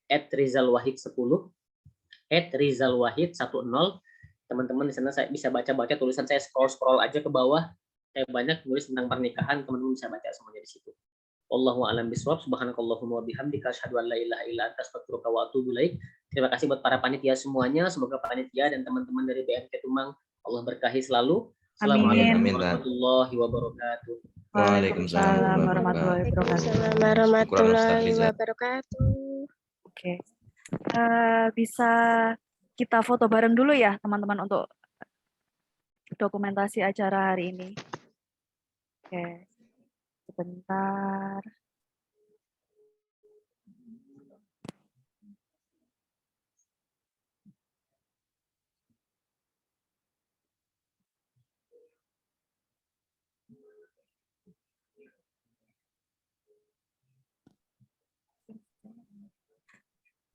[SPEAKER 7] @rizalwahid10, @rizalwahid10. Teman-teman di sana saya bisa baca-baca tulisan saya, scroll aja ke bawah. Saya banyak tulis tentang pernikahan, teman-teman bisa baca semuanya di situ. Wallahu a'lam bishawab. Subhanakallahumma wa bihamdika asyhadu an la ilaha illa anta astaghfiruka wa atubu ilaik. Terima kasih buat para panitia semuanya. Semoga panitia dan teman-teman dari BMT Tumang Allah berkahi selalu. Assalamualaikum warahmatullahi wabarakatuh.
[SPEAKER 8] Waalaikumsalam warahmatullahi wabarakatuh.
[SPEAKER 11] Warahmatullahi wabarakatuh.
[SPEAKER 8] Oke. Bisa kita foto bareng dulu ya, teman-teman, untuk dokumentasi acara hari ini. Oke. Sebentar.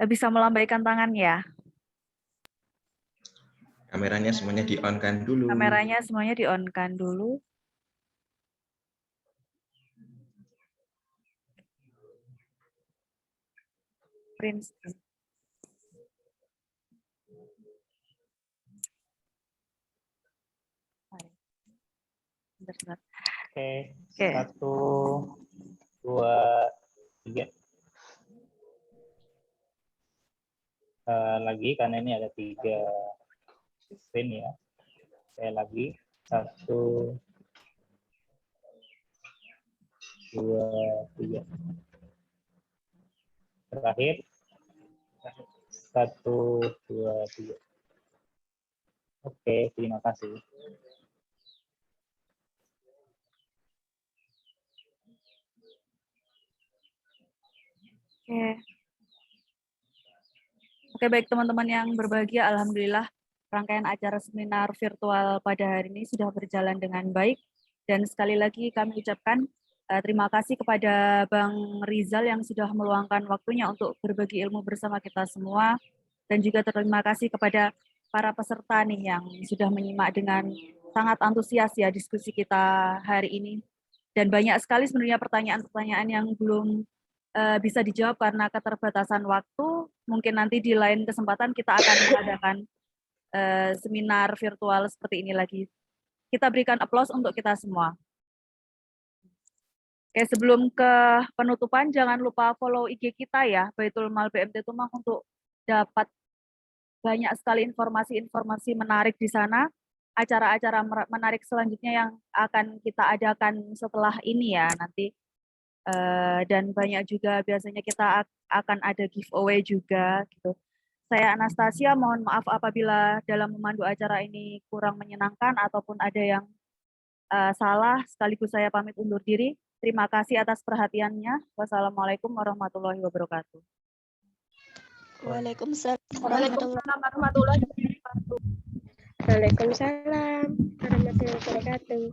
[SPEAKER 8] Bisa melambaikan tangan ya.
[SPEAKER 4] Kameranya semuanya di-on-kan dulu.
[SPEAKER 8] Kameranya semuanya di-on-kan dulu. Print screen.
[SPEAKER 13] Oke, 1, 2, 3. Lagi karena ini ada 3 screen ya. Saya lagi 1, 2, 3. Terakhir 1, 2, 3. Oke, terima kasih.
[SPEAKER 8] Oke, baik teman-teman yang berbahagia, alhamdulillah rangkaian acara seminar virtual pada hari ini sudah berjalan dengan baik. Dan sekali lagi kami ucapkan terima kasih kepada Bang Rizal yang sudah meluangkan waktunya untuk berbagi ilmu bersama kita semua. Dan juga terima kasih kepada para peserta nih yang sudah menyimak dengan sangat antusias ya diskusi kita hari ini. Dan banyak sekali sebenarnya pertanyaan-pertanyaan yang belum bisa dijawab karena keterbatasan waktu. Mungkin nanti di lain kesempatan kita akan mengadakan seminar virtual seperti ini lagi. Kita berikan aplaus untuk kita semua. Oke, sebelum ke penutupan, jangan lupa follow IG kita ya, Baitul Mal BMT Tumang, untuk dapat banyak sekali informasi-informasi menarik di sana. Acara-acara menarik selanjutnya yang akan kita adakan setelah ini ya nanti. Dan banyak juga biasanya kita akan ada giveaway juga gitu. Saya Anastasia, mohon maaf apabila dalam memandu acara ini kurang menyenangkan ataupun ada yang salah, sekaligus saya pamit undur diri. Terima kasih atas perhatiannya. Wassalamualaikum warahmatullahi wabarakatuh.
[SPEAKER 11] Waalaikumsalam
[SPEAKER 9] warahmatullahi wabarakatuh.
[SPEAKER 11] Waalaikumsalam warahmatullahi wabarakatuh.